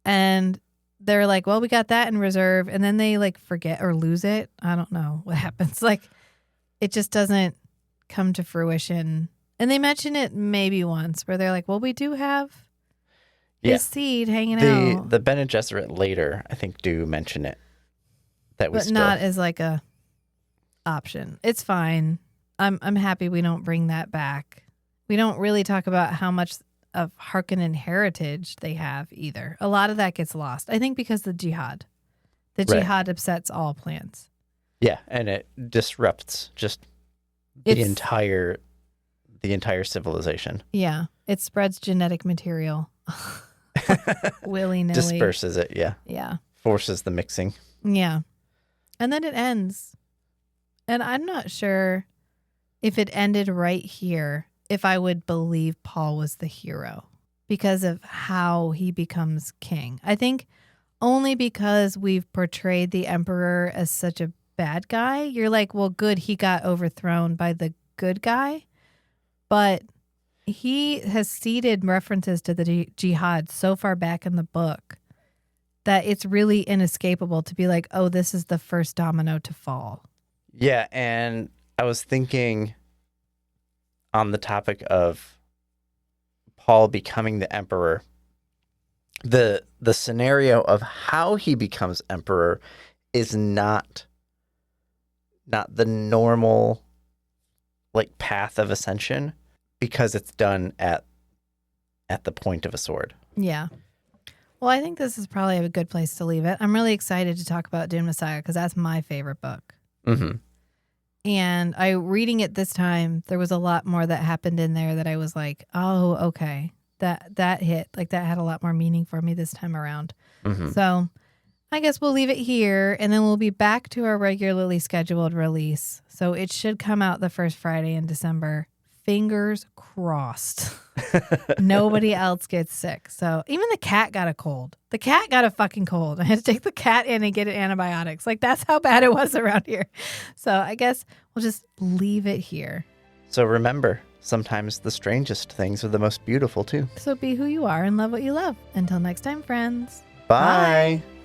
And they're like, well, we got that in reserve. And then they like forget or lose it. I don't know what happens. Like, it just doesn't come to fruition. And they mention it maybe once where they're like, well, we do have this seed hanging out. The Bene Gesserit later, I think, do mention it. But not as like a option. It's fine. I'm happy we don't bring that back. We don't really talk about how much of Harkonnen heritage they have either. A lot of that gets lost. I think because the jihad. The jihad upsets all plans. Yeah, and it disrupts just the entire civilization. Yeah, it spreads genetic material willy-nilly. Disperses it, yeah. Yeah. Forces the mixing. Yeah. And then it ends. And I'm not sure if it ended right here, if I would believe Paul was the hero because of how he becomes king. I think only because we've portrayed the emperor as such a bad guy, you're like, well, good, he got overthrown by the good guy. But he has seeded references to the jihad so far back in the book that it's really inescapable to be like, oh, this is the first domino to fall. Yeah, and I was thinking on the topic of Paul becoming the emperor, the scenario of how he becomes emperor is not the normal like path of ascension because it's done at the point of a sword. Yeah. Well, I think this is probably a good place to leave it. I'm really excited to talk about Dune Messiah because that's my favorite book. Mm-hmm. And reading it this time, there was a lot more that happened in there that I was like, oh, okay. That hit. Like that had a lot more meaning for me this time around. Mm-hmm. So I guess we'll leave it here and then we'll be back to our regularly scheduled release. So it should come out the first Friday in December. Fingers crossed. Nobody else gets sick. So even the cat got a cold. The cat got a fucking cold. I had to take the cat in and get it antibiotics. Like that's how bad it was around here. So I guess we'll just leave it here. So remember, sometimes the strangest things are the most beautiful too. So be who you are and love what you love. Until next time, friends. Bye. Bye.